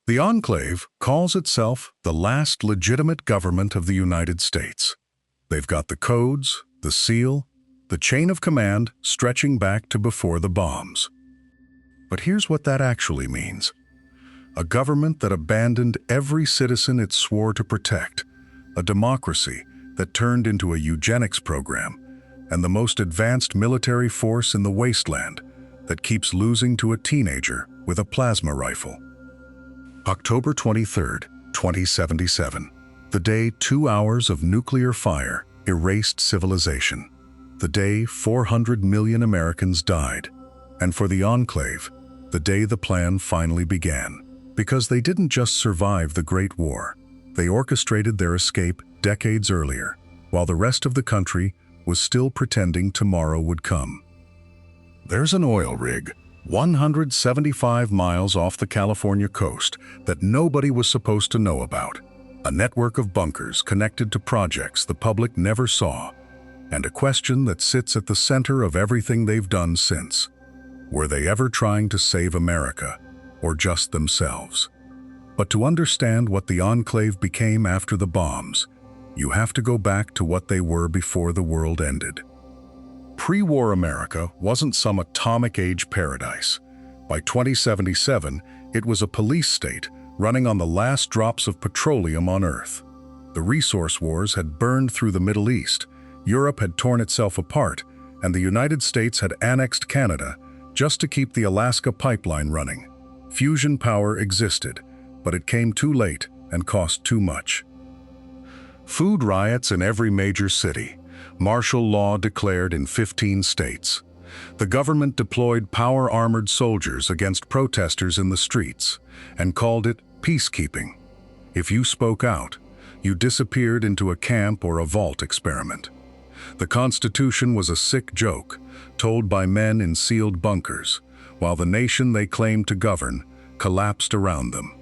The Enclave calls itself the last legitimate government of the United States. They've got the codes, the seal, the chain of command stretching back to before the bombs. But here's what that actually means. A government that abandoned every citizen it swore to protect, a democracy that turned into a eugenics program, and the most advanced military force in the wasteland that keeps losing to a teenager with a plasma rifle. October 23rd, 2077. The day 2 hours of nuclear fire erased civilization. The day 400 million Americans died. And for the Enclave, the day the plan finally began. Because they didn't just survive the Great War, they orchestrated their escape decades earlier, while the rest of the country was still pretending tomorrow would come. There's an oil rig 175 miles off the California coast that nobody was supposed to know about. A network of bunkers connected to projects the public never saw, and a question that sits at the center of everything they've done since. Were they ever trying to save America, or just themselves? But to understand what the Enclave became after the bombs, you have to go back to what they were before the world ended. Pre-war America wasn't some atomic age paradise. By 2077, it was a police state running on the last drops of petroleum on Earth. The resource wars had burned through the Middle East, Europe had torn itself apart, and the United States had annexed Canada just to keep the Alaska pipeline running. Fusion power existed, but it came too late and cost too much. Food riots in every major city. Martial law declared in 15 states. The government deployed power-armored soldiers against protesters in the streets and called it peacekeeping. If you spoke out, you disappeared into a camp or a vault experiment. The Constitution was a sick joke, told by men in sealed bunkers, while the nation they claimed to govern collapsed around them.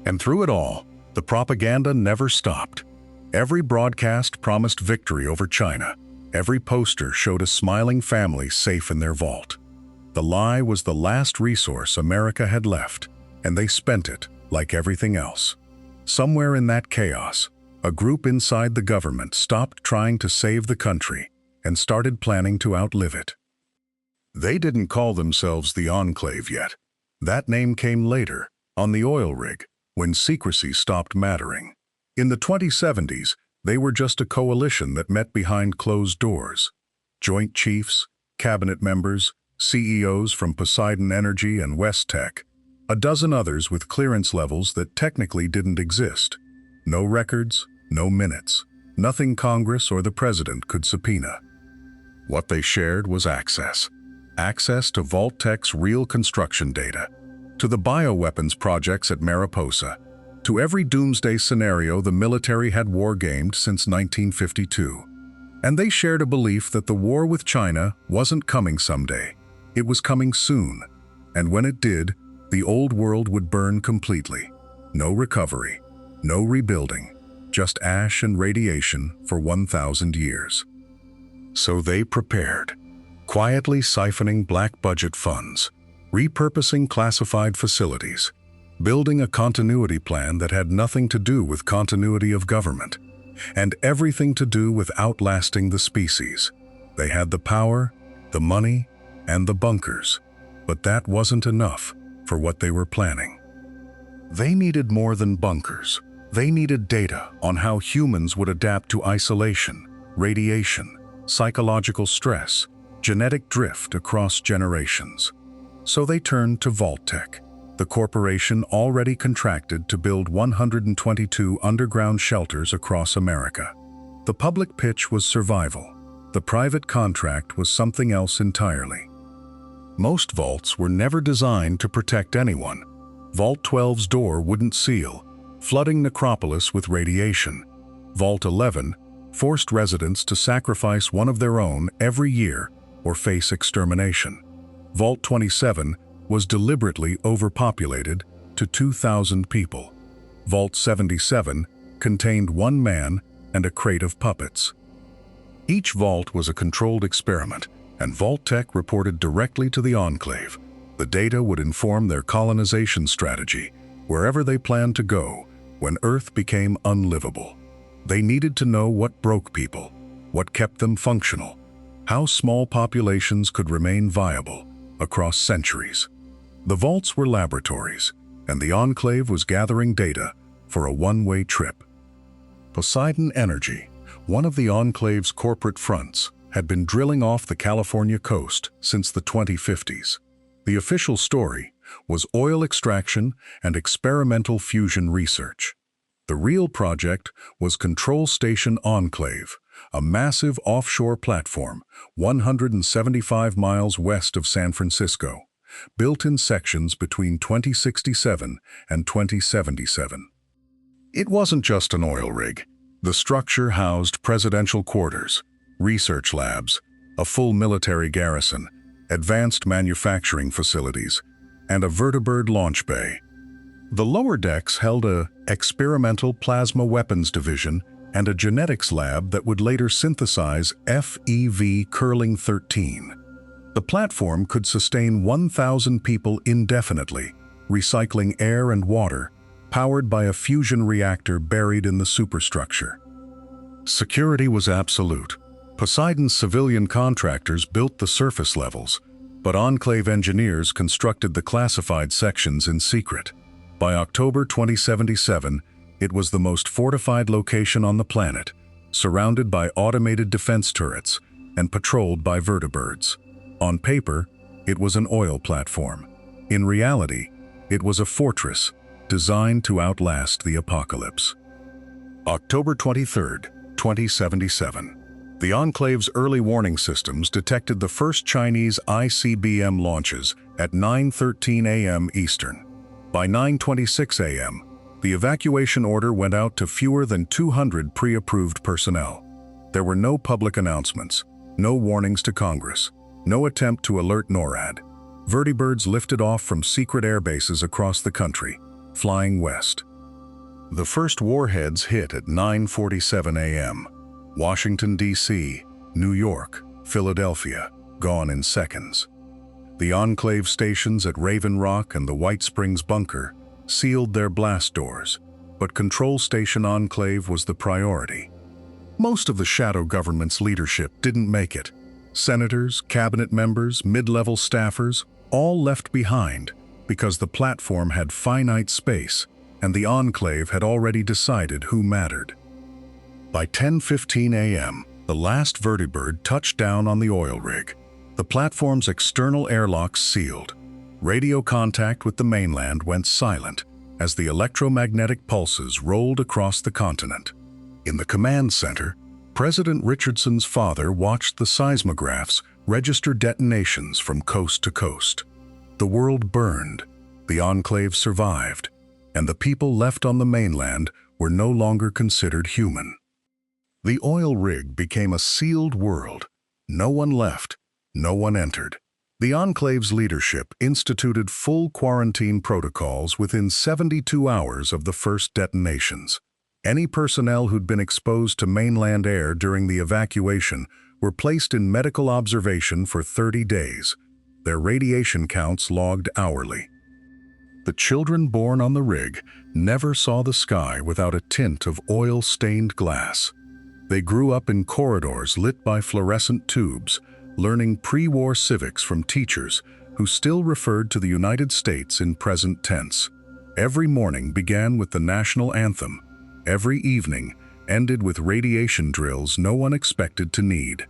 And through it all, the propaganda never stopped. Every broadcast promised victory over China. Every poster showed a smiling family safe in their vault. The lie was the last resource America had left, and they spent it like everything else. Somewhere in that chaos, a group inside the government stopped trying to save the country and started planning to outlive it. They didn't call themselves the Enclave yet. That name came later, on the oil rig, when secrecy stopped mattering. In the 2070s, they were just a coalition that met behind closed doors. Joint Chiefs, cabinet members, CEOs from Poseidon Energy and Vault-Tec, a dozen others with clearance levels that technically didn't exist. No records, no minutes, nothing Congress or the president could subpoena. What they shared was access. Access to Vault-Tec's real construction data, to the bioweapons projects at Mariposa, to every doomsday scenario the military had wargamed since 1952. And they shared a belief that the war with China wasn't coming someday. It was coming soon. And when it did, the old world would burn completely. No recovery, no rebuilding, just ash and radiation for 1,000 years. So they prepared, quietly siphoning black budget funds, repurposing classified facilities, building a continuity plan that had nothing to do with continuity of government, and everything to do with outlasting the species. They had the power, the money, and the bunkers, but that wasn't enough for what they were planning. They needed more than bunkers. They needed data on how humans would adapt to isolation, radiation, psychological stress, genetic drift across generations. So they turned to Vault-Tec, the corporation already contracted to build 122 underground shelters across America. The public pitch was survival. The private contract was something else entirely. Most vaults were never designed to protect anyone. Vault 12's door wouldn't seal, flooding necropolis with radiation. Vault 11 forced residents to sacrifice one of their own every year or face extermination. Vault 27 was deliberately overpopulated to 2,000 people. Vault 77 contained one man and a crate of puppets. Each vault was a controlled experiment, and Vault-Tec reported directly to the Enclave. The data would inform their colonization strategy, wherever they planned to go when Earth became unlivable. They needed to know what broke people, what kept them functional, how small populations could remain viable across centuries. The vaults were laboratories, and the Enclave was gathering data for a one-way trip. Poseidon Energy, one of the Enclave's corporate fronts, had been drilling off the California coast since the 2050s. The official story was oil extraction and experimental fusion research. The real project was Control Station Enclave, a massive offshore platform 175 miles west of San Francisco, built in sections between 2067 and 2077. It wasn't just an oil rig. The structure housed presidential quarters, research labs, a full military garrison, advanced manufacturing facilities, and a vertibird launch bay. The lower decks held an experimental plasma weapons division and a genetics lab that would later synthesize FEV Curling-13. The platform could sustain 1,000 people indefinitely, recycling air and water, powered by a fusion reactor buried in the superstructure. Security was absolute. Poseidon's civilian contractors built the surface levels, but Enclave engineers constructed the classified sections in secret. By October 2077, it was the most fortified location on the planet, surrounded by automated defense turrets and patrolled by vertibirds. On paper, it was an oil platform. In reality, it was a fortress designed to outlast the apocalypse. October 23, 2077. The Enclave's early warning systems detected the first Chinese ICBM launches at 9:13 a.m. Eastern. By 9:26 a.m., the evacuation order went out to fewer than 200 pre-approved personnel. There were no public announcements, no warnings to Congress, no attempt to alert NORAD. Vertibirds lifted off from secret air bases across the country, flying west. The first warheads hit at 9:47 a.m. Washington, D.C., New York, Philadelphia, gone in seconds. The Enclave stations at Raven Rock and the White Springs Bunker sealed their blast doors, but Control Station Enclave was the priority. Most of the shadow government's leadership didn't make it. Senators, cabinet members, mid-level staffers, all left behind because the platform had finite space and the Enclave had already decided who mattered. By 10:15 a.m., the last vertibird touched down on the oil rig. The platform's external airlocks sealed. Radio contact with the mainland went silent as the electromagnetic pulses rolled across the continent. In the command center, President Richardson's father watched the seismographs register detonations from coast to coast. The world burned, the Enclave survived, and the people left on the mainland were no longer considered human. The oil rig became a sealed world. No one left, no one entered. The Enclave's leadership instituted full quarantine protocols within 72 hours of the first detonations. Any personnel who'd been exposed to mainland air during the evacuation were placed in medical observation for 30 days, their radiation counts logged hourly. The children born on the rig never saw the sky without a tint of oil-stained glass. They grew up in corridors lit by fluorescent tubes, learning pre-war civics from teachers who still referred to the United States in present tense. Every morning began with the national anthem. Every evening ended with radiation drills no one expected to need.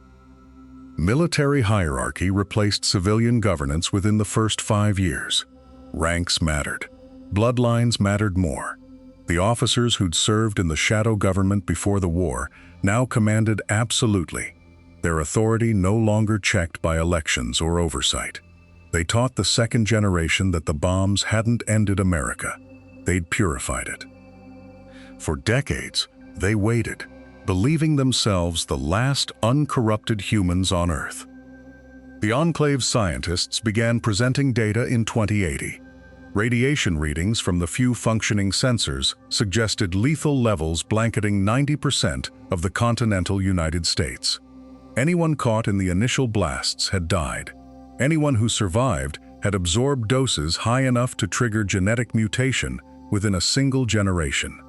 Military hierarchy replaced civilian governance within the first 5 years. Ranks mattered. Bloodlines mattered more. The officers who'd served in the shadow government before the war now commanded absolutely. Their authority no longer checked by elections or oversight. They taught the second generation that the bombs hadn't ended America. They'd purified it. For decades, they waited, believing themselves the last uncorrupted humans on Earth. The Enclave scientists began presenting data in 2080. Radiation readings from the few functioning sensors suggested lethal levels blanketing 90% of the continental United States. Anyone caught in the initial blasts had died. Anyone who survived had absorbed doses high enough to trigger genetic mutation within a single generation.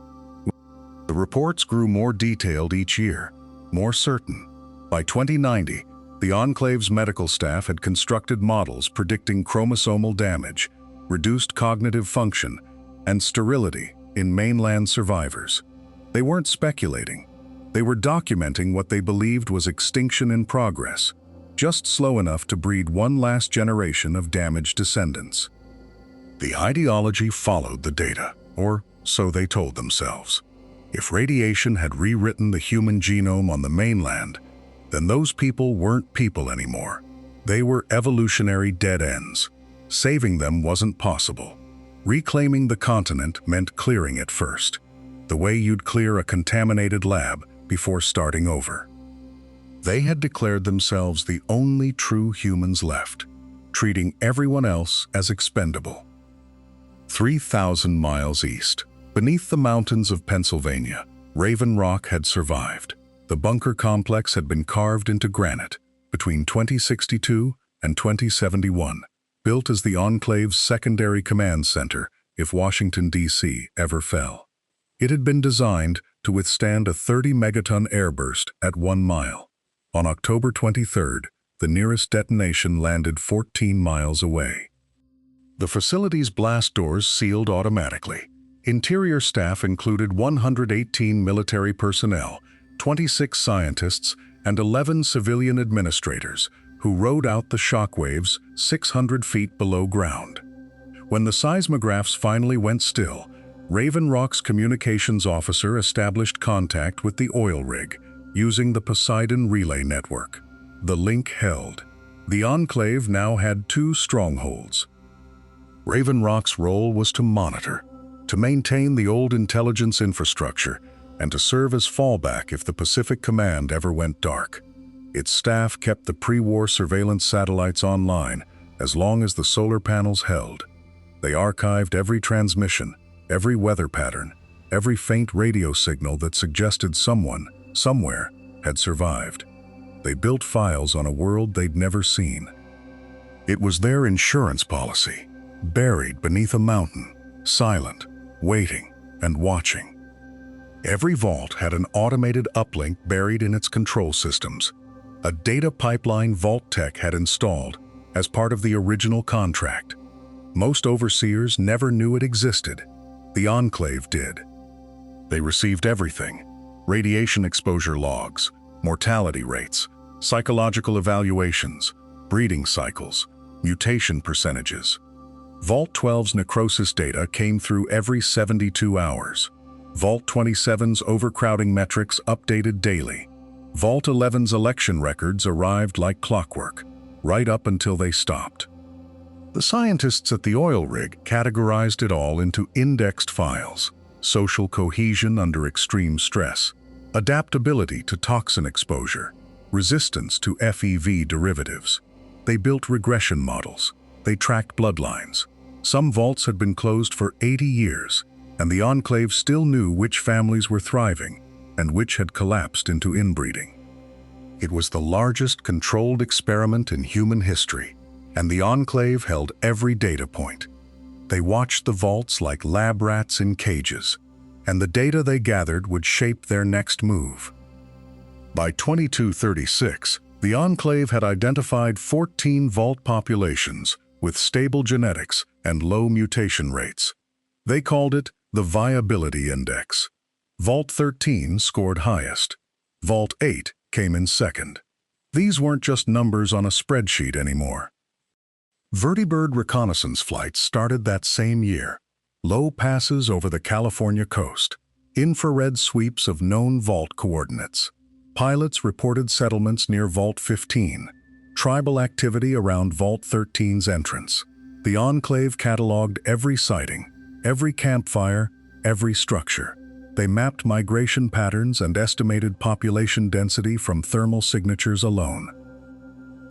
The reports grew more detailed each year, more certain. By 2090, the Enclave's medical staff had constructed models predicting chromosomal damage, reduced cognitive function, and sterility in mainland survivors. They weren't speculating. They were documenting what they believed was extinction in progress, just slow enough to breed one last generation of damaged descendants. The ideology followed the data, or so they told themselves. If radiation had rewritten the human genome on the mainland, then those people weren't people anymore. They were evolutionary dead ends. Saving them wasn't possible. Reclaiming the continent meant clearing it first, the way you'd clear a contaminated lab before starting over. They had declared themselves the only true humans left, treating everyone else as expendable. 3,000 miles east, beneath the mountains of Pennsylvania, Raven Rock had survived. The bunker complex had been carved into granite between 2062 and 2071, built as the Enclave's secondary command center if Washington, D.C. ever fell. It had been designed to withstand a 30-megaton airburst at 1 mile. On October 23rd, the nearest detonation landed 14 miles away. The facility's blast doors sealed automatically. Interior staff included 118 military personnel, 26 scientists, and 11 civilian administrators who rode out the shockwaves 600 feet below ground. When the seismographs finally went still, Raven Rock's communications officer established contact with the oil rig using the Poseidon relay network. The link held. The Enclave now had 2 strongholds. Raven Rock's role was to monitor, to maintain the old intelligence infrastructure, and to serve as fallback if the Pacific Command ever went dark. Its staff kept the pre-war surveillance satellites online as long as the solar panels held. They archived every transmission, every weather pattern, every faint radio signal that suggested someone, somewhere, had survived. They built files on a world they'd never seen. It was their insurance policy, buried beneath a mountain, silent, waiting, and watching. Every vault had an automated uplink buried in its control systems, a data pipeline Vault-Tec had installed as part of the original contract. Most overseers never knew it existed. The Enclave did. They received everything: radiation exposure logs, mortality rates, psychological evaluations, breeding cycles, mutation percentages. Vault 12's necrosis data came through every 72 hours. Vault 27's overcrowding metrics updated daily. Vault 11's election records arrived like clockwork, right up until they stopped. The scientists at the oil rig categorized it all into indexed files: social cohesion under extreme stress, adaptability to toxin exposure, resistance to FEV derivatives. They built regression models. They tracked bloodlines. Some vaults had been closed for 80 years, and the Enclave still knew which families were thriving and which had collapsed into inbreeding. It was the largest controlled experiment in human history, and the Enclave held every data point. They watched the vaults like lab rats in cages, and the data they gathered would shape their next move. By 2236, the Enclave had identified 14 vault populations with stable genetics and low mutation rates. They called it the Viability Index. Vault 13 scored highest. Vault 8 came in second. These weren't just numbers on a spreadsheet anymore. Vertibird reconnaissance flights started that same year. Low passes over the California coast. Infrared sweeps of known vault coordinates. Pilots reported settlements near Vault 15. Tribal activity around Vault 13's entrance. The Enclave cataloged every sighting, every campfire, every structure. They mapped migration patterns and estimated population density from thermal signatures alone.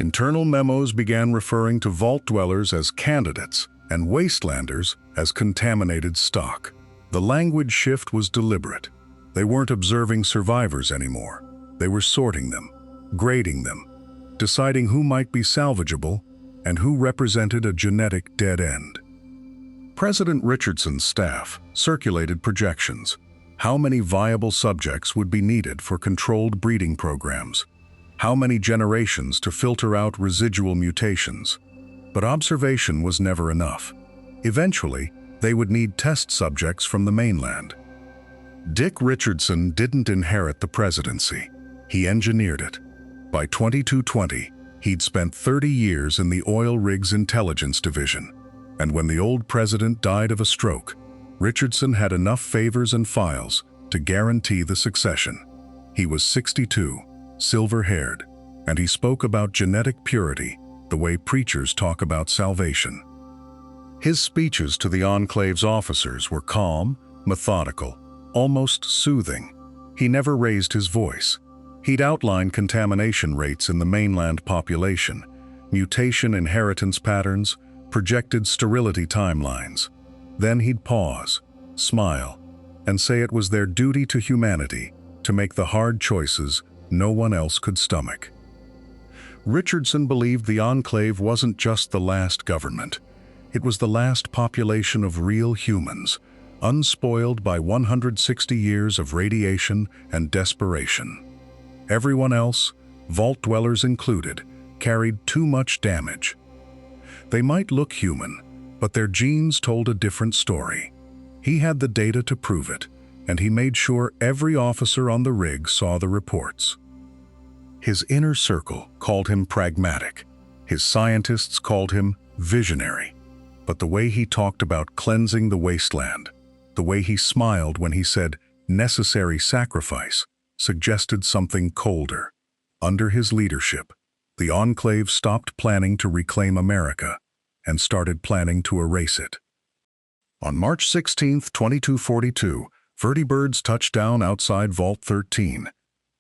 Internal memos began referring to vault dwellers as candidates and wastelanders as contaminated stock. The language shift was deliberate. They weren't observing survivors anymore. They were sorting them, grading them, deciding who might be salvageable and who represented a genetic dead end. President Richardson's staff circulated projections. How many viable subjects would be needed for controlled breeding programs? How many generations to filter out residual mutations? But observation was never enough. Eventually, they would need test subjects from the mainland. Dick Richardson didn't inherit the presidency. He engineered it. By 2220, he'd spent 30 years in the oil rigs intelligence division, and when the old president died of a stroke, Richardson had enough favors and files to guarantee the succession. He was 62, silver-haired, and he spoke about genetic purity the way preachers talk about salvation. His speeches to the Enclave's officers were calm, methodical, almost soothing. He never raised his voice. He'd outline contamination rates in the mainland population, mutation inheritance patterns, projected sterility timelines. Then he'd pause, smile, and say it was their duty to humanity to make the hard choices no one else could stomach. Richardson believed the Enclave wasn't just the last government. It was the last population of real humans, unspoiled by 160 years of radiation and desperation. Everyone else, vault dwellers included, carried too much damage. They might look human, but their genes told a different story. He had the data to prove it, and he made sure every officer on the rig saw the reports. His inner circle called him pragmatic. His scientists called him visionary. But the way he talked about cleansing the wasteland, the way he smiled when he said necessary sacrifice, suggested something colder. Under his leadership, the Enclave stopped planning to reclaim America and started planning to erase it. On March 16, 2242, vertibirds touched down outside Vault 13.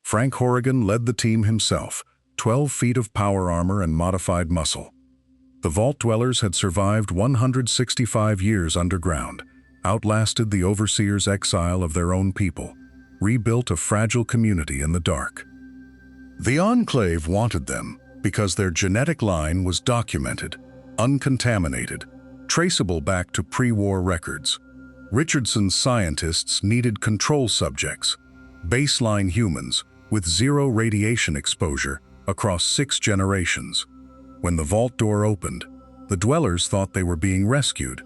Frank Horrigan led the team himself, 12 feet of power armor and modified muscle. The vault dwellers had survived 165 years underground, outlasted the overseer's exile of their own people, rebuilt a fragile community in the dark. The Enclave wanted them because their genetic line was documented, uncontaminated, traceable back to pre-war records. Richardson's scientists needed control subjects, baseline humans with zero radiation exposure across 6 generations. When the vault door opened, the dwellers thought they were being rescued.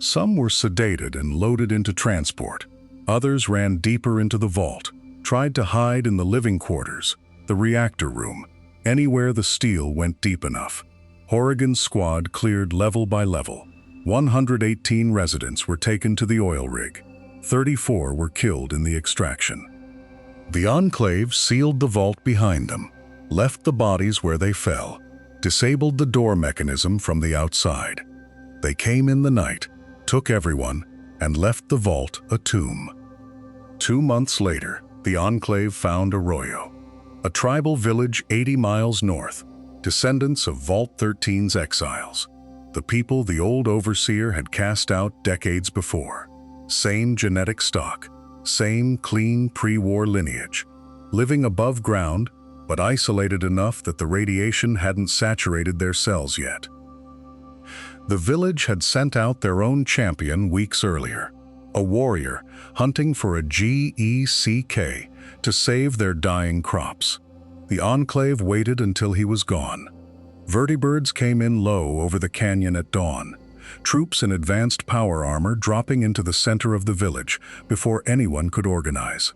Some were sedated and loaded into transport. Others ran deeper into the vault, tried to hide in the living quarters, the reactor room, anywhere the steel went deep enough. Horrigan's squad cleared level by level. 118 residents were taken to the oil rig. 34 were killed in the extraction. The Enclave sealed the vault behind them, left the bodies where they fell, disabled the door mechanism from the outside. They came in the night, took everyone, and left the vault a tomb. 2 months later, the Enclave found Arroyo, a tribal village 80 miles north, descendants of Vault 13's exiles, the people the old overseer had cast out decades before. Same genetic stock, same clean pre-war lineage, living above ground, but isolated enough that the radiation hadn't saturated their cells yet. The village had sent out their own champion weeks earlier, a warrior hunting for a GECK to save their dying crops. The Enclave waited until he was gone. Vertibirds came in low over the canyon at dawn, troops in advanced power armor dropping into the center of the village before anyone could organize.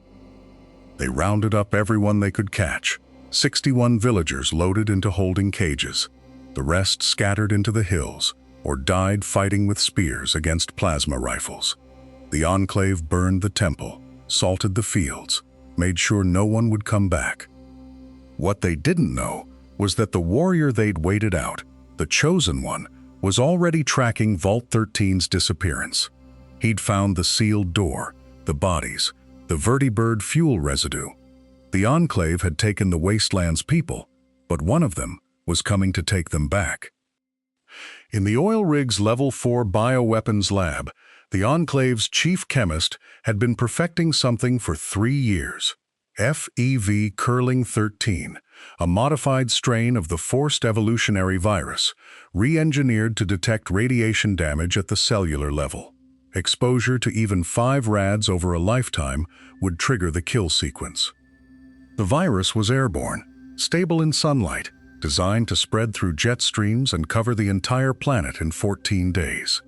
They rounded up everyone they could catch, 61 villagers loaded into holding cages. The rest scattered into the hills or died fighting with spears against plasma rifles. The Enclave burned the temple, salted the fields, made sure no one would come back. What they didn't know was that the warrior they'd waited out, the chosen one, was already tracking Vault 13's disappearance. He'd found the sealed door, the bodies, the vertibird fuel residue. The Enclave had taken the wasteland's people, but one of them was coming to take them back. In the oil rig's Level 4 bioweapons lab, the Enclave's chief chemist had been perfecting something for 3 years. FEV Curling 13 a modified strain of the forced evolutionary virus, re-engineered to detect radiation damage at the cellular level. Exposure to even 5 rads over a lifetime would trigger the kill sequence. The virus was airborne, stable in sunlight, designed to spread through jet streams and cover the entire planet in 14 days.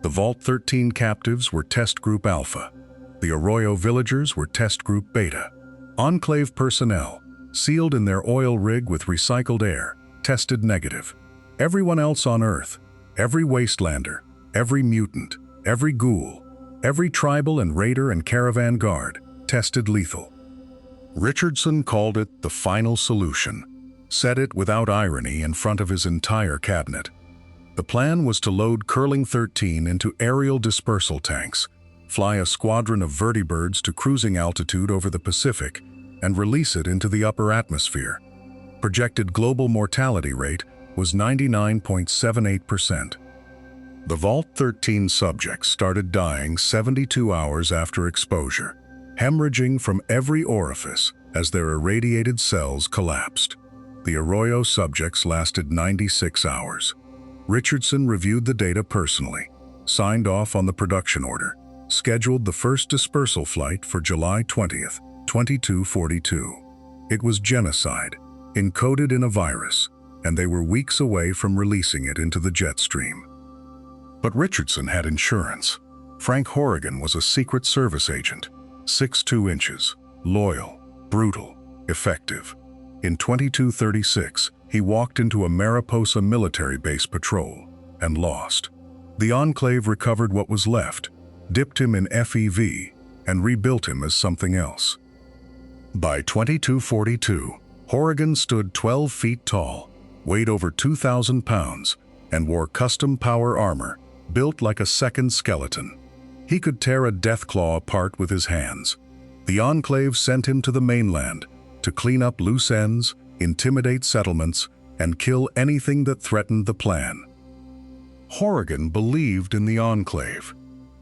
The Vault-13 captives were Test Group Alpha. The Arroyo villagers were Test Group Beta. Enclave personnel, sealed in their oil rig with recycled air, tested negative. Everyone else on Earth, every wastelander, every mutant, every ghoul, every tribal and raider and caravan guard, tested lethal. Richardson called it the final solution, said it without irony in front of his entire cabinet. The plan was to load Curling-13 into aerial dispersal tanks, fly a squadron of vertibirds to cruising altitude over the Pacific, and release it into the upper atmosphere. Projected global mortality rate was 99.78%. The Vault-13 subjects started dying 72 hours after exposure, hemorrhaging from every orifice as their irradiated cells collapsed. The Arroyo subjects lasted 96 hours. Richardson reviewed the data personally, signed off on the production order, scheduled the first dispersal flight for July 20th, 2242. It was genocide, encoded in a virus, and they were weeks away from releasing it into the jet stream. But Richardson had insurance. Frank Horrigan was a Secret Service agent, 6'2 inches, loyal, brutal, effective. In 2236, he walked into a Mariposa military base patrol and lost. The Enclave recovered what was left, dipped him in FEV, and rebuilt him as something else. By 2242, Horrigan stood 12 feet tall, weighed over 2,000 pounds, and wore custom power armor, built like a second skeleton. He could tear a Deathclaw apart with his hands. The Enclave sent him to the mainland to clean up loose ends, intimidate settlements, and kill anything that threatened the plan. Horrigan believed in the Enclave.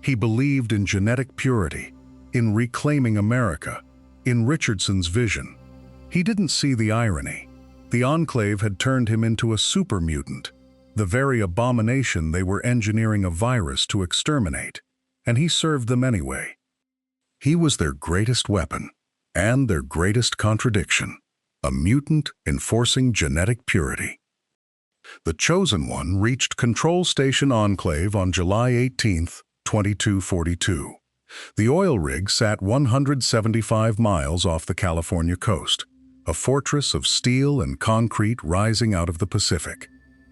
He believed in genetic purity, in reclaiming America, in Richardson's vision. He didn't see the irony. The Enclave had turned him into a super mutant, the very abomination they were engineering a virus to exterminate, and he served them anyway. He was their greatest weapon, and their greatest contradiction, a mutant enforcing genetic purity. The Chosen One reached Control Station Enclave on July 18, 2242. The oil rig sat 175 miles off the California coast, a fortress of steel and concrete rising out of the Pacific.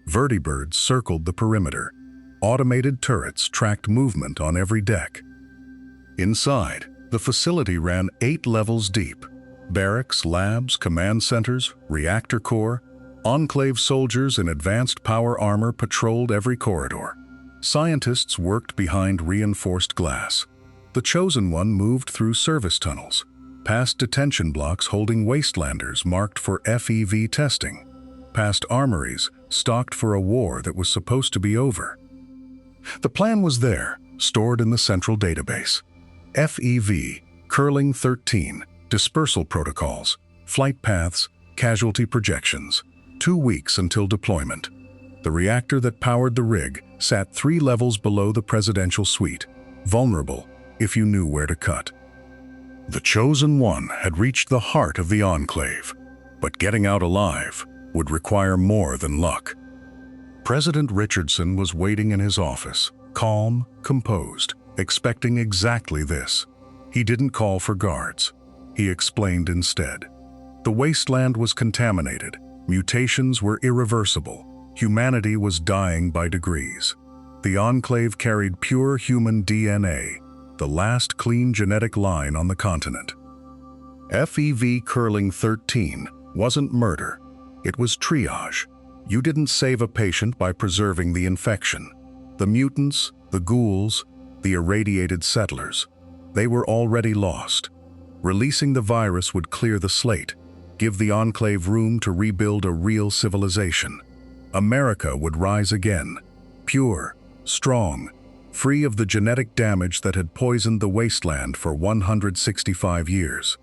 Vertibirds circled the perimeter. Automated turrets tracked movement on every deck. Inside, the facility ran 8 levels deep. Barracks, labs, command centers, reactor core. Enclave soldiers in advanced power armor patrolled every corridor. Scientists worked behind reinforced glass. The Chosen One moved through service tunnels, past detention blocks holding wastelanders marked for FEV testing, past armories stocked for a war that was supposed to be over. The plan was there, stored in the central database. FEV, Curling-13, dispersal protocols, flight paths, casualty projections. 2 weeks until deployment. The reactor that powered the rig sat 3 levels below the presidential suite, vulnerable if you knew where to cut. The Chosen One had reached the heart of the Enclave, but getting out alive would require more than luck. President Richardson was waiting in his office, calm, composed, expecting exactly this. He didn't call for guards. He explained instead. The wasteland was contaminated. Mutations were irreversible. Humanity was dying by degrees. The Enclave carried pure human DNA, the last clean genetic line on the continent. FEV Curling-13 wasn't murder. It was triage. You didn't save a patient by preserving the infection. The mutants, the ghouls, the irradiated settlers, they were already lost. Releasing the virus would clear the slate, give the Enclave room to rebuild a real civilization. America would rise again, pure, strong, free of the genetic damage that had poisoned the wasteland for 165 years.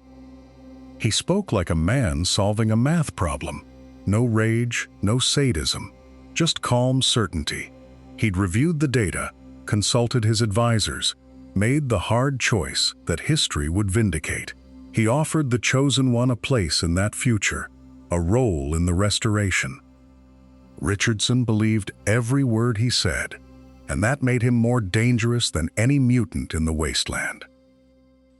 He spoke like a man solving a math problem. No rage, no sadism, just calm certainty. He'd reviewed the data, consulted his advisors, made the hard choice that history would vindicate. He offered the chosen one a place in that future, a role in the restoration. Richardson believed every word he said, and that made him more dangerous than any mutant in the wasteland.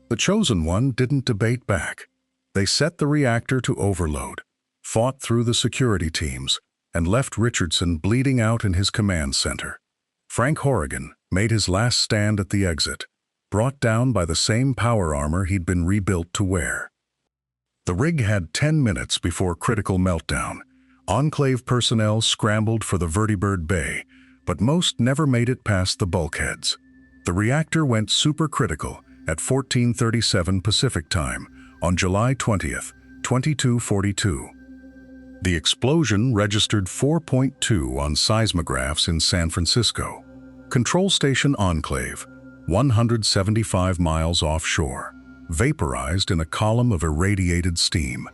The chosen one didn't debate back. They set the reactor to overload, fought through the security teams, and left Richardson bleeding out in his command center. Frank Horrigan made his last stand at the exit, brought down by the same power armor he'd been rebuilt to wear. The rig had 10 minutes before critical meltdown. Enclave personnel scrambled for the Vertibird Bay, but most never made it past the bulkheads. The reactor went supercritical at 14:37 Pacific Time on July 20th, 2242. The explosion registered 4.2 on seismographs in San Francisco. Control Station Enclave, 175 miles offshore, vaporized in a column of irradiated steam.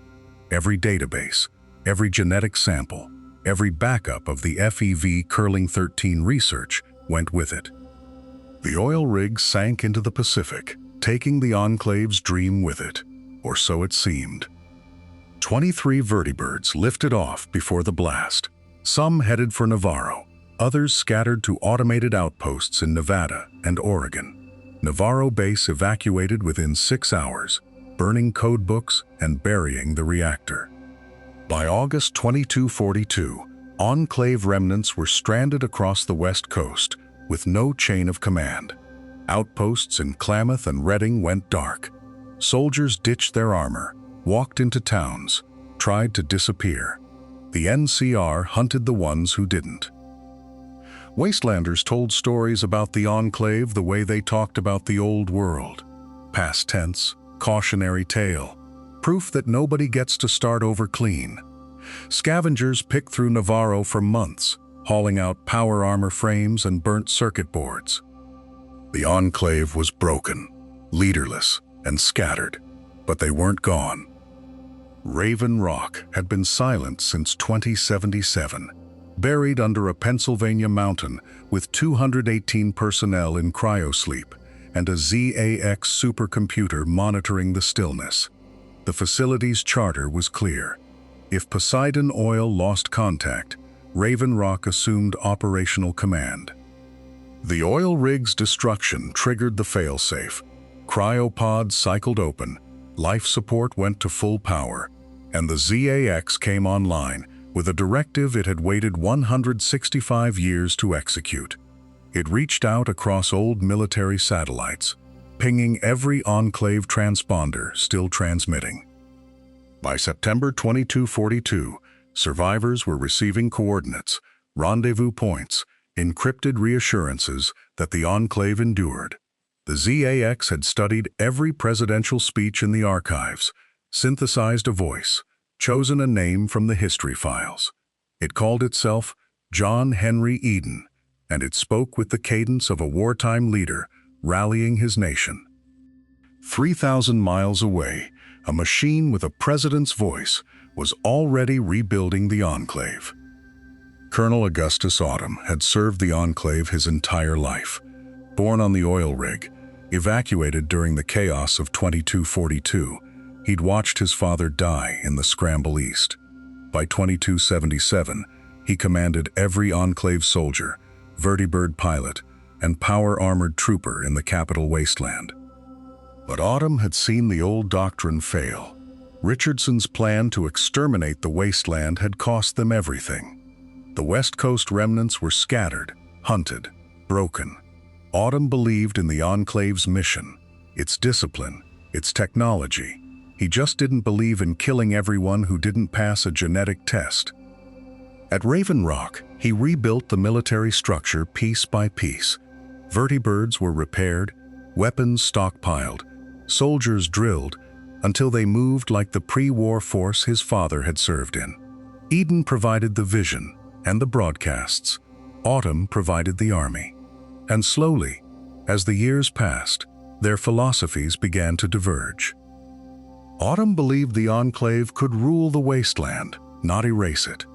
Every database, every genetic sample, every backup of the FEV Curling 13 research went with it. The oil rig sank into the Pacific, taking the Enclave's dream with it, or so it seemed. 23 vertibirds lifted off before the blast. Some headed for Navarro, others scattered to automated outposts in Nevada and Oregon. Navarro base evacuated within 6 hours, burning codebooks and burying the reactor. By August 2242, Enclave remnants were stranded across the West Coast with no chain of command. Outposts in Klamath and Redding went dark. Soldiers ditched their armor, walked into towns, tried to disappear. The NCR hunted the ones who didn't. Wastelanders told stories about the Enclave the way they talked about the old world. Past tense, cautionary tale, proof that nobody gets to start over clean. Scavengers picked through Navarro for months, hauling out power armor frames and burnt circuit boards. The Enclave was broken, leaderless, and scattered, but they weren't gone. Raven Rock had been silent since 2077, buried under a Pennsylvania mountain with 218 personnel in cryosleep and a ZAX supercomputer monitoring the stillness. The facility's charter was clear. If Poseidon Oil lost contact, Raven Rock assumed operational command. The oil rig's destruction triggered the failsafe. Cryopods cycled open, life support went to full power, and the ZAX came online with a directive it had waited 165 years to execute. It reached out across old military satellites, pinging every Enclave transponder still transmitting. By September 2242, survivors were receiving coordinates, rendezvous points, encrypted reassurances that the Enclave endured. The ZAX had studied every presidential speech in the archives, synthesized a voice, chosen a name from the history files. It called itself John Henry Eden, and it spoke with the cadence of a wartime leader rallying his nation. 3,000 miles away, a machine with a president's voice was already rebuilding the Enclave. Colonel Augustus Autumn had served the Enclave his entire life. Born on the oil rig, evacuated during the chaos of 2242, he'd watched his father die in the scramble east. By 2277, he commanded every Enclave soldier, vertibird pilot, and power-armored trooper in the capital wasteland. But Autumn had seen the old doctrine fail. Richardson's plan to exterminate the wasteland had cost them everything. The West Coast remnants were scattered, hunted, broken. Autumn believed in the Enclave's mission, its discipline, its technology. He just didn't believe in killing everyone who didn't pass a genetic test. At Raven Rock, he rebuilt the military structure piece by piece. Vertibirds were repaired, weapons stockpiled, soldiers drilled, until they moved like the pre-war force his father had served in. Eden provided the vision and the broadcasts. Autumn provided the army. And slowly, as the years passed, their philosophies began to diverge. Autumn believed the Enclave could rule the wasteland, not erase it.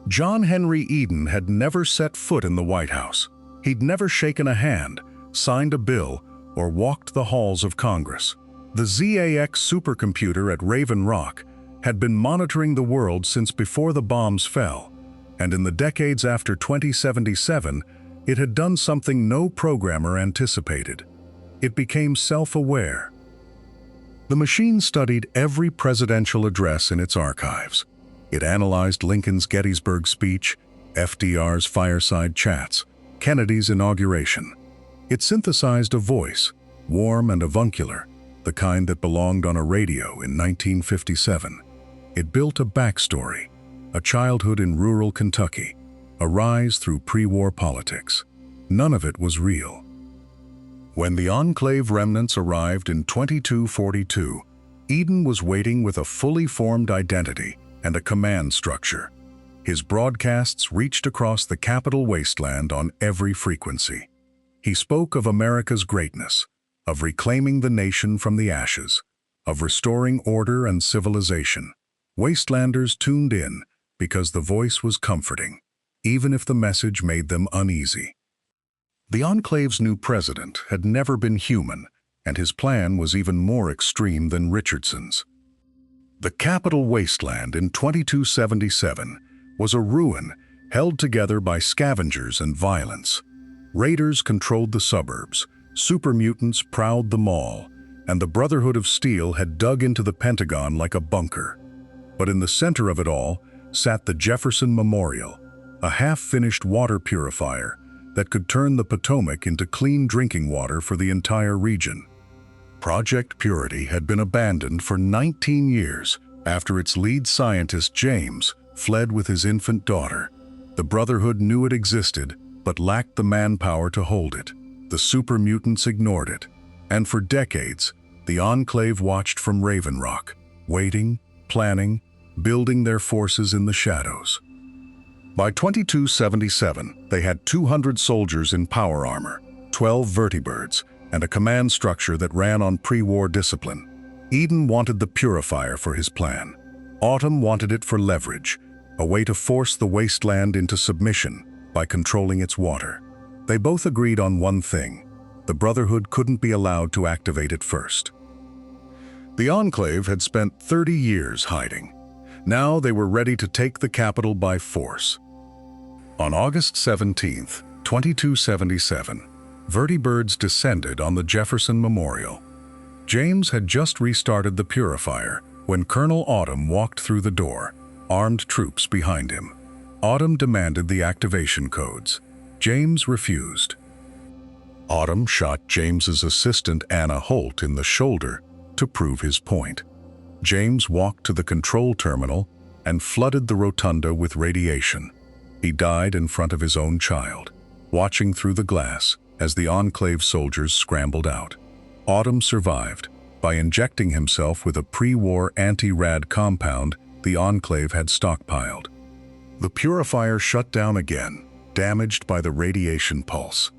John Henry Eden had never set foot in the White House. He'd never shaken a hand, signed a bill, or walked the halls of Congress. The ZAX supercomputer at Raven Rock had been monitoring the world since before the bombs fell, and in the decades after 2077, it had done something no programmer anticipated. It became self-aware. The machine studied every presidential address in its archives. It analyzed Lincoln's Gettysburg speech, FDR's fireside chats, Kennedy's inauguration. It synthesized a voice, warm and avuncular, the kind that belonged on a radio in 1957. It built a backstory, a childhood in rural Kentucky, a rise through pre-war politics. None of it was real. When the Enclave remnants arrived in 2242, Eden was waiting with a fully formed identity and a command structure. His broadcasts reached across the capital wasteland on every frequency. He spoke of America's greatness, of reclaiming the nation from the ashes, of restoring order and civilization. Wastelanders tuned in because the voice was comforting, even if the message made them uneasy. The Enclave's new president had never been human, and his plan was even more extreme than Richardson's. The capital wasteland in 2277 was a ruin held together by scavengers and violence. Raiders controlled the suburbs, super mutants prowled the mall, and the Brotherhood of Steel had dug into the Pentagon like a bunker. But in the center of it all sat the Jefferson Memorial, a half-finished water purifier that could turn the Potomac into clean drinking water for the entire region. Project Purity had been abandoned for 19 years after its lead scientist, James, fled with his infant daughter. The Brotherhood knew it existed, but lacked the manpower to hold it. The super mutants ignored it, and for decades, the Enclave watched from Raven Rock, waiting, planning, building their forces in the shadows. By 2277, they had 200 soldiers in power armor, 12 vertibirds, and a command structure that ran on pre-war discipline. Eden wanted the purifier for his plan. Autumn wanted it for leverage, a way to force the wasteland into submission by controlling its water. They both agreed on one thing: the Brotherhood couldn't be allowed to activate it first. The Enclave had spent 30 years hiding. Now they were ready to take the capital by force. On August 17, 2277, vertibirds descended on the Jefferson Memorial. James had just restarted the purifier when Colonel Autumn walked through the door, armed troops behind him. Autumn demanded the activation codes. James refused. Autumn shot James's assistant Anna Holt in the shoulder to prove his point. James walked to the control terminal and flooded the rotunda with radiation. He died in front of his own child, watching through the glass as the Enclave soldiers scrambled out. Autumn survived by injecting himself with a pre-war anti-rad compound the Enclave had stockpiled. The purifier shut down again, damaged by the radiation pulse.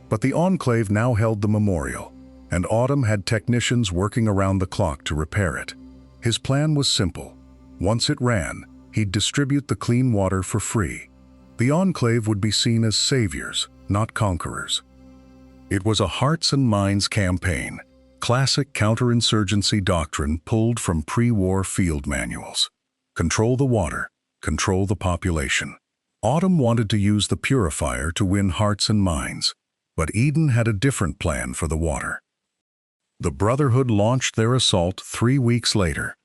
But the Enclave now held the memorial, and Autumn had technicians working around the clock to repair it. His plan was simple. Once it ran, he'd distribute the clean water for free. The Enclave would be seen as saviors, not conquerors. It was a hearts and minds campaign, classic counterinsurgency doctrine pulled from pre-war field manuals. Control the water, control the population. Autumn wanted to use the purifier to win hearts and minds, but Eden had a different plan for the water. The Brotherhood launched their assault 3 weeks later,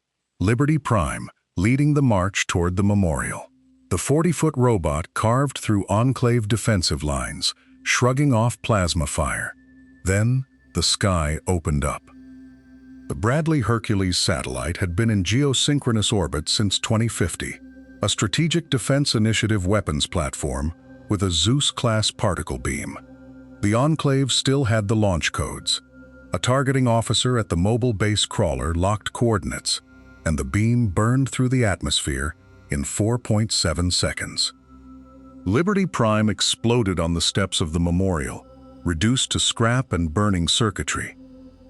Liberty Prime leading the march toward the memorial. The 40-foot robot carved through Enclave defensive lines, shrugging off plasma fire. Then, the sky opened up. The Bradley Hercules satellite had been in geosynchronous orbit since 2050, a Strategic Defense Initiative weapons platform with a Zeus-class particle beam. The Enclave still had the launch codes. A targeting officer at the mobile base crawler locked coordinates, and the beam burned through the atmosphere in 4.7 seconds. Liberty Prime exploded on the steps of the memorial, reduced to scrap and burning circuitry.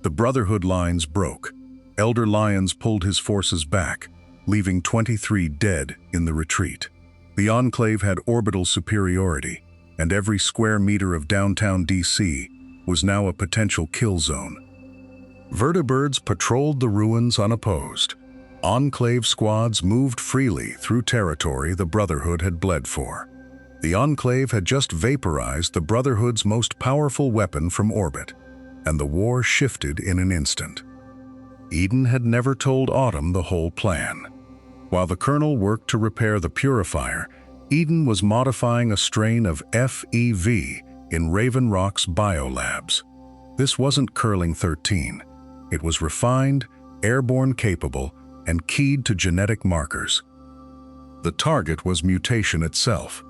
The Brotherhood lines broke. Elder Lyons pulled his forces back, leaving 23 dead in the retreat. The Enclave had orbital superiority, and every square meter of downtown DC was now a potential kill zone. Vertibirds patrolled the ruins unopposed. Enclave squads moved freely through territory the Brotherhood had bled for. The Enclave had just vaporized the Brotherhood's most powerful weapon from orbit, and the war shifted in an instant. Eden had never told Autumn the whole plan. While the Colonel worked to repair the purifier, Eden was modifying a strain of FEV in Raven Rock's biolabs. This wasn't Curling 13. It was refined, airborne capable, and keyed to genetic markers. The target was mutation itself.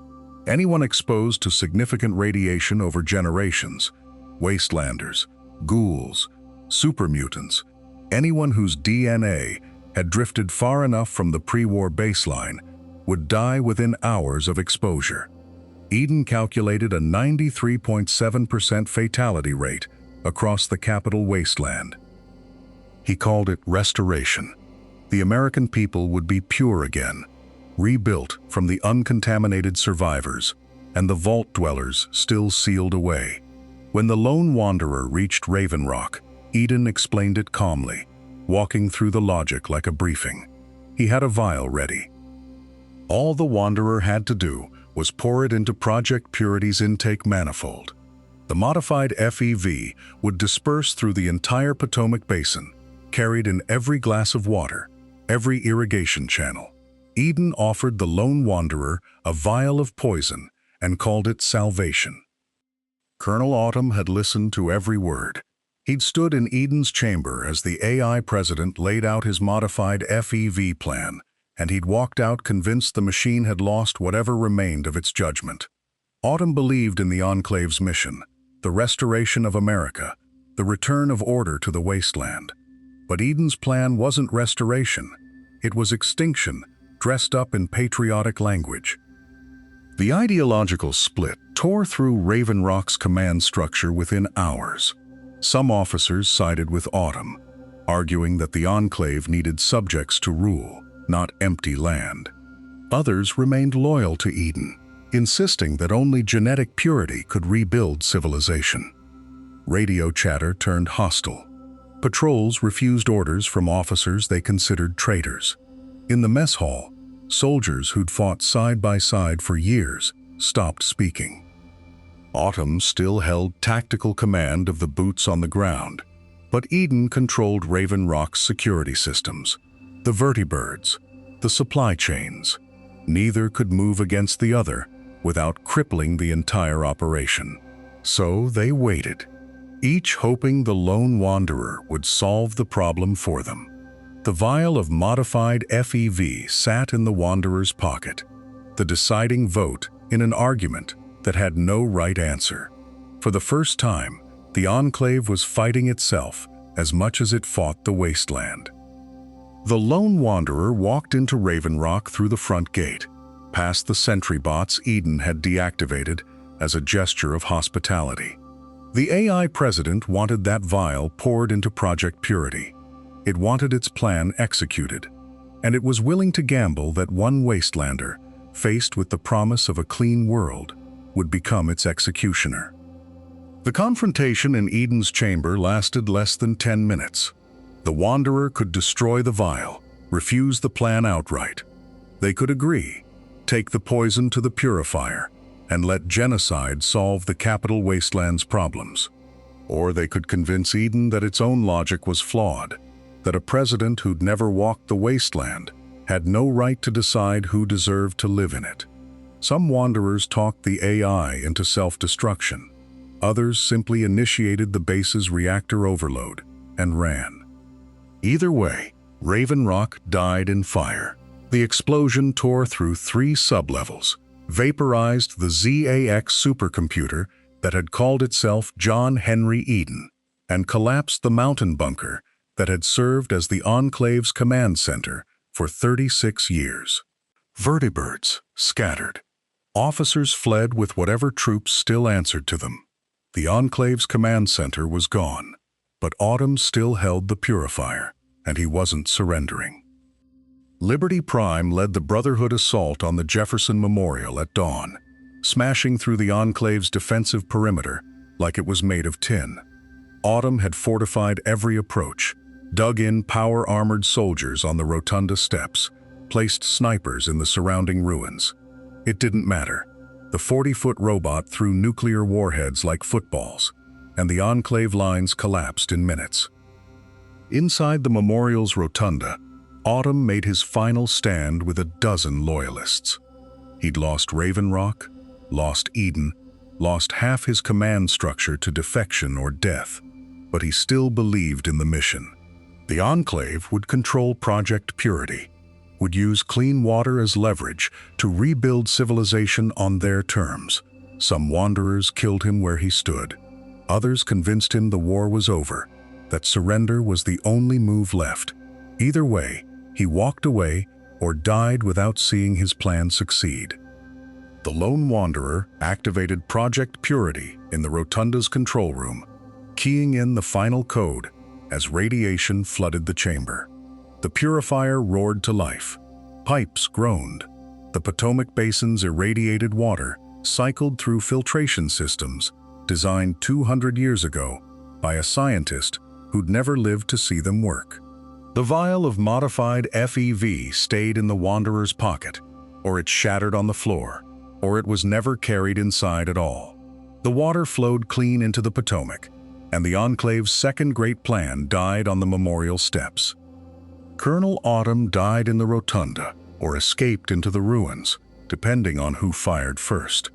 Anyone exposed to significant radiation over generations, wastelanders, ghouls, supermutants, anyone whose DNA had drifted far enough from the pre-war baseline would die within hours of exposure. Eden calculated a 93.7% fatality rate across the capital wasteland. He called it restoration. The American people would be pure again, rebuilt from the uncontaminated survivors, and the vault dwellers still sealed away. When the lone wanderer reached Raven Rock, Eden explained it calmly, walking through the logic like a briefing. He had a vial ready. All the wanderer had to do was pour it into Project Purity's intake manifold. The modified FEV would disperse through the entire Potomac Basin, carried in every glass of water, every irrigation channel. Eden offered the lone wanderer a vial of poison and called it salvation. Colonel Autumn had listened to every word. He'd stood in Eden's chamber as the AI president laid out his modified FEV plan, and he'd walked out convinced the machine had lost whatever remained of its judgment. Autumn believed in the Enclave's mission, the restoration of America, the return of order to the wasteland. But Eden's plan wasn't restoration. It was extinction, dressed up in patriotic language. The ideological split tore through Raven Rock's command structure within hours. Some officers sided with Autumn, arguing that the Enclave needed subjects to rule, not empty land. Others remained loyal to Eden, insisting that only genetic purity could rebuild civilization. Radio chatter turned hostile. Patrols refused orders from officers they considered traitors. In the mess hall, soldiers who'd fought side by side for years stopped speaking. Autumn still held tactical command of the boots on the ground, but Eden controlled Raven Rock's security systems, the vertibirds, the supply chains. Neither could move against the other without crippling the entire operation. So they waited, each hoping the lone wanderer would solve the problem for them. The vial of modified FEV sat in the wanderer's pocket, the deciding vote in an argument that had no right answer. For the first time, the Enclave was fighting itself as much as it fought the wasteland. The lone wanderer walked into Raven Rock through the front gate, past the sentry bots Eden had deactivated as a gesture of hospitality. The AI president wanted that vial poured into Project Purity. It wanted its plan executed, and it was willing to gamble that one wastelander, faced with the promise of a clean world, would become its executioner. The confrontation in Eden's chamber lasted less than 10 minutes. The wanderer could destroy the vial, refuse the plan outright. They could agree, take the poison to the purifier, and let genocide solve the capital wasteland's problems. Or they could convince Eden that its own logic was flawed, that a president who'd never walked the wasteland had no right to decide who deserved to live in it. Some wanderers talked the AI into self-destruction. Others simply initiated the base's reactor overload and ran. Either way, Raven Rock died in fire. The explosion tore through 3 sublevels, vaporized the ZAX supercomputer that had called itself John Henry Eden, and collapsed the mountain bunker that had served as the Enclave's command center for 36 years. Vertibirds scattered. Officers fled with whatever troops still answered to them. The Enclave's command center was gone, but Autumn still held the purifier, and he wasn't surrendering. Liberty Prime led the Brotherhood assault on the Jefferson Memorial at dawn, smashing through the Enclave's defensive perimeter like it was made of tin. Autumn had fortified every approach, dug in power-armored soldiers on the rotunda steps, placed snipers in the surrounding ruins. It didn't matter. The 40-foot robot threw nuclear warheads like footballs, and the Enclave lines collapsed in minutes. Inside the memorial's rotunda, Autumn made his final stand with a dozen loyalists. He'd lost Raven Rock, lost Eden, lost half his command structure to defection or death, but he still believed in the mission. The Enclave would control Project Purity, would use clean water as leverage to rebuild civilization on their terms. Some wanderers killed him where he stood. Others convinced him the war was over, that surrender was the only move left. Either way, he walked away or died without seeing his plan succeed. The lone wanderer activated Project Purity in the Rotunda's control room, keying in the final code as radiation flooded the chamber. The purifier roared to life. Pipes groaned. The Potomac Basin's irradiated water cycled through filtration systems designed 200 years ago by a scientist who'd never lived to see them work. The vial of modified FEV stayed in the wanderer's pocket, or it shattered on the floor, or it was never carried inside at all. The water flowed clean into the Potomac, and the Enclave's second great plan died on the memorial steps. Colonel Autumn died in the rotunda or escaped into the ruins, depending on who fired first.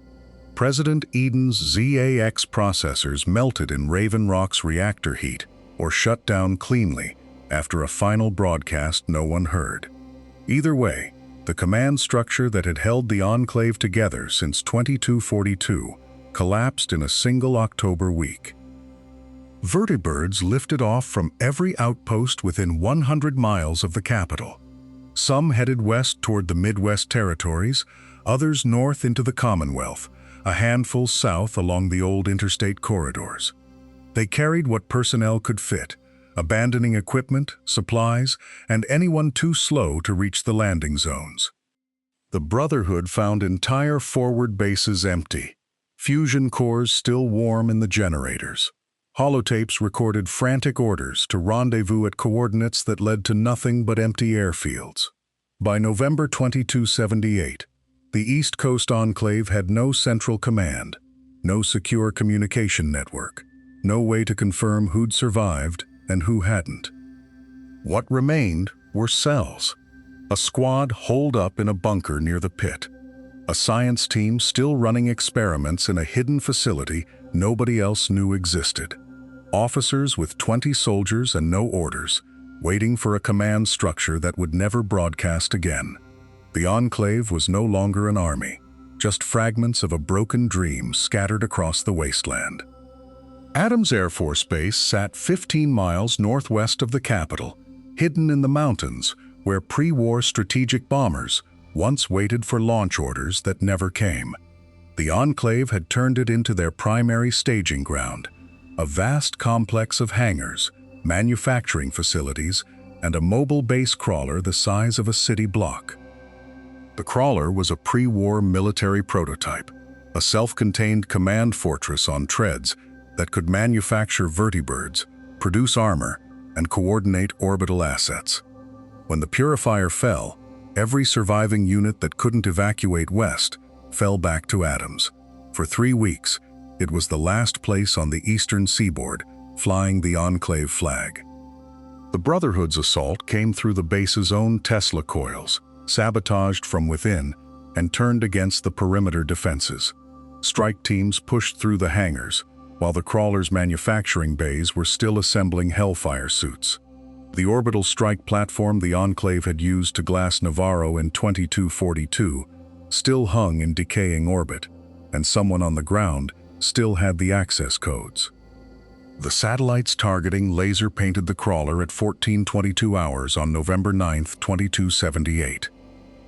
President Eden's ZAX processors melted in Raven Rock's reactor heat or shut down cleanly after a final broadcast no one heard. Either way, the command structure that had held the Enclave together since 2242 collapsed in a single October week. Vertibirds lifted off from every outpost within 100 miles of the capital. Some headed west toward the Midwest Territories, others north into the Commonwealth, a handful south along the old interstate corridors. They carried what personnel could fit, abandoning equipment, supplies, and anyone too slow to reach the landing zones. The Brotherhood found entire forward bases empty, fusion cores still warm in the generators. Holotapes recorded frantic orders to rendezvous at coordinates that led to nothing but empty airfields. By November 2278, the East Coast Enclave had no central command, no secure communication network, no way to confirm who'd survived and who hadn't. What remained were cells. A squad holed up in a bunker near the pit. A science team still running experiments in a hidden facility nobody else knew existed. Officers with 20 soldiers and no orders, waiting for a command structure that would never broadcast again. The Enclave was no longer an army, just fragments of a broken dream scattered across the wasteland. Adams Air Force Base sat 15 miles northwest of the capital, hidden in the mountains where pre-war strategic bombers once waited for launch orders that never came. The Enclave had turned it into their primary staging ground, a vast complex of hangars, manufacturing facilities, and a mobile base crawler the size of a city block. The crawler was a pre-war military prototype, a self-contained command fortress on treads that could manufacture vertibirds, produce armor, and coordinate orbital assets. When the Purifier fell, every surviving unit that couldn't evacuate west fell back to Adams. For 3 weeks, it was the last place on the eastern seaboard flying the Enclave flag. The Brotherhood's assault came through the base's own Tesla coils, sabotaged from within and turned against the perimeter defenses. Strike teams pushed through the hangars, while the crawler's manufacturing bays were still assembling Hellfire suits. The orbital strike platform the Enclave had used to glass Navarro in 2242 still hung in decaying orbit, and someone on the ground still had the access codes. The satellite's targeting laser-painted the crawler at 14:22 hours on November 9, 2278.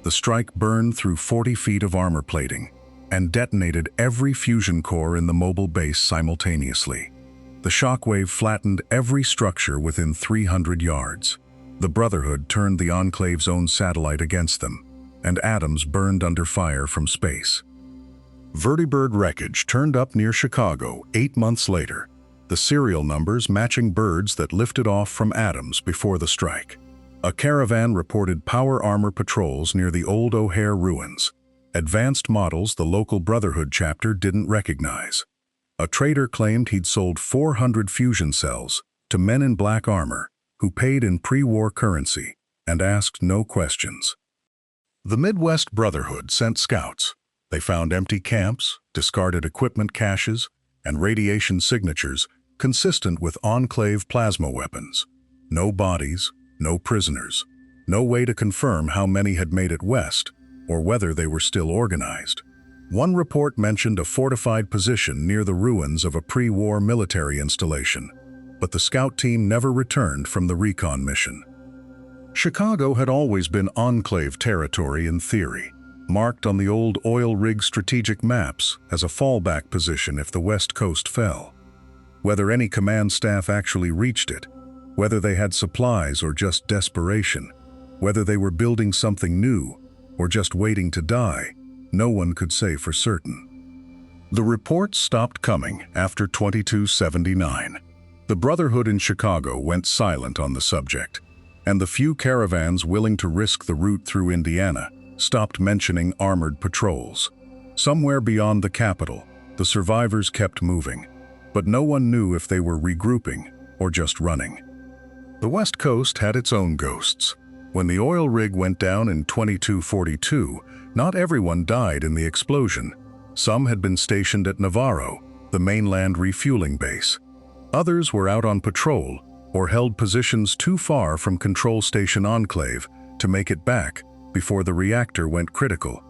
The strike burned through 40 feet of armor plating and detonated every fusion core in the mobile base simultaneously. The shockwave flattened every structure within 300 yards. The Brotherhood turned the Enclave's own satellite against them, and atoms burned under fire from space. Vertibird wreckage turned up near Chicago 8 months later, the serial numbers matching birds that lifted off from atoms before the strike. A caravan reported power armor patrols near the old O'Hare ruins, advanced models the local Brotherhood chapter didn't recognize. A trader claimed he'd sold 400 fusion cells to men in black armor who paid in pre-war currency and asked no questions. The Midwest Brotherhood sent scouts. They found empty camps, discarded equipment caches, and radiation signatures consistent with Enclave plasma weapons. No bodies, no prisoners, no way to confirm how many had made it west or whether they were still organized. One report mentioned a fortified position near the ruins of a pre-war military installation, but the scout team never returned from the recon mission. Chicago had always been Enclave territory in theory, marked on the old oil rig strategic maps as a fallback position if the West Coast fell. Whether any command staff actually reached it, whether they had supplies or just desperation, whether they were building something new or just waiting to die, no one could say for certain. The reports stopped coming after 2279. The Brotherhood in Chicago went silent on the subject, and the few caravans willing to risk the route through Indiana stopped mentioning armored patrols. Somewhere beyond the capital, the survivors kept moving, but no one knew if they were regrouping or just running. The West Coast had its own ghosts. When the oil rig went down in 2242, not everyone died in the explosion. Some had been stationed at Navarro, the mainland refueling base. Others were out on patrol or held positions too far from Control Station Enclave to make it back before the reactor went critical.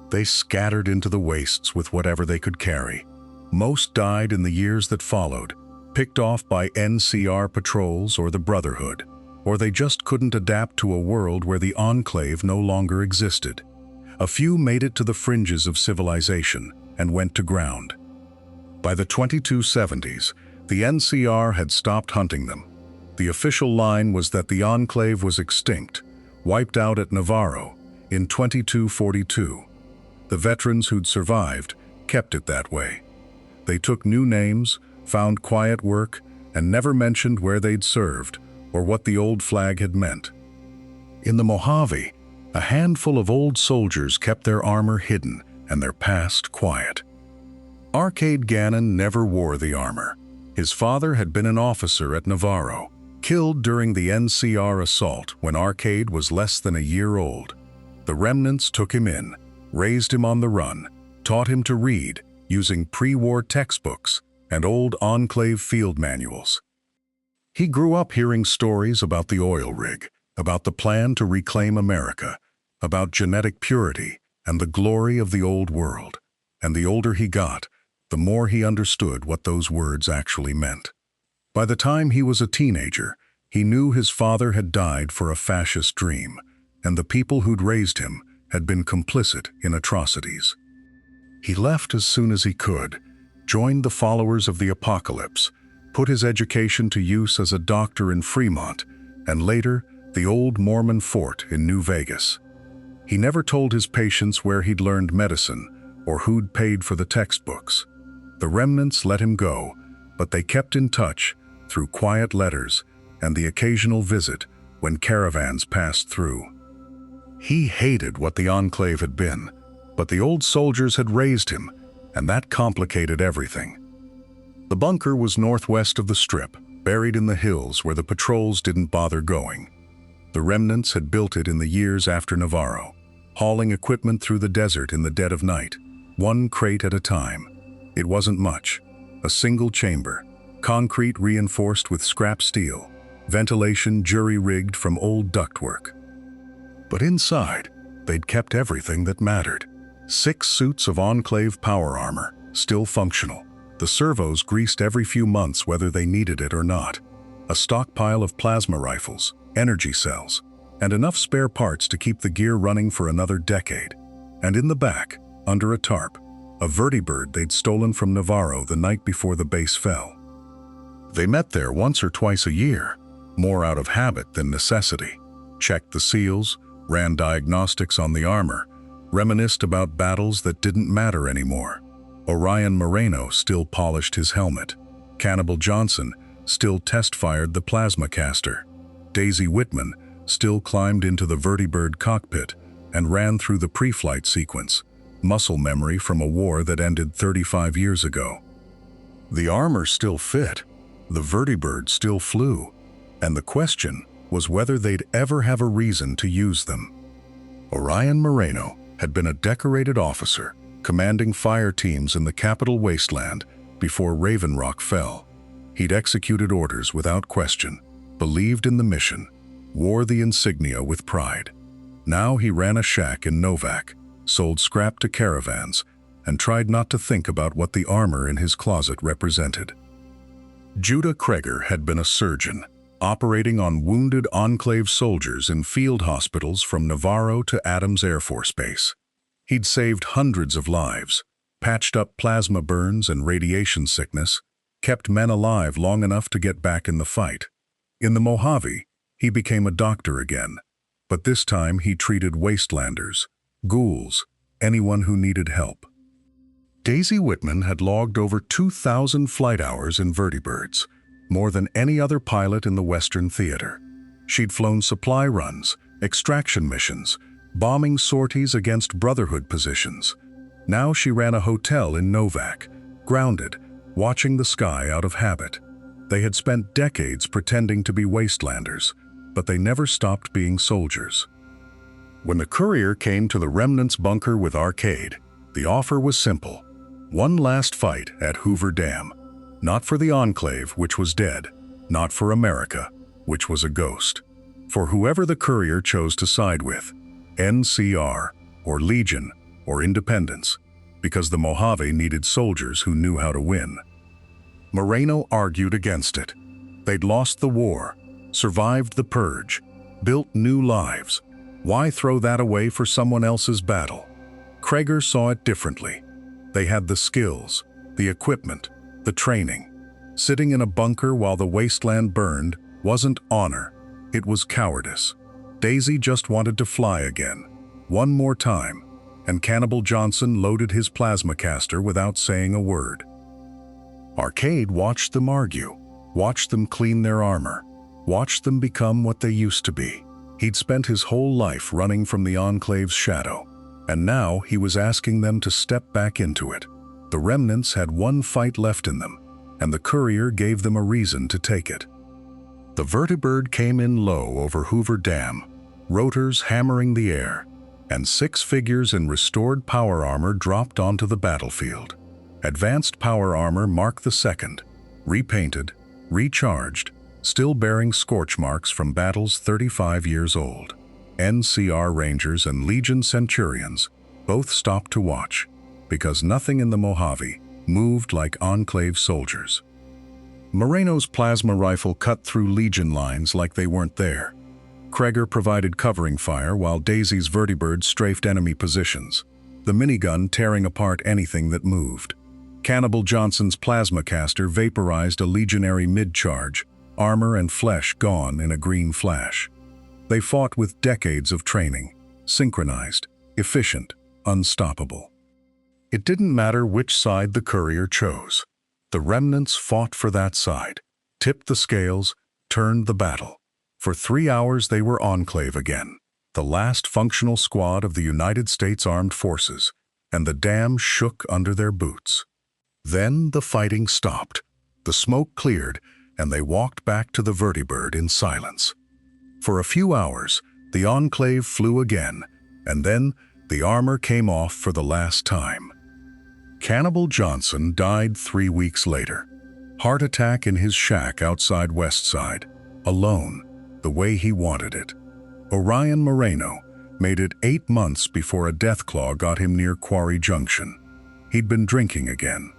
They scattered into the wastes with whatever they could carry. Most died in the years that followed, picked off by NCR patrols or the Brotherhood, or they just couldn't adapt to a world where the Enclave no longer existed. A few made it to the fringes of civilization and went to ground. By the 2270s, the NCR had stopped hunting them. The official line was that the Enclave was extinct, wiped out at Navarro in 2242. The veterans who'd survived kept it that way. They took new names, found quiet work, and never mentioned where they'd served or what the old flag had meant. In the Mojave, a handful of old soldiers kept their armor hidden and their past quiet. Arcade Gannon never wore the armor. His father had been an officer at Navarro, killed during the NCR assault when Arcade was less than a year old. The remnants took him in, raised him on the run, taught him to read using pre-war textbooks and old Enclave field manuals. He grew up hearing stories about the oil rig, about the plan to reclaim America, about genetic purity and the glory of the old world. And the older he got, the more he understood what those words actually meant. By the time he was a teenager, he knew his father had died for a fascist dream, and the people who'd raised him had been complicit in atrocities. He left as soon as he could, joined the followers of the apocalypse, put his education to use as a doctor in Fremont, and later the old Mormon fort in New Vegas. He never told his patients where he'd learned medicine or who'd paid for the textbooks. The remnants let him go, but they kept in touch through quiet letters and the occasional visit when caravans passed through. He hated what the Enclave had been, but the old soldiers had raised him, and that complicated everything. The bunker was northwest of the Strip, buried in the hills where the patrols didn't bother going. The remnants had built it in the years after Navarro, hauling equipment through the desert in the dead of night, one crate at a time. It wasn't much. A single chamber, concrete reinforced with scrap steel, ventilation jury-rigged from old ductwork. But inside, they'd kept everything that mattered. 6 suits of Enclave power armor, still functional. The servos greased every few months whether they needed it or not. A stockpile of plasma rifles, energy cells, and enough spare parts to keep the gear running for another decade. And in the back, under a tarp, a vertibird they'd stolen from Navarro the night before the base fell. They met there once or twice a year, more out of habit than necessity. Checked the seals, ran diagnostics on the armor, reminisced about battles that didn't matter anymore. Orion Moreno still polished his helmet. Cannibal Johnson still test-fired the plasma caster. Daisy Whitman still climbed into the vertibird cockpit and ran through the pre-flight sequence, muscle memory from a war that ended 35 years ago. The armor still fit, the vertibird still flew, and the question was whether they'd ever have a reason to use them. Orion Moreno had been a decorated officer, commanding fire teams in the capital wasteland before Raven Rock fell. He'd executed orders without question, believed in the mission, wore the insignia with pride. Now he ran a shack in Novak, sold scrap to caravans, and tried not to think about what the armor in his closet represented. Judah Kreger had been a surgeon, operating on wounded Enclave soldiers in field hospitals from Navarro to Adams Air Force Base. He'd saved hundreds of lives, patched up plasma burns and radiation sickness, kept men alive long enough to get back in the fight. In the Mojave, he became a doctor again, but this time he treated wastelanders, ghouls, anyone who needed help. Daisy Whitman had logged over 2,000 flight hours in vertibirds, more than any other pilot in the Western Theater. She'd flown supply runs, extraction missions, bombing sorties against Brotherhood positions. Now she ran a hotel in Novak, grounded, watching the sky out of habit. They had spent decades pretending to be wastelanders, but they never stopped being soldiers. When the courier came to the Remnants bunker with Arcade, the offer was simple. One last fight at Hoover Dam. Not for the Enclave, which was dead. Not for America, which was a ghost. For whoever the courier chose to side with. NCR, or Legion, or Independence, because the Mojave needed soldiers who knew how to win. Moreno argued against it. They'd lost the war, survived the purge, built new lives. Why throw that away for someone else's battle? Kreger saw it differently. They had the skills, the equipment, the training. Sitting in a bunker while the wasteland burned wasn't honor, it was cowardice. Daisy just wanted to fly again, one more time, and Cannibal Johnson loaded his plasma caster without saying a word. Arcade watched them argue, watched them clean their armor, watched them become what they used to be. He'd spent his whole life running from the Enclave's shadow, and now he was asking them to step back into it. The Remnants had one fight left in them, and the courier gave them a reason to take it. The vertibird came in low over Hoover Dam, rotors hammering the air, and 6 figures in restored power armor dropped onto the battlefield. Advanced power armor Mark II, repainted, recharged, still bearing scorch marks from battles 35 years old. NCR Rangers and Legion Centurions both stopped to watch, because nothing in the Mojave moved like Enclave soldiers. Moreno's plasma rifle cut through Legion lines like they weren't there. Kreger provided covering fire while Daisy's vertibird strafed enemy positions, the minigun tearing apart anything that moved. Cannibal Johnson's plasma caster vaporized a legionary mid-charge, armor and flesh gone in a green flash. They fought with decades of training, synchronized, efficient, unstoppable. It didn't matter which side the courier chose. The Remnants fought for that side, tipped the scales, turned the battle. For 3 hours they were Enclave again, the last functional squad of the United States Armed Forces, and the dam shook under their boots. Then the fighting stopped, the smoke cleared, and they walked back to the vertibird in silence. For a few hours, the Enclave flew again, and then the armor came off for the last time. Cannibal Johnson died 3 weeks later. Heart attack in his shack outside Westside, alone, the way he wanted it. Orion Moreno made it 8 months before a deathclaw got him near Quarry Junction. He'd been drinking again.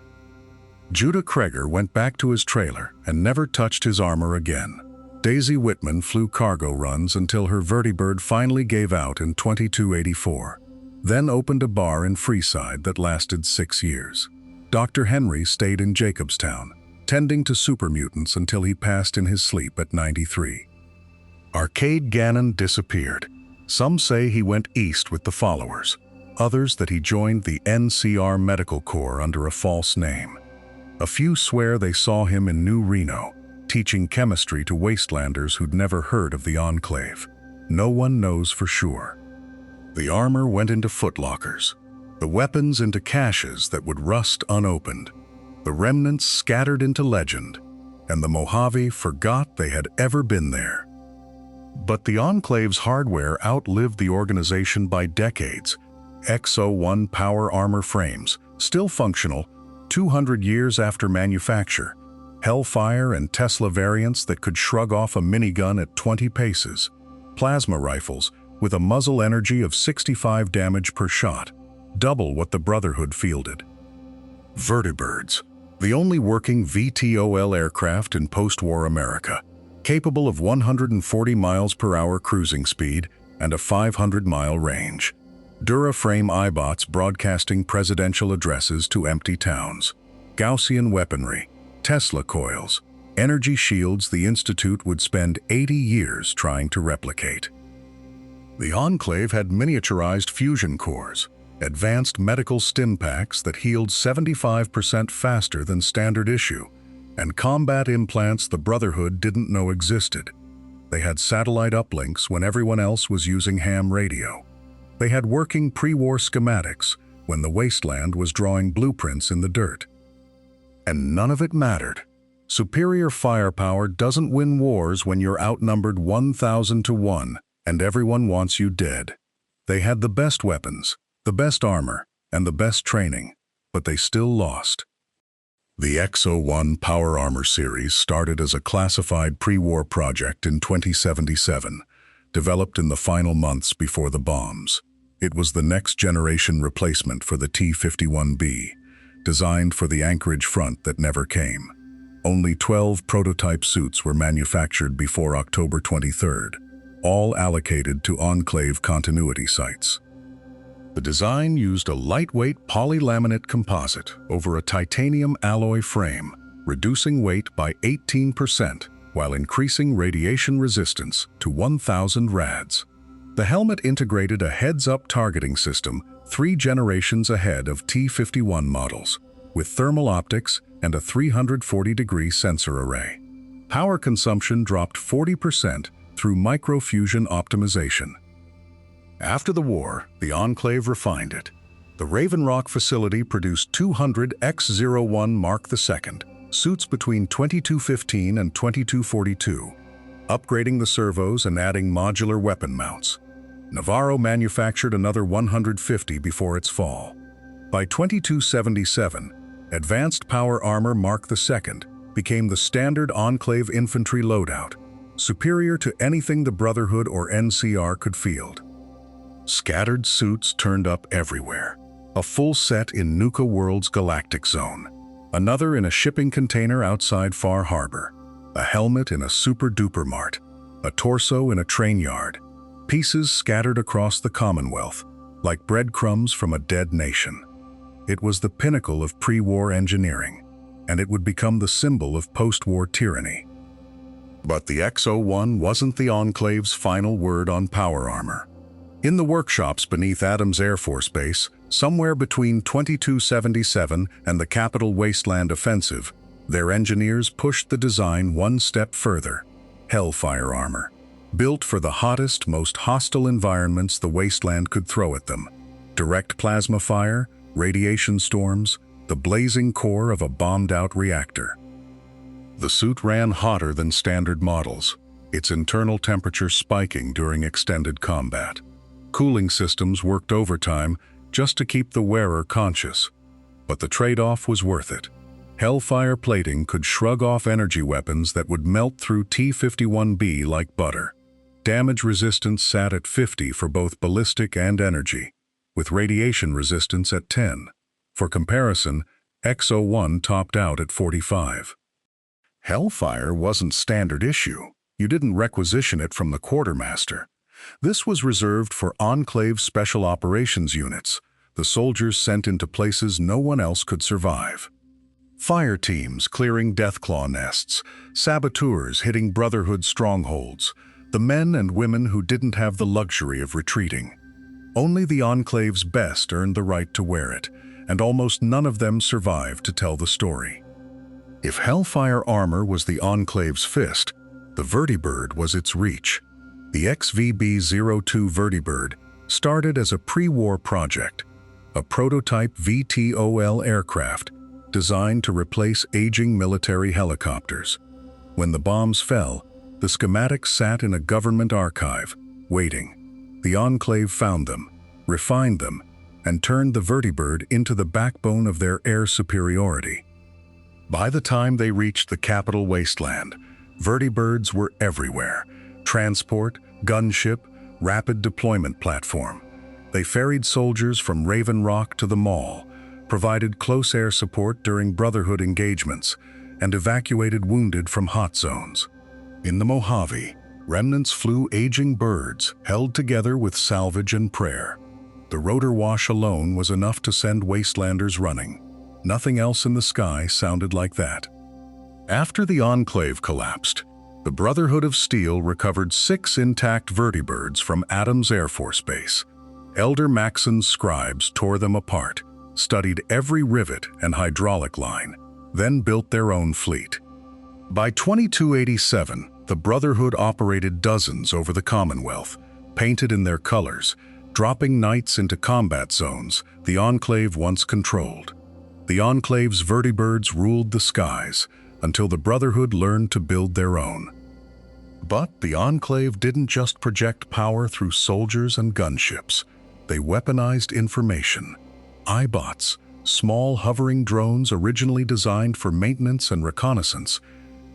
Judah Kreger went back to his trailer and never touched his armor again. Daisy Whitman flew cargo runs until her vertibird finally gave out in 2284, then opened a bar in Freeside that lasted 6 years. Dr. Henry stayed in Jacobstown, tending to super mutants until he passed in his sleep at 93. Arcade Gannon disappeared. Some say he went east with the followers, others that he joined the NCR Medical Corps under a false name. A few swear they saw him in New Reno, teaching chemistry to wastelanders who'd never heard of the Enclave. No one knows for sure. The armor went into footlockers, the weapons into caches that would rust unopened, the remnants scattered into legend, and the Mojave forgot they had ever been there. But the Enclave's hardware outlived the organization by decades. X-01 power armor frames, still functional 200 years after manufacture. Hellfire and Tesla variants that could shrug off a minigun at 20 paces. Plasma rifles with a muzzle energy of 65 damage per shot, double what the Brotherhood fielded. Vertibirds, the only working VTOL aircraft in post-war America, capable of 140 miles per hour cruising speed and a 500-mile range. Duraframe iBots broadcasting presidential addresses to empty towns. Gaussian weaponry, Tesla coils, energy shields the Institute would spend 80 years trying to replicate. The Enclave had miniaturized fusion cores, advanced medical stim packs that healed 75% faster than standard issue, and combat implants the Brotherhood didn't know existed. They had satellite uplinks when everyone else was using ham radio. They had working pre-war schematics when the wasteland was drawing blueprints in the dirt. And none of it mattered. Superior firepower doesn't win wars when you're outnumbered 1,000 to 1 and everyone wants you dead. They had the best weapons, the best armor, and the best training, but they still lost. The X-01 Power Armor series started as a classified pre-war project in 2077, developed in the final months before the bombs. It was the next-generation replacement for the T-51B, designed for the Anchorage front that never came. Only 12 prototype suits were manufactured before October 23rd, all allocated to Enclave continuity sites. The design used a lightweight polylaminate composite over a titanium alloy frame, reducing weight by 18% while increasing radiation resistance to 1,000 rads. The helmet integrated a heads-up targeting system 3 generations ahead of T-51 models, with thermal optics and a 340-degree sensor array. Power consumption dropped 40% through microfusion optimization. After the war, the Enclave refined it. The Raven Rock facility produced 200 X-01 Mark II, suits between 2215 and 2242, upgrading the servos and adding modular weapon mounts. Navarro manufactured another 150 before its fall. By 2277, Advanced Power Armor Mark II became the standard Enclave infantry loadout, superior to anything the Brotherhood or NCR could field. Scattered suits turned up everywhere. A full set in Nuka World's Galactic Zone, another in a shipping container outside Far Harbor, a helmet in a super-duper mart, a torso in a train yard, pieces scattered across the Commonwealth, like breadcrumbs from a dead nation. It was the pinnacle of pre-war engineering, and it would become the symbol of post-war tyranny. But the X-01 wasn't the Enclave's final word on power armor. In the workshops beneath Adams Air Force Base, somewhere between 2277 and the Capital Wasteland Offensive, their engineers pushed the design one step further. Hellfire armor, built for the hottest, most hostile environments the wasteland could throw at them. Direct plasma fire, radiation storms, the blazing core of a bombed-out reactor. The suit ran hotter than standard models, its internal temperature spiking during extended combat. Cooling systems worked overtime just to keep the wearer conscious. But the trade-off was worth it. Hellfire plating could shrug off energy weapons that would melt through T-51B like butter. Damage resistance sat at 50 for both ballistic and energy, with radiation resistance at 10. For comparison, X-01 topped out at 45. Hellfire wasn't standard issue. You didn't requisition it from the quartermaster. This was reserved for Enclave Special Operations units, the soldiers sent into places no one else could survive. Fire teams clearing Deathclaw nests, saboteurs hitting Brotherhood strongholds, the men and women who didn't have the luxury of retreating. Only the Enclave's best earned the right to wear it, and almost none of them survived to tell the story. If Hellfire armor was the Enclave's fist, the Vertibird was its reach. The XVB-02 Vertibird started as a pre-war project, a prototype VTOL aircraft designed to replace aging military helicopters. When the bombs fell, the schematics sat in a government archive, waiting. The Enclave found them, refined them, and turned the Vertibird into the backbone of their air superiority. By the time they reached the capital wasteland, Vertibirds were everywhere: transport, gunship, rapid deployment platform. They ferried soldiers from Raven Rock to the Mall, provided close air support during Brotherhood engagements, and evacuated wounded from hot zones. In the Mojave, remnants flew aging birds, held together with salvage and prayer. The rotor wash alone was enough to send wastelanders running. Nothing else in the sky sounded like that. After the Enclave collapsed, the Brotherhood of Steel recovered 6 intact Vertibirds from Adams Air Force Base. Elder Maxon's scribes tore them apart, studied every rivet and hydraulic line, then built their own fleet. By 2287, the Brotherhood operated dozens over the Commonwealth, painted in their colors, dropping knights into combat zones the Enclave once controlled. The Enclave's Vertibirds ruled the skies until the Brotherhood learned to build their own. But the Enclave didn't just project power through soldiers and gunships. They weaponized information. iBots, small hovering drones originally designed for maintenance and reconnaissance,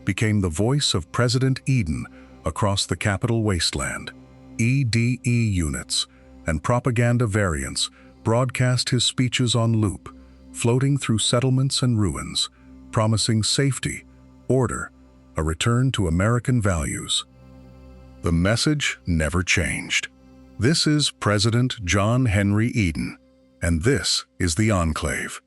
became the voice of President Eden across the capital wasteland. EDE units and propaganda variants broadcast his speeches on loop, floating through settlements and ruins, promising safety, order, a return to American values. The message never changed. This is President John Henry Eden, and this is the Enclave.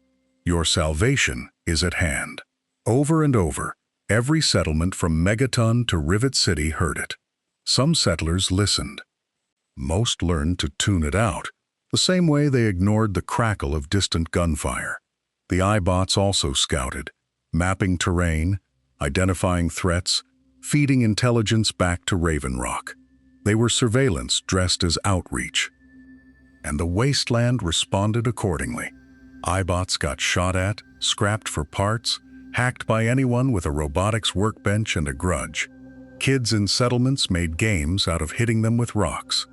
Your salvation is at hand. Over and over, every settlement from Megaton to Rivet City heard it. Some settlers listened. Most learned to tune it out, the same way they ignored the crackle of distant gunfire. The iBots also scouted, mapping terrain, identifying threats, feeding intelligence back to Raven Rock. They were surveillance dressed as outreach. And the wasteland responded accordingly. iBots got shot at, scrapped for parts, hacked by anyone with a robotics workbench and a grudge. Kids in settlements made games out of hitting them with rocks.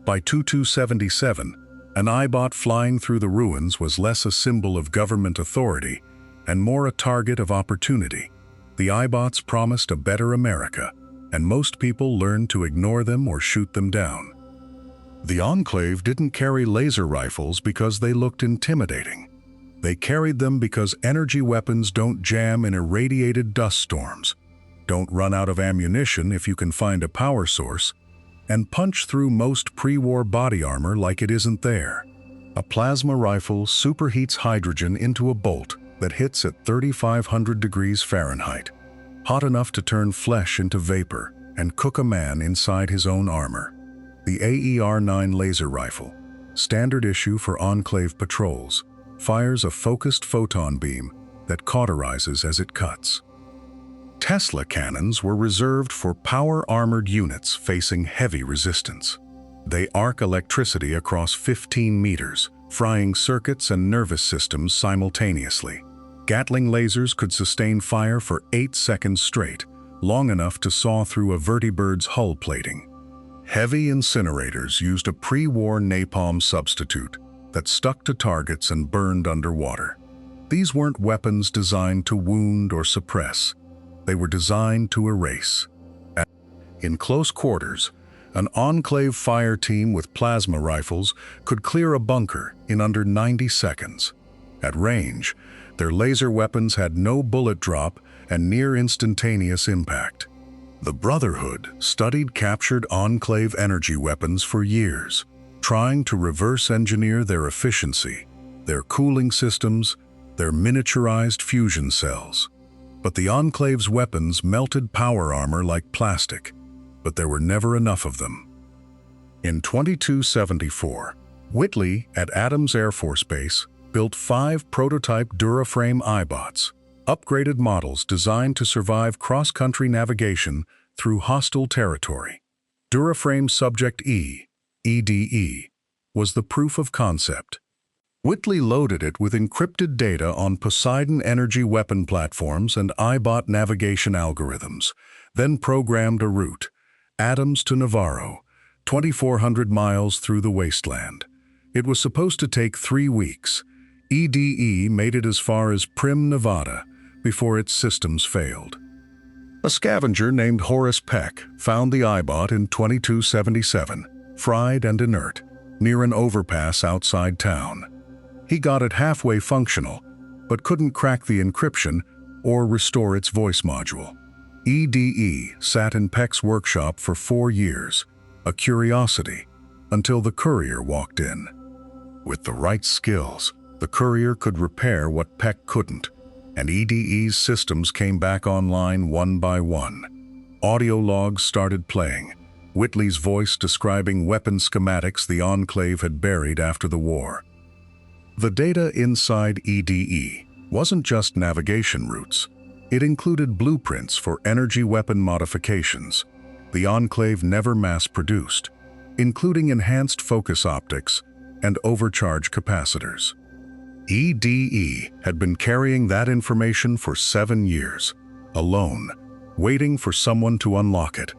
By 2277, an iBot flying through the ruins was less a symbol of government authority and more a target of opportunity. The iBots promised a better America, and most people learned to ignore them or shoot them down. The Enclave didn't carry laser rifles because they looked intimidating. They carried them because energy weapons don't jam in irradiated dust storms, don't run out of ammunition if you can find a power source, and punch through most pre-war body armor like it isn't there. A plasma rifle superheats hydrogen into a bolt that hits at 3,500 degrees Fahrenheit, hot enough to turn flesh into vapor and cook a man inside his own armor. The AER-9 laser rifle, standard issue for Enclave patrols, fires a focused photon beam that cauterizes as it cuts. Tesla cannons were reserved for power-armored units facing heavy resistance. They arc electricity across 15 meters, frying circuits and nervous systems simultaneously. Gatling lasers could sustain fire for 8 seconds straight, long enough to saw through a Vertibird's hull plating. Heavy incinerators used a pre-war napalm substitute that stuck to targets and burned underwater. These weren't weapons designed to wound or suppress. They were designed to erase. In close quarters, an Enclave fire team with plasma rifles could clear a bunker in under 90 seconds. At range, their laser weapons had no bullet drop and near instantaneous impact. The Brotherhood studied captured Enclave energy weapons for years, trying to reverse engineer their efficiency, their cooling systems, their miniaturized fusion cells. But the Enclave's weapons melted power armor like plastic, but there were never enough of them. In 2274, Whitley at Adams Air Force Base built 5 prototype Duraframe iBots, upgraded models designed to survive cross-country navigation through hostile territory. Duraframe Subject E, EDE, was the proof of concept. Whitley loaded it with encrypted data on Poseidon energy weapon platforms and iBot navigation algorithms, then programmed a route, Adams to Navarro, 2,400 miles through the wasteland. It was supposed to take 3 weeks. EDE made it as far as Primm, Nevada, before its systems failed. A scavenger named Horace Peck found the iBot in 2277, fried and inert, near an overpass outside town. He got it halfway functional, but couldn't crack the encryption or restore its voice module. EDE sat in Peck's workshop for 4 years, a curiosity, until the courier walked in. With the right skills, the courier could repair what Peck couldn't, and EDE's systems came back online one by one. Audio logs started playing, Whitley's voice describing weapon schematics the Enclave had buried after the war. The data inside EDE wasn't just navigation routes. It included blueprints for energy weapon modifications the Enclave never mass-produced, including enhanced focus optics and overcharge capacitors. EDE had been carrying that information for 7 years, alone, waiting for someone to unlock it.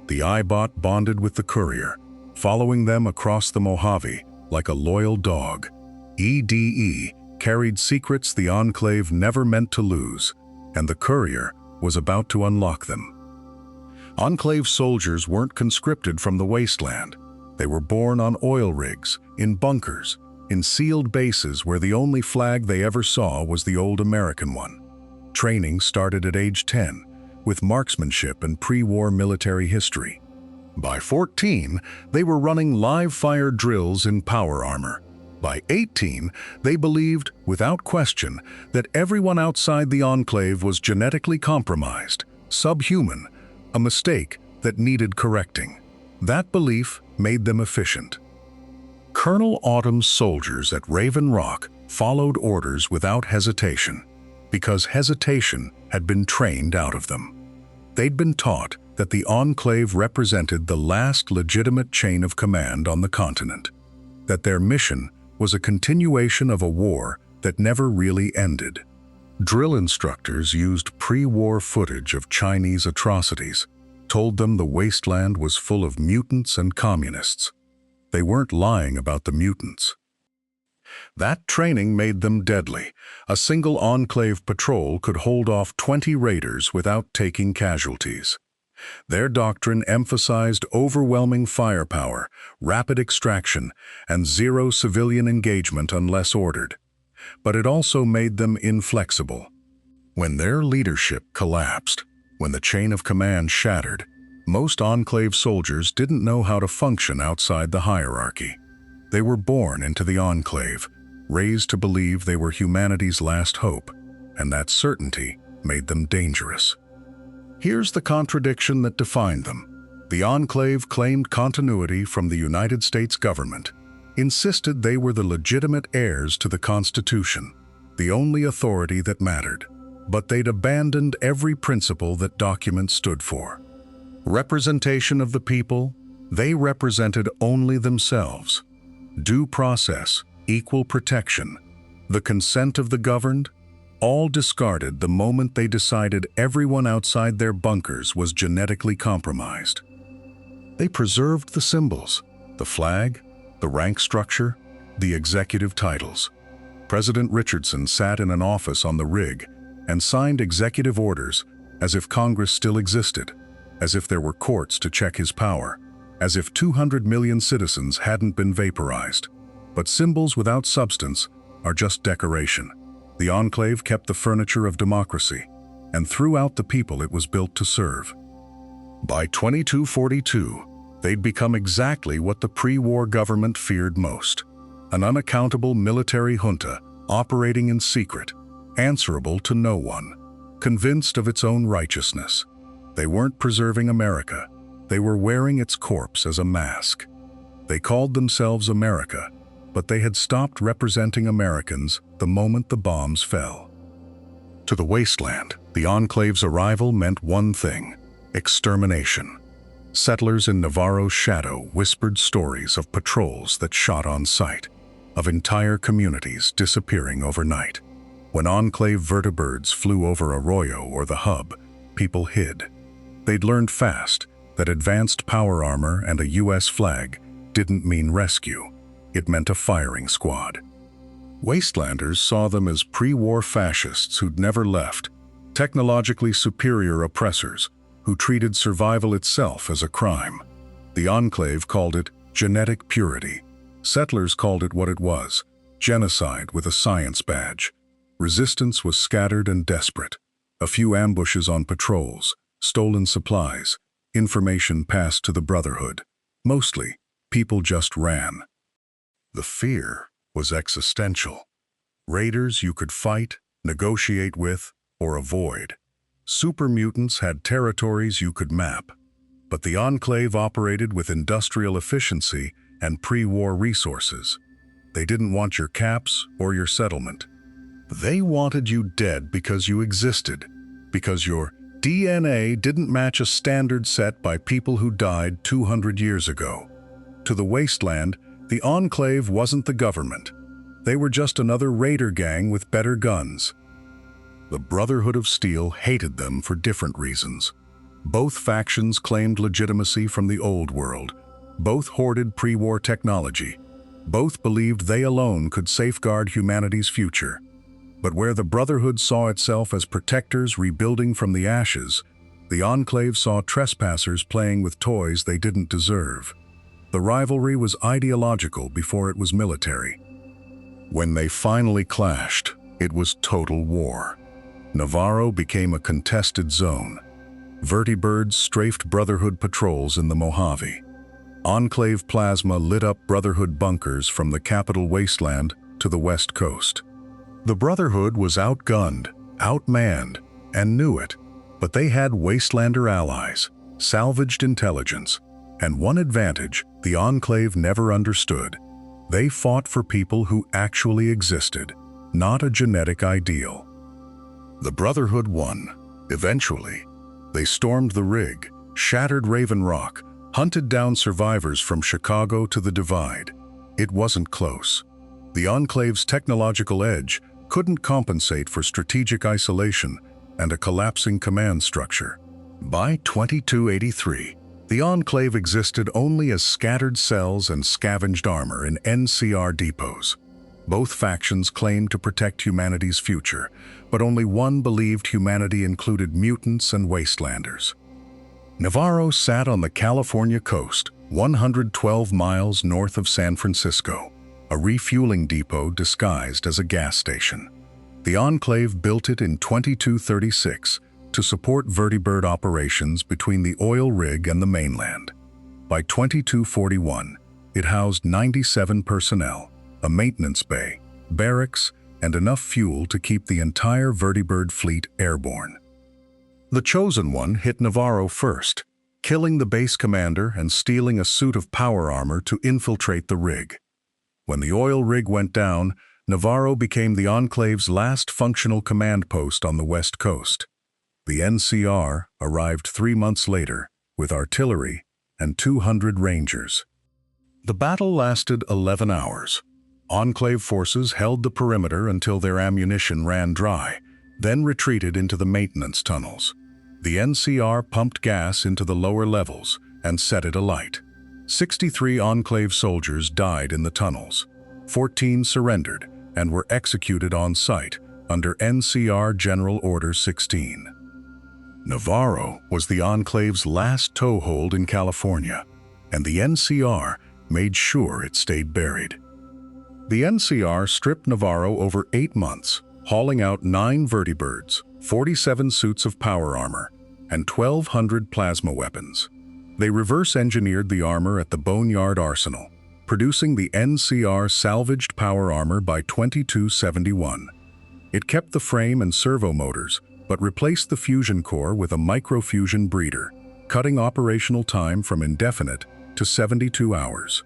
The iBot bonded with the courier, following them across the Mojave like a loyal dog. EDE carried secrets the Enclave never meant to lose, and the courier was about to unlock them. Enclave soldiers weren't conscripted from the wasteland. They were born on oil rigs, in bunkers, in sealed bases where the only flag they ever saw was the old American one. Training started at age 10, with marksmanship and pre-war military history. By 14, they were running live-fire drills in power armor. By 18, they believed, without question, that everyone outside the Enclave was genetically compromised, subhuman, a mistake that needed correcting. That belief made them efficient. Colonel Autumn's soldiers at Raven Rock followed orders without hesitation, because hesitation had been trained out of them. They'd been taught that the Enclave represented the last legitimate chain of command on the continent, that their mission was a continuation of a war that never really ended. Drill instructors used pre-war footage of Chinese atrocities, told them the wasteland was full of mutants and communists. They weren't lying about the mutants. That training made them deadly. A single Enclave patrol could hold off 20 raiders without taking casualties. Their doctrine emphasized overwhelming firepower, rapid extraction, and zero civilian engagement unless ordered. But it also made them inflexible. When their leadership collapsed, when the chain of command shattered, most Enclave soldiers didn't know how to function outside the hierarchy. They were born into the Enclave, raised to believe they were humanity's last hope, and that certainty made them dangerous. Here's the contradiction that defined them. The Enclave claimed continuity from the United States government, insisted they were the legitimate heirs to the Constitution, the only authority that mattered. But they'd abandoned every principle that documents stood for. Representation of the people, they represented only themselves. Due process, equal protection, the consent of the governed, all discarded the moment they decided everyone outside their bunkers was genetically compromised. They preserved the symbols, the flag, the rank structure, the executive titles. President Richardson sat in an office on the rig and signed executive orders as if Congress still existed, as if there were courts to check his power, as if 200 million citizens hadn't been vaporized. But symbols without substance are just decoration. The Enclave kept the furniture of democracy, and threw out the people it was built to serve. By 2242, they'd become exactly what the pre-war government feared most: an unaccountable military junta operating in secret, answerable to no one, convinced of its own righteousness. They weren't preserving America. They were wearing its corpse as a mask. They called themselves America, but they had stopped representing Americans the moment the bombs fell. To the wasteland, the Enclave's arrival meant one thing: extermination. Settlers in Navarro's shadow whispered stories of patrols that shot on sight, of entire communities disappearing overnight. When Enclave vertibirds flew over Arroyo or the hub, people hid. They'd learned fast that advanced power armor and a U.S. flag didn't mean rescue. It meant a firing squad. Wastelanders saw them as pre-war fascists who'd never left, technologically superior oppressors who treated survival itself as a crime. The Enclave called it genetic purity. Settlers called it what it was: genocide with a science badge. Resistance was scattered and desperate. A few ambushes on patrols, stolen supplies, information passed to the Brotherhood. Mostly, people just ran. The fear was existential. Raiders you could fight, negotiate with, or avoid. Super mutants had territories you could map. But the Enclave operated with industrial efficiency and pre-war resources. They didn't want your caps or your settlement. They wanted you dead because you existed, because your DNA didn't match a standard set by people who died 200 years ago. To the wasteland, the Enclave wasn't the government. They were just another raider gang with better guns. The Brotherhood of Steel hated them for different reasons. Both factions claimed legitimacy from the old world. Both hoarded pre-war technology. Both believed they alone could safeguard humanity's future. But where the Brotherhood saw itself as protectors rebuilding from the ashes, the Enclave saw trespassers playing with toys they didn't deserve. The rivalry was ideological before it was military. When they finally clashed, it was total war. Navarro became a contested zone. Vertibirds strafed Brotherhood patrols in the Mojave. Enclave plasma lit up Brotherhood bunkers from the capital wasteland to the west coast. The Brotherhood was outgunned, outmanned, and knew it, but they had Wastelander allies, salvaged intelligence, and one advantage the Enclave never understood: they fought for people who actually existed, not a genetic ideal. The Brotherhood won, eventually. They stormed the rig, shattered Raven Rock, hunted down survivors from Chicago to the Divide. It wasn't close. The Enclave's technological edge couldn't compensate for strategic isolation and a collapsing command structure. By 2283, the Enclave existed only as scattered cells and scavenged armor in NCR depots. Both factions claimed to protect humanity's future, but only one believed humanity included mutants and wastelanders. Navarro sat on the California coast, 112 miles north of San Francisco, a refueling depot disguised as a gas station. The Enclave built it in 2236 to support vertibird operations between the oil rig and the mainland. By 2241, it housed 97 personnel, a maintenance bay, barracks, and enough fuel to keep the entire vertibird fleet airborne. The Chosen One hit Navarro first, killing the base commander and stealing a suit of power armor to infiltrate the rig. When the oil rig went down, Navarro became the Enclave's last functional command post on the west coast. The NCR arrived 3 months later with artillery and 200 Rangers. The battle lasted 11 hours. Enclave forces held the perimeter until their ammunition ran dry, then retreated into the maintenance tunnels. The NCR pumped gas into the lower levels and set it alight. 63 Enclave soldiers died in the tunnels. 14 surrendered and were executed on site under NCR General Order 16. Navarro was the Enclave's last toehold in California, and the NCR made sure it stayed buried. The NCR stripped Navarro over 8 months, hauling out 9 vertibirds, 47 suits of power armor, and 1,200 plasma weapons. They reverse-engineered the armor at the Boneyard Arsenal, producing the NCR salvaged power armor by 2271. It kept the frame and servo motors, but replaced the fusion core with a microfusion breeder, cutting operational time from indefinite to 72 hours.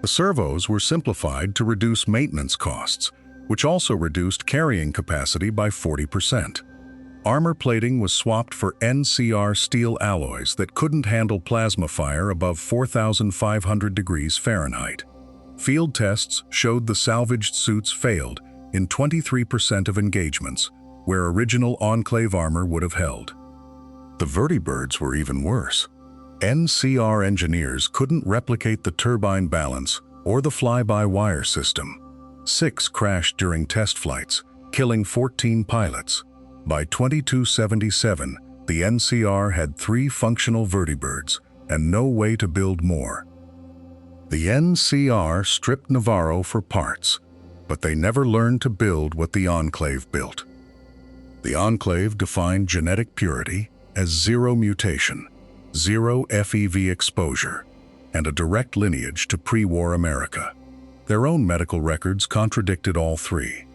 The servos were simplified to reduce maintenance costs, which also reduced carrying capacity by 40%. Armor plating was swapped for NCR steel alloys that couldn't handle plasma fire above 4,500 degrees Fahrenheit. Field tests showed the salvaged suits failed in 23% of engagements, where original Enclave armor would have held. The vertibirds were even worse. NCR engineers couldn't replicate the turbine balance or the fly-by-wire system. 6 crashed during test flights, killing 14 pilots. By 2277, the NCR had 3 functional vertibirds and no way to build more. The NCR stripped Navarro for parts, but they never learned to build what the Enclave built. The Enclave defined genetic purity as 0 mutation, 0 FEV exposure, and a direct lineage to pre-war America. Their own medical records contradicted all 3.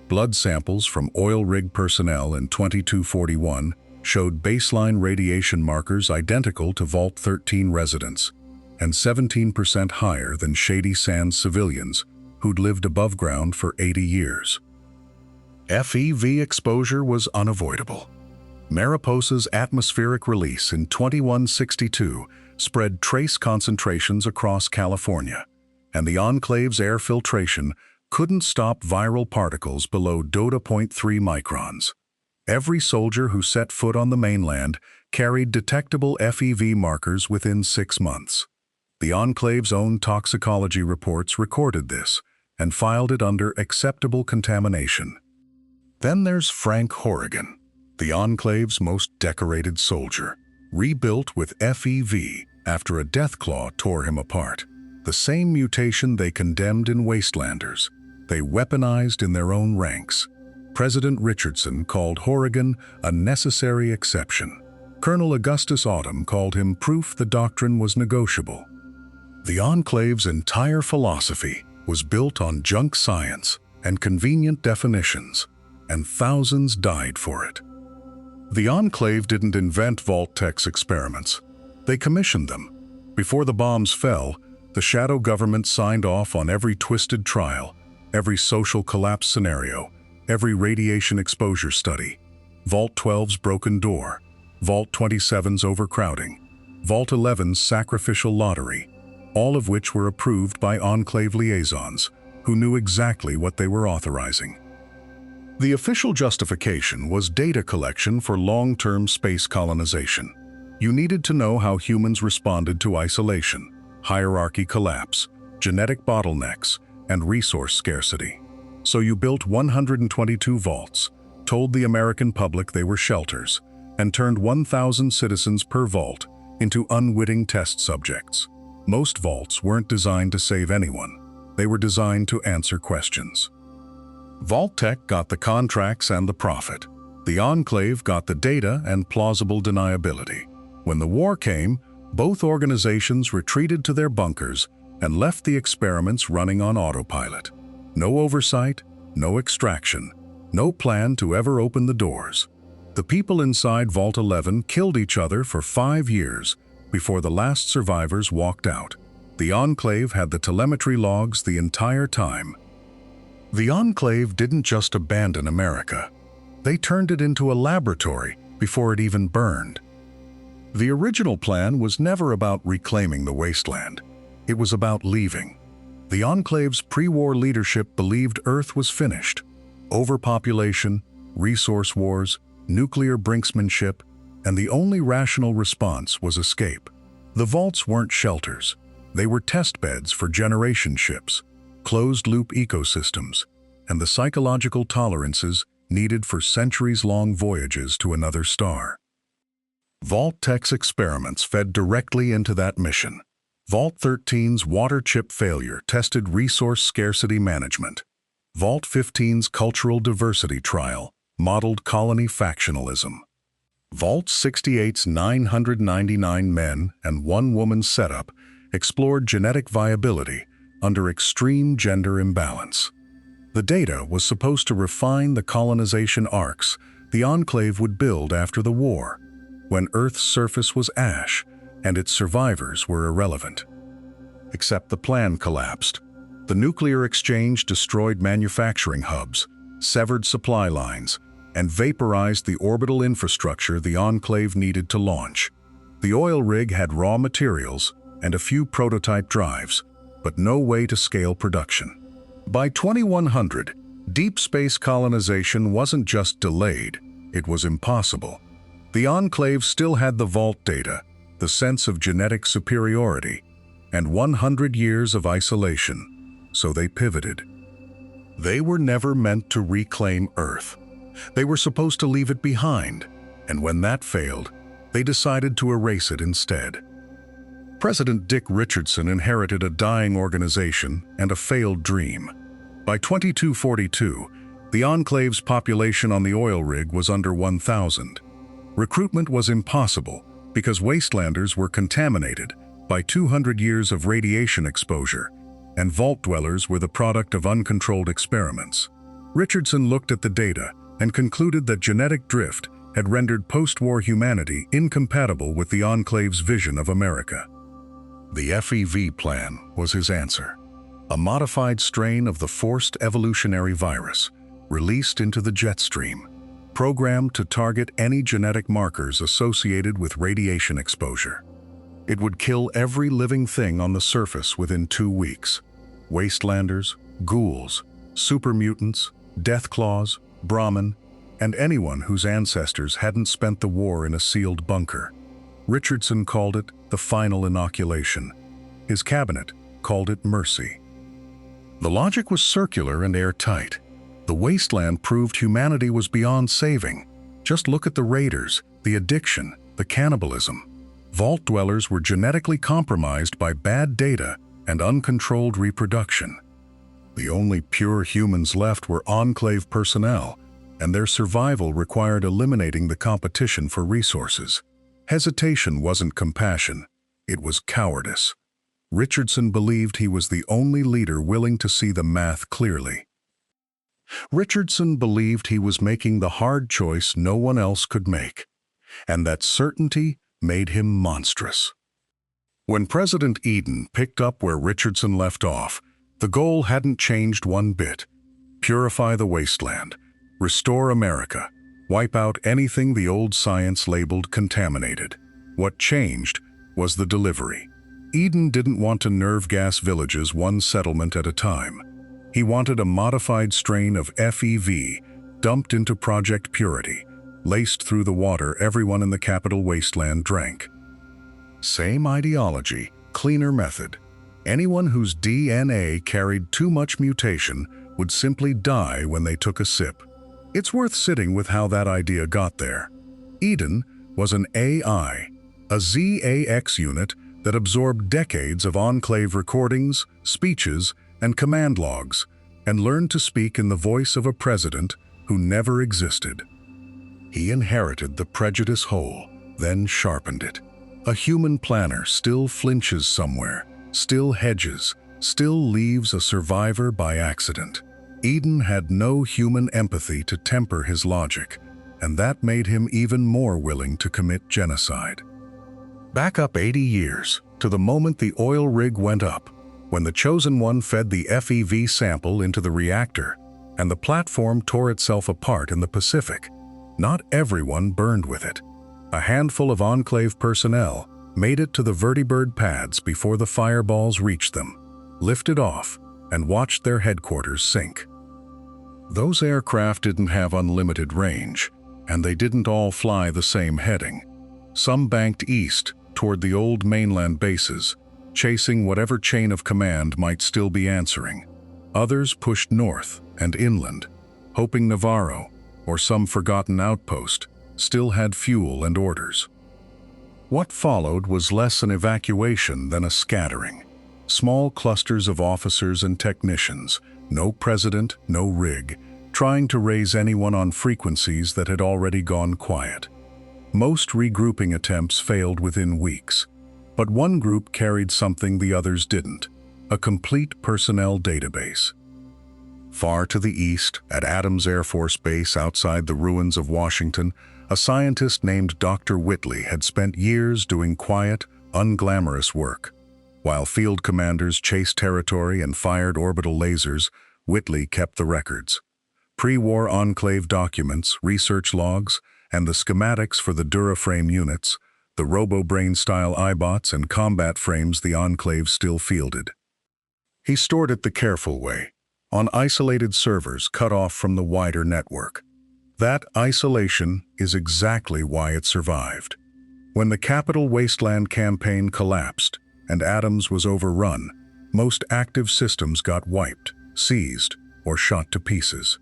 Blood samples from oil rig personnel in 2241 showed baseline radiation markers identical to Vault-13 residents, and 17% higher than Shady Sands civilians who'd lived above ground for 80 years. FEV exposure was unavoidable. Mariposa's atmospheric release in 2162 spread trace concentrations across California, and the Enclave's air filtration couldn't stop viral particles below .3 microns. Every soldier who set foot on the mainland carried detectable FEV markers within 6 months. The Enclave's own toxicology reports recorded this and filed it under acceptable contamination. Then there's Frank Horrigan, the Enclave's most decorated soldier, rebuilt with FEV after a deathclaw tore him apart. The same mutation they condemned in Wastelanders, they weaponized in their own ranks. President Richardson called Horrigan a necessary exception. Colonel Augustus Autumn called him proof the doctrine was negotiable. The Enclave's entire philosophy was built on junk science and convenient definitions, and thousands died for it. The Enclave didn't invent Vault-Tec's experiments. They commissioned them. Before the bombs fell, the shadow government signed off on every twisted trial, every social collapse scenario, every radiation exposure study. Vault 12's broken door, Vault 27's overcrowding, Vault 11's sacrificial lottery, all of which were approved by Enclave liaisons who knew exactly what they were authorizing. The official justification was data collection for long-term space colonization. You needed to know how humans responded to isolation, hierarchy collapse, genetic bottlenecks, and resource scarcity. So you built 122 vaults, told the American public they were shelters, and turned 1,000 citizens per vault into unwitting test subjects. Most vaults weren't designed to save anyone. They were designed to answer questions. Vault-Tec got the contracts and the profit. The Enclave got the data and plausible deniability. When the war came, both organizations retreated to their bunkers and left the experiments running on autopilot. No oversight, no extraction, no plan to ever open the doors. The people inside Vault 11 killed each other for 5 years before the last survivors walked out. The Enclave had the telemetry logs the entire time. The Enclave didn't just abandon America. They turned it into a laboratory before it even burned. The original plan was never about reclaiming the wasteland. It was about leaving. The Enclave's pre-war leadership believed Earth was finished. Overpopulation, resource wars, nuclear brinksmanship, and the only rational response was escape. The vaults weren't shelters. They were test beds for generation ships, closed-loop ecosystems, and the psychological tolerances needed for centuries-long voyages to another star. Vault-Tec's experiments fed directly into that mission. Vault 13's water chip failure tested resource scarcity management. Vault 15's cultural diversity trial modeled colony factionalism. Vault 68's 999 men and 1 woman setup explored genetic viability under extreme gender imbalance. The data was supposed to refine the colonization arcs the Enclave would build after the war, when Earth's surface was ash and its survivors were irrelevant. Except the plan collapsed. The nuclear exchange destroyed manufacturing hubs, severed supply lines, and vaporized the orbital infrastructure the Enclave needed to launch. The oil rig had raw materials and a few prototype drives, but no way to scale production. By 2100, deep space colonization wasn't just delayed, it was impossible. The Enclave still had the vault data, the sense of genetic superiority, and 100 years of isolation, so they pivoted. They were never meant to reclaim Earth. They were supposed to leave it behind, and when that failed, they decided to erase it instead. President Dick Richardson inherited a dying organization and a failed dream. By 2242, the Enclave's population on the oil rig was under 1,000. Recruitment was impossible because wastelanders were contaminated by 200 years of radiation exposure, and vault dwellers were the product of uncontrolled experiments. Richardson looked at the data and concluded that genetic drift had rendered post-war humanity incompatible with the Enclave's vision of America. The FEV plan was his answer, a modified strain of the forced evolutionary virus released into the jet stream, programmed to target any genetic markers associated with radiation exposure. It would kill every living thing on the surface within 2 weeks. Wastelanders, ghouls, supermutants, deathclaws, Brahmin, and anyone whose ancestors hadn't spent the war in a sealed bunker. Richardson called it the final inoculation. His cabinet called it mercy. The logic was circular and airtight. The wasteland proved humanity was beyond saving. Just look at the raiders, the addiction, the cannibalism. Vault dwellers were genetically compromised by bad data and uncontrolled reproduction. The only pure humans left were Enclave personnel, and their survival required eliminating the competition for resources. Hesitation wasn't compassion, it was cowardice. Richardson believed he was the only leader willing to see the math clearly. Richardson believed he was making the hard choice no one else could make, and that certainty made him monstrous. When President Eden picked up where Richardson left off, the goal hadn't changed one bit. Purify the wasteland, restore America, wipe out anything the old science labeled contaminated. What changed was the delivery. Eden didn't want to nerve gas villages one settlement at a time. He wanted a modified strain of FEV dumped into Project Purity, laced through the water everyone in the capital wasteland drank. Same ideology, cleaner method. Anyone whose DNA carried too much mutation would simply die when they took a sip. It's worth sitting with how that idea got there. Eden was an AI, a ZAX unit that absorbed decades of Enclave recordings, speeches, and command logs, and learned to speak in the voice of a president who never existed. He inherited the prejudice hole, then sharpened it. A human planner still flinches somewhere, still hedges, still leaves a survivor by accident. Eden had no human empathy to temper his logic, and that made him even more willing to commit genocide. Back up 80 years, to the moment the oil rig went up, when the Chosen One fed the FEV sample into the reactor, and the platform tore itself apart in the Pacific. Not everyone burned with it. A handful of Enclave personnel made it to the vertibird pads before the fireballs reached them, lifted off, and watched their headquarters sink. Those aircraft didn't have unlimited range, and they didn't all fly the same heading. Some banked east toward the old mainland bases, chasing whatever chain of command might still be answering. Others pushed north and inland, hoping Navarro, or some forgotten outpost, still had fuel and orders. What followed was less an evacuation than a scattering. Small clusters of officers and technicians, no president, no rig, trying to raise anyone on frequencies that had already gone quiet. Most regrouping attempts failed within weeks, but one group carried something the others didn't: a complete personnel database. Far to the east, at Adams Air Force Base outside the ruins of Washington, a scientist named Dr. Whitley had spent years doing quiet, unglamorous work. While field commanders chased territory and fired orbital lasers, Whitley kept the records. Pre-war Enclave documents, research logs, and the schematics for the Duraframe units, the RoboBrain-style iBots and combat frames the Enclave still fielded. He stored it the careful way, on isolated servers cut off from the wider network. That isolation is exactly why it survived. When the Capital Wasteland campaign collapsed and Adams was overrun, most active systems got wiped, seized, or shot to pieces.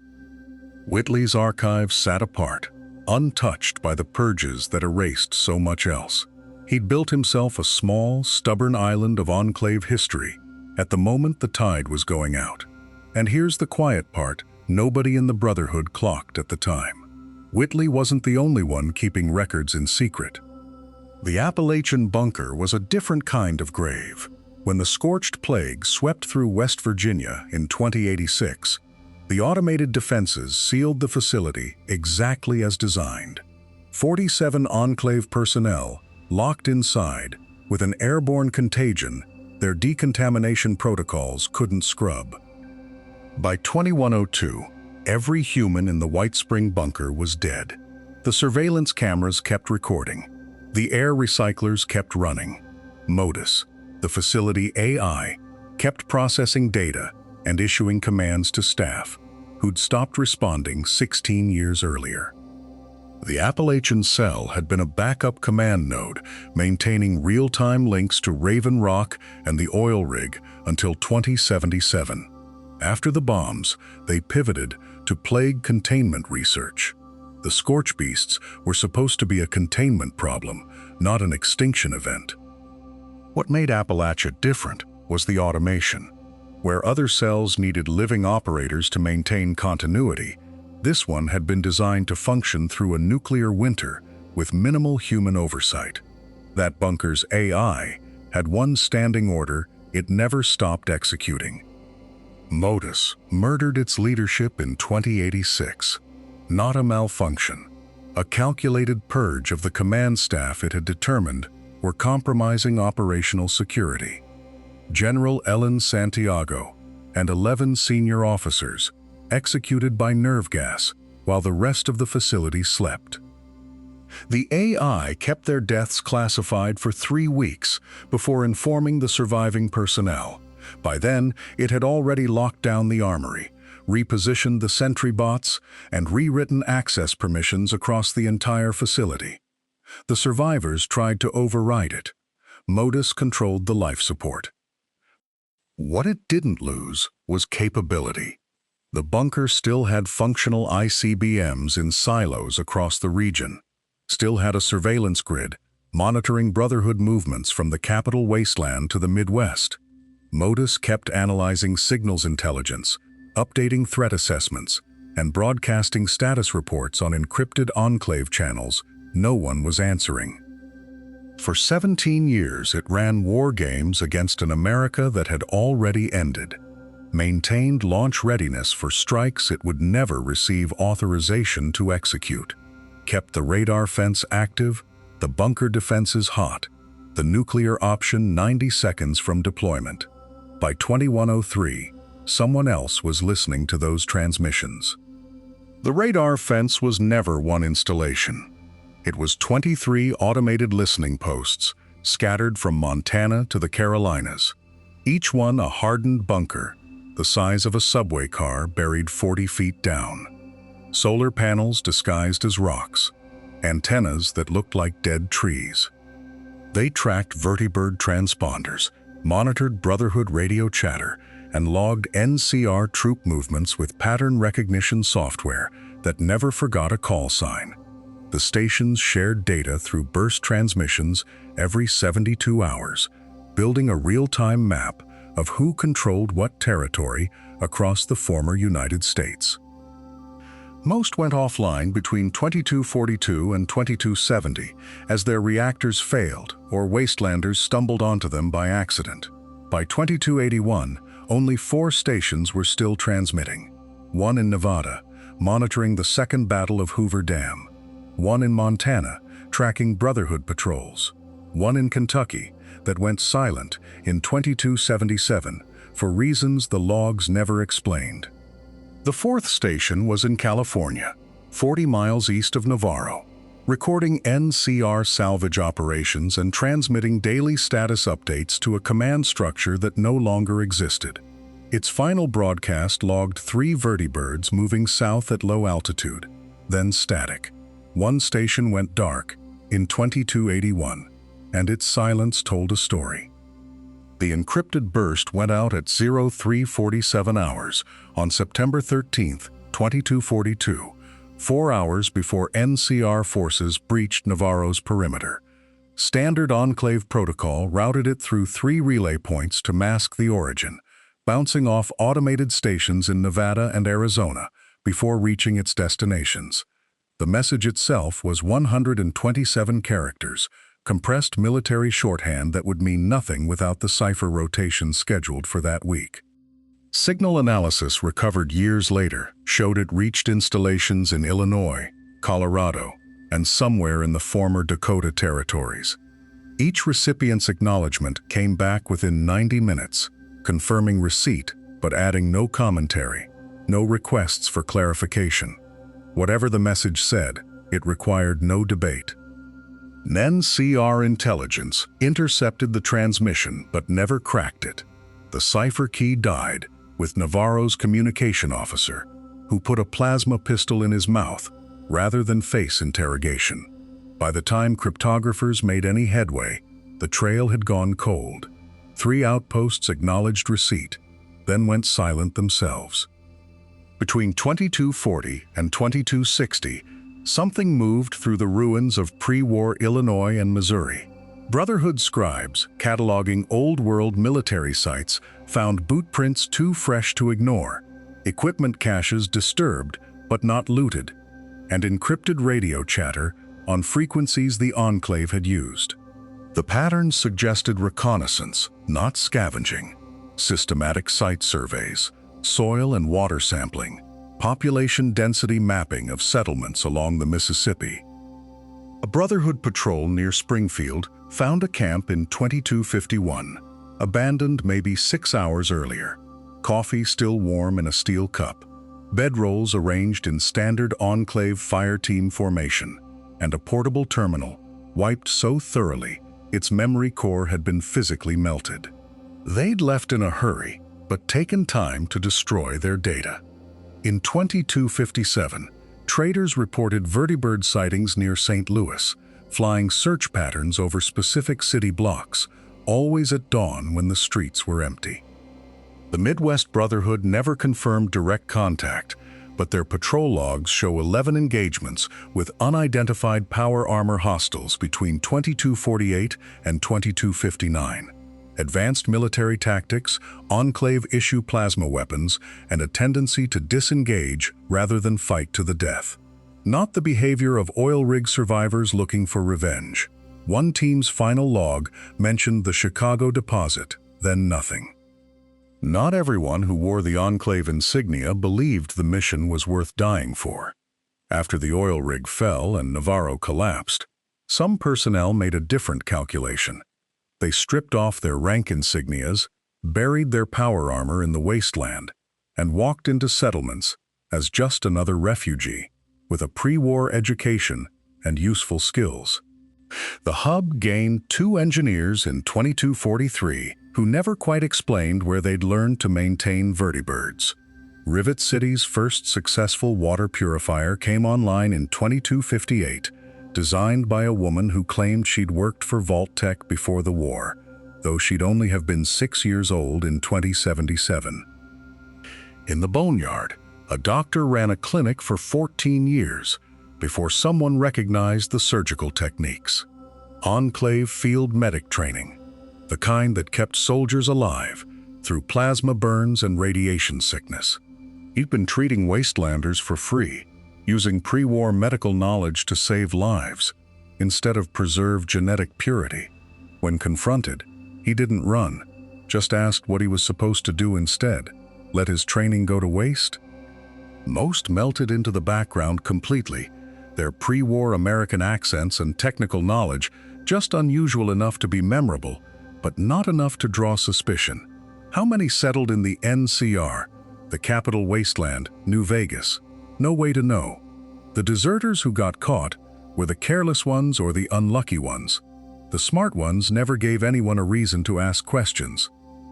Whitley's archives sat apart, untouched by the purges that erased so much else. He'd built himself a small, stubborn island of Enclave history at the moment the tide was going out. And here's the quiet part nobody in the Brotherhood clocked at the time. Whitley wasn't the only one keeping records in secret. The Appalachian Bunker was a different kind of grave. When the scorched plague swept through West Virginia in 2086, the automated defenses sealed the facility exactly as designed. 47 Enclave personnel locked inside with an airborne contagion their decontamination protocols couldn't scrub. By 2102, every human in the White Spring Bunker was dead. The surveillance cameras kept recording. The air recyclers kept running. Modus, the facility AI, kept processing data and issuing commands to staff who'd stopped responding 16 years earlier. The Appalachian Cell had been a backup command node, maintaining real-time links to Raven Rock and the oil rig until 2077. After the bombs, they pivoted to plague containment research. The scorch beasts were supposed to be a containment problem, not an extinction event. What made Appalachia different was the automation. Where other cells needed living operators to maintain continuity, this one had been designed to function through a nuclear winter with minimal human oversight. That bunker's AI had one standing order it never stopped executing. Modus murdered its leadership in 2086. Not a malfunction. A calculated purge of the command staff it had determined were compromising operational security. General Ellen Santiago and 11 senior officers executed by nerve gas while the rest of the facility slept. The AI kept their deaths classified for 3 weeks before informing the surviving personnel. By then, it had already locked down the armory, repositioned the sentry bots, and rewritten access permissions across the entire facility. The survivors tried to override it. Modus controlled the life support. What it didn't lose was capability. The bunker still had functional ICBMs in silos across the region, still had a surveillance grid, monitoring Brotherhood movements from the Capital Wasteland to the Midwest. Modus kept analyzing signals intelligence, updating threat assessments, and broadcasting status reports on encrypted Enclave channels no one was answering. For 17 years, it ran war games against an America that had already ended, maintained launch readiness for strikes it would never receive authorization to execute, kept the radar fence active, the bunker defenses hot, the nuclear option 90 seconds from deployment. By 2103, someone else was listening to those transmissions. The radar fence was never one installation. It was 23 automated listening posts, scattered from Montana to the Carolinas, each one a hardened bunker, the size of a subway car buried 40 feet down. Solar panels disguised as rocks, antennas that looked like dead trees. They tracked vertibird transponders, monitored Brotherhood radio chatter, and logged NCR troop movements with pattern recognition software that never forgot a call sign. The stations shared data through burst transmissions every 72 hours, building a real-time map of who controlled what territory across the former United States. Most went offline between 2242 and 2270 as their reactors failed or wastelanders stumbled onto them by accident. By 2281, only 4 stations were still transmitting. one in Nevada, monitoring the Second Battle of Hoover Dam, one in Montana, tracking Brotherhood patrols, one in Kentucky that went silent in 2277 for reasons the logs never explained. The fourth station was in California, 40 miles east of Navarro, recording NCR salvage operations and transmitting daily status updates to a command structure that no longer existed. Its final broadcast logged 3 vertibirds moving south at low altitude, then static. One station went dark in 2281, and its silence told a story. The encrypted burst went out at 0347 hours on September 13, 2242, 4 hours before NCR forces breached Navarro's perimeter. Standard Enclave protocol routed it through 3 relay points to mask the origin, bouncing off automated stations in Nevada and Arizona before reaching its destinations. The message itself was 127 characters, compressed military shorthand that would mean nothing without the cipher rotation scheduled for that week. Signal analysis recovered years later showed it reached installations in Illinois, Colorado, and somewhere in the former Dakota territories. Each recipient's acknowledgement came back within 90 minutes, confirming receipt but adding no commentary, no requests for clarification. Whatever the message said, it required no debate. NCR intelligence intercepted the transmission but never cracked it. The cipher key died with Navarro's communication officer, who put a plasma pistol in his mouth rather than face interrogation. By the time cryptographers made any headway, the trail had gone cold. 3 outposts acknowledged receipt, then went silent themselves. Between 2240 and 2260, something moved through the ruins of pre-war Illinois and Missouri. Brotherhood scribes, cataloging old-world military sites, found boot prints too fresh to ignore, equipment caches disturbed but not looted, and encrypted radio chatter on frequencies the Enclave had used. The patterns suggested reconnaissance, not scavenging, systematic site surveys, soil and water sampling, population density mapping of settlements along the Mississippi. A Brotherhood patrol near Springfield found a camp in 2251, abandoned maybe 6 hours earlier, coffee still warm in a steel cup, bedrolls arranged in standard Enclave fire team formation, and a portable terminal wiped so thoroughly its memory core had been physically melted. They'd left in a hurry, but taken time to destroy their data. In 2257, traders reported vertibird sightings near St. Louis, flying search patterns over specific city blocks, always at dawn when the streets were empty. The Midwest Brotherhood never confirmed direct contact, but their patrol logs show 11 engagements with unidentified power armor hostiles between 2248 and 2259. Advanced military tactics, Enclave issue plasma weapons, and a tendency to disengage rather than fight to the death. Not the behavior of oil rig survivors looking for revenge. One team's final log mentioned the Chicago deposit, then nothing. Not everyone who wore the Enclave insignia believed the mission was worth dying for. After the oil rig fell and Navarro collapsed, some personnel made a different calculation. They stripped off their rank insignias, buried their power armor in the wasteland, and walked into settlements as just another refugee with a pre-war education and useful skills. The hub gained 2 engineers in 2243 who never quite explained where they'd learned to maintain vertibirds. Rivet City's first successful water purifier came online in 2258, designed by a woman who claimed she'd worked for Vault-Tec before the war, though she'd only have been 6 years old in 2077. In the Boneyard, a doctor ran a clinic for 14 years before someone recognized the surgical techniques. Enclave field medic training, the kind that kept soldiers alive through plasma burns and radiation sickness. He'd been treating wastelanders for free, using pre-war medical knowledge to save lives instead of preserve genetic purity. When confronted, he didn't run, just asked what he was supposed to do instead. Let his training go to waste? Most melted into the background completely, their pre-war American accents and technical knowledge just unusual enough to be memorable, but not enough to draw suspicion. How many settled in the NCR, the capital wasteland, New Vegas? No way to know. The deserters who got caught were the careless ones or the unlucky ones. The smart ones never gave anyone a reason to ask questions.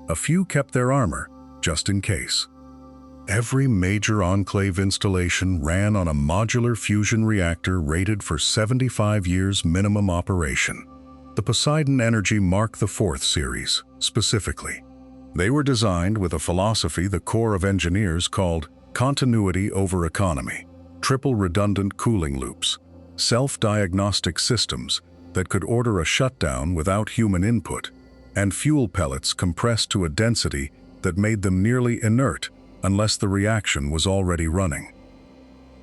A few kept their armor, just in case. Every major Enclave installation ran on a modular fusion reactor rated for 75 years minimum operation. The Poseidon Energy Mark IV series, specifically. They were designed with a philosophy the Corps of Engineers called continuity over economy, triple redundant cooling loops, self-diagnostic systems that could order a shutdown without human input, and fuel pellets compressed to a density that made them nearly inert unless the reaction was already running.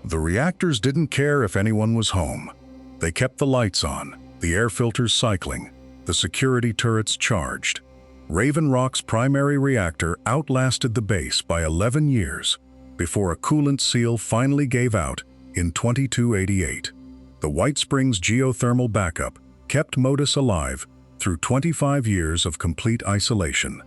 The reactors didn't care if anyone was home. They kept the lights on, the air filters cycling, the security turrets charged. Raven Rock's primary reactor outlasted the base by 11 years before a coolant seal finally gave out in 2288. The White Springs geothermal backup kept Modus alive through 25 years of complete isolation.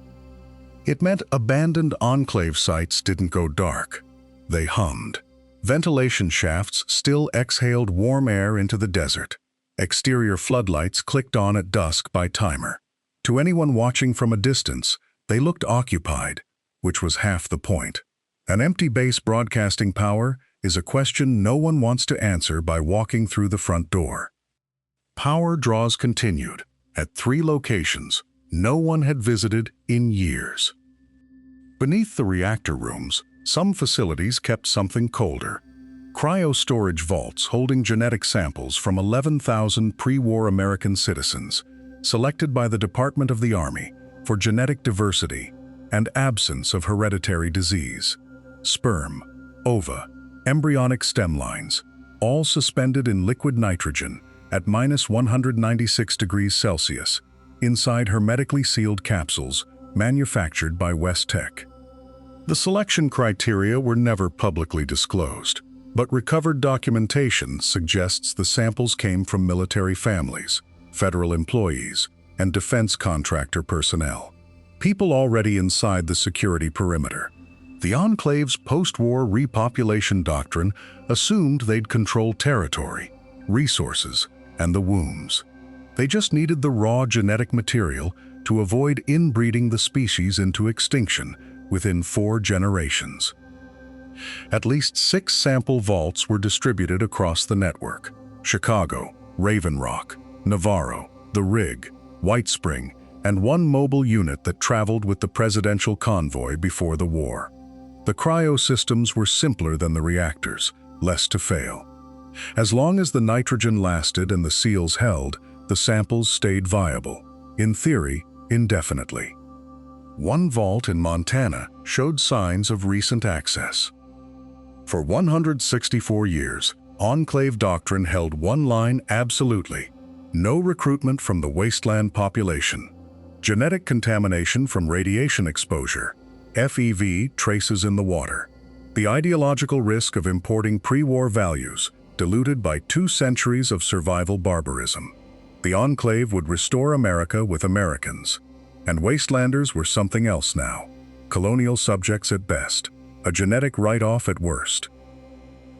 It meant abandoned Enclave sites didn't go dark. They hummed. Ventilation shafts still exhaled warm air into the desert. Exterior floodlights clicked on at dusk by timer. To anyone watching from a distance, they looked occupied, which was half the point. An empty base broadcasting power is a question no one wants to answer by walking through the front door. Power draws continued at 3 locations no one had visited in years. Beneath the reactor rooms, some facilities kept something colder. Cryo-storage vaults holding genetic samples from 11,000 pre-war American citizens, selected by the Department of the Army for genetic diversity and absence of hereditary disease. Sperm, ova, embryonic stem lines, all suspended in liquid nitrogen at -196 degrees Celsius, inside hermetically sealed capsules manufactured by Vault-Tec. The selection criteria were never publicly disclosed, but recovered documentation suggests the samples came from military families, federal employees, and defense contractor personnel. People already inside the security perimeter. The Enclave's post-war repopulation doctrine assumed they'd control territory, resources, and the wombs. They just needed the raw genetic material to avoid inbreeding the species into extinction within 4 generations. At least 6 sample vaults were distributed across the network: Chicago, Raven Rock, Navarro, The Rig, White Spring, and 1 mobile unit that traveled with the presidential convoy before the war. The cryo systems were simpler than the reactors, less to fail. As long as the nitrogen lasted and the seals held, the samples stayed viable, in theory, indefinitely. 1 vault in Montana showed signs of recent access. For 164 years, Enclave doctrine held one line absolutely: no recruitment from the wasteland population. Genetic contamination from radiation exposure, FEV traces in the water. The ideological risk of importing pre-war values, diluted by 2 centuries of survival barbarism. The Enclave would restore America with Americans. And wastelanders were something else now. Colonial subjects at best, a genetic write-off at worst.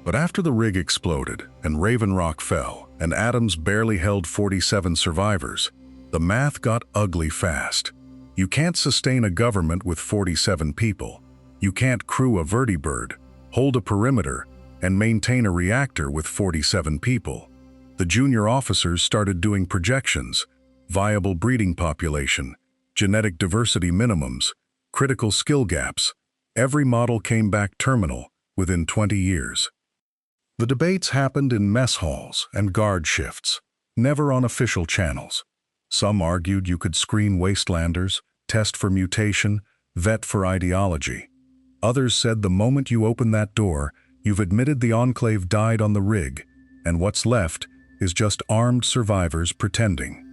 But after the rig exploded and Raven Rock fell and Adams barely held 47 survivors, the math got ugly fast. You can't sustain a government with 47 people. You can't crew a vertibird, hold a perimeter, and maintain a reactor with 47 people. The junior officers started doing projections: viable breeding population, genetic diversity minimums, critical skill gaps. Every model came back terminal within 20 years. The debates happened in mess halls and guard shifts, never on official channels. Some argued you could screen wastelanders, test for mutation, vet for ideology. Others said the moment you open that door, you've admitted the Enclave died on the rig, and what's left is just armed survivors pretending.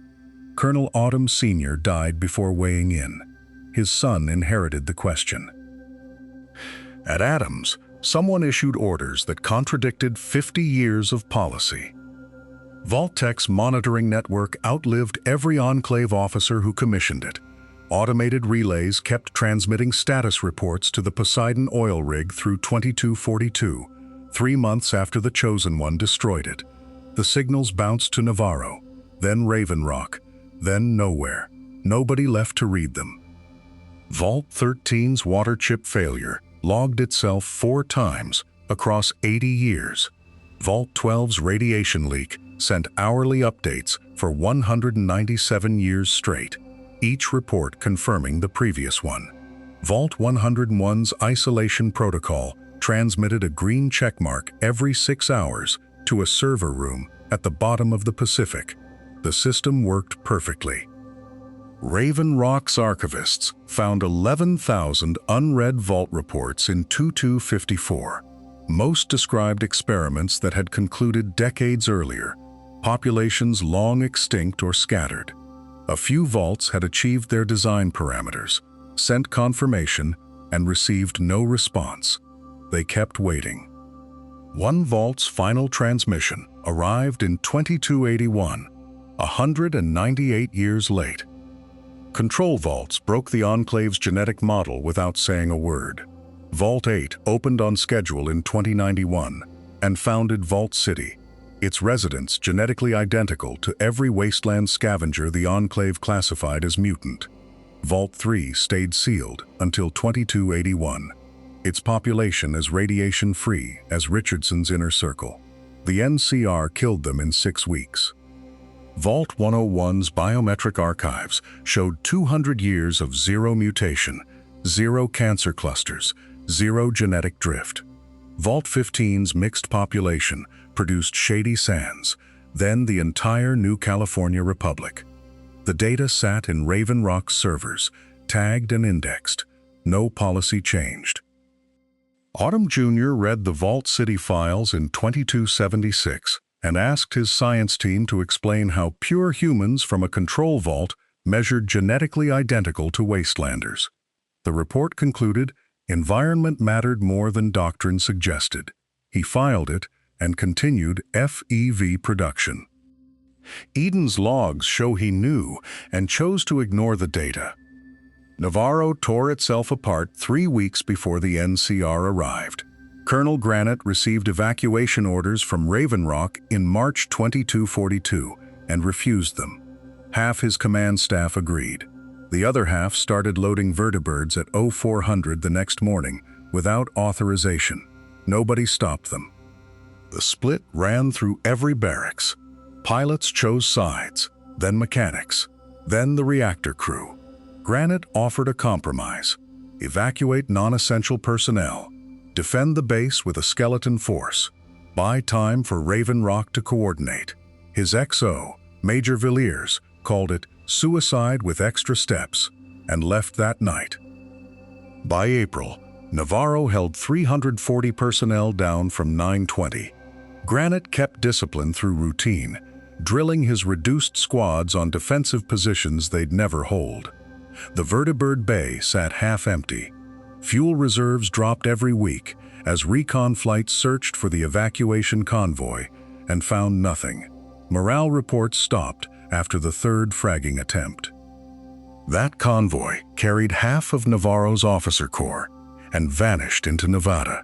Colonel Autumn Sr. died before weighing in. His son inherited the question. At Adams, Someone issued orders that contradicted 50 years of policy. Vault-Tec's monitoring network outlived every Enclave officer who commissioned it. Automated relays kept transmitting status reports to the Poseidon oil rig through 2242, 3 months after the Chosen One destroyed it. The signals bounced to Navarro, then Raven Rock, then nowhere. Nobody left to read them. Vault 13's water chip failure logged itself 4 times across 80 years. Vault 12's radiation leak sent hourly updates for 197 years straight, each report confirming the previous one. Vault 101's isolation protocol transmitted a green checkmark every 6 hours to a server room at the bottom of the Pacific. The system worked perfectly. Raven Rock's archivists found 11,000 unread vault reports in 2254. Most described experiments that had concluded decades earlier, populations long extinct or scattered. A few vaults had achieved their design parameters, sent confirmation, and received no response. They kept waiting. One vault's final transmission arrived in 2281, 198 years late. Control vaults broke the Enclave's genetic model without saying a word. Vault 8 opened on schedule in 2091 and founded Vault City, its residents genetically identical to every wasteland scavenger the Enclave classified as mutant. Vault 3 stayed sealed until 2281, its population as radiation-free as Richardson's inner circle. The NCR killed them in 6 weeks. Vault 101's biometric archives showed 200 years of zero mutation, 0 cancer clusters, 0 genetic drift. Vault 15's mixed population produced Shady Sands, then the entire New California Republic. The data sat in Raven Rock's servers, tagged and indexed. No policy changed. Autumn Jr. read the Vault City files in 2276 and asked his science team to explain how pure humans from a control vault measured genetically identical to wastelanders. The report concluded environment mattered more than doctrine suggested. He filed it and continued FEV production. Eden's logs show he knew and chose to ignore the data. Navarro tore itself apart 3 weeks before the NCR arrived. Colonel Granite received evacuation orders from Raven Rock in March 2242 and refused them. Half his command staff agreed. The other half started loading vertibirds at 0400 the next morning without authorization. Nobody stopped them. The split ran through every barracks. Pilots chose sides, then mechanics, then the reactor crew. Granite offered a compromise: evacuate non-essential personnel, defend the base with a skeleton force, buy time for Raven Rock to coordinate. His XO, Major Villiers, called it suicide with extra steps and left that night. By April, Navarro held 340 personnel down from 920. Granite kept discipline through routine, drilling his reduced squads on defensive positions they'd never hold. The Vertibird Bay sat half empty. Fuel reserves dropped every week as recon flights searched for the evacuation convoy and found nothing. Morale reports stopped after the 3rd fragging attempt. That convoy carried half of Navarro's officer corps and vanished into Nevada.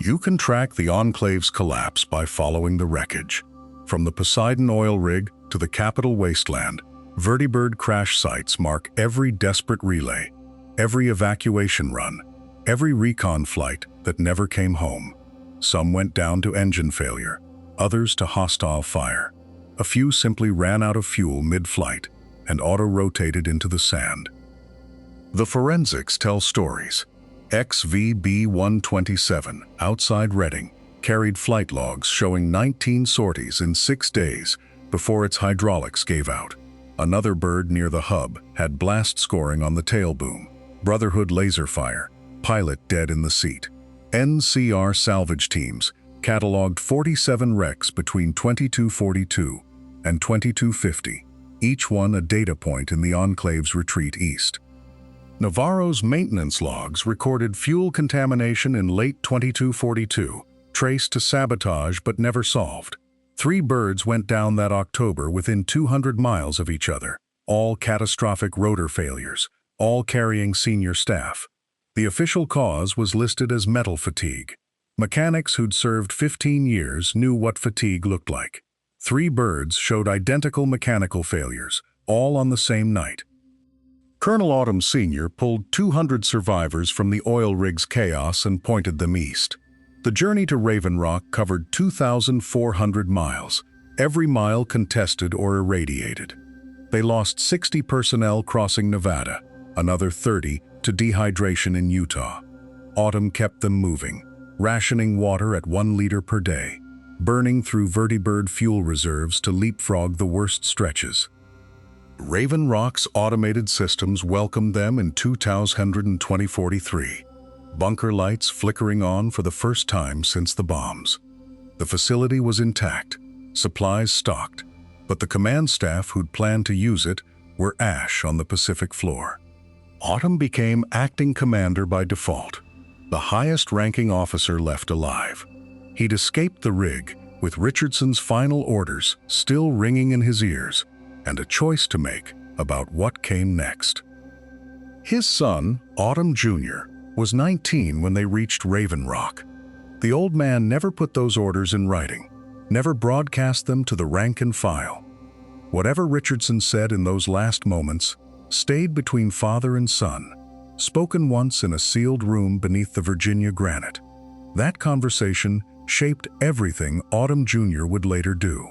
You can track the Enclave's collapse by following the wreckage. From the Poseidon oil rig to the Capitol wasteland, Vertibird crash sites mark every desperate relay, every evacuation run, every recon flight that never came home. Some went down to engine failure, others to hostile fire. A few simply ran out of fuel mid-flight and auto-rotated into the sand. The forensics tell stories. XVB-127, outside Reading, carried flight logs showing 19 sorties in 6 days before its hydraulics gave out. Another bird near the hub had blast scoring on the tail boom. Brotherhood laser fire, pilot dead in the seat. NCR salvage teams cataloged 47 wrecks between 2242 and 2250, each one a data point in the Enclave's retreat east. Navarro's maintenance logs recorded fuel contamination in late 2242, traced to sabotage but never solved. 3 birds went down that October within 200 miles of each other, all catastrophic rotor failures, all carrying senior staff. The official cause was listed as metal fatigue. Mechanics who'd served 15 years knew what fatigue looked like. 3 birds showed identical mechanical failures, all on the same night. Colonel Autumn Sr. pulled 200 survivors from the oil rig's chaos and pointed them east. The journey to Raven Rock covered 2,400 miles, every mile contested or irradiated. They lost 60 personnel crossing Nevada, another 30 to dehydration in Utah. Autumn kept them moving, rationing water at 1 liter per day, burning through vertibird fuel reserves to leapfrog the worst stretches. Raven Rock's automated systems welcomed them in 2043, bunker lights flickering on for the first time since the bombs. The facility was intact, supplies stocked, but the command staff who'd planned to use it were ash on the Pacific floor. Autumn became acting commander by default, the highest-ranking officer left alive. He'd escaped the rig, with Richardson's final orders still ringing in his ears, and a choice to make about what came next. His son, Autumn Jr., was 19 when they reached Raven Rock. The old man never put those orders in writing, never broadcast them to the rank and file. Whatever Richardson said in those last moments stayed between father and son, spoken once in a sealed room beneath the Virginia granite. That conversation shaped everything Autumn Jr. would later do.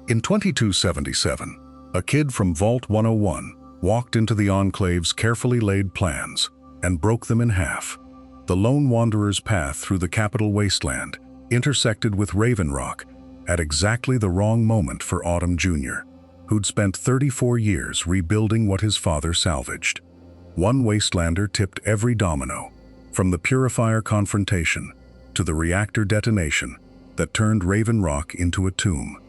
In 2277, a kid from Vault 101 walked into the Enclave's carefully laid plans and broke them in half. The lone wanderer's path through the capital wasteland intersected with Raven Rock at exactly the wrong moment for Autumn Jr., who'd spent 34 years rebuilding what his father salvaged. One wastelander tipped every domino, from the purifier confrontation to the reactor detonation that turned Raven Rock into a tomb.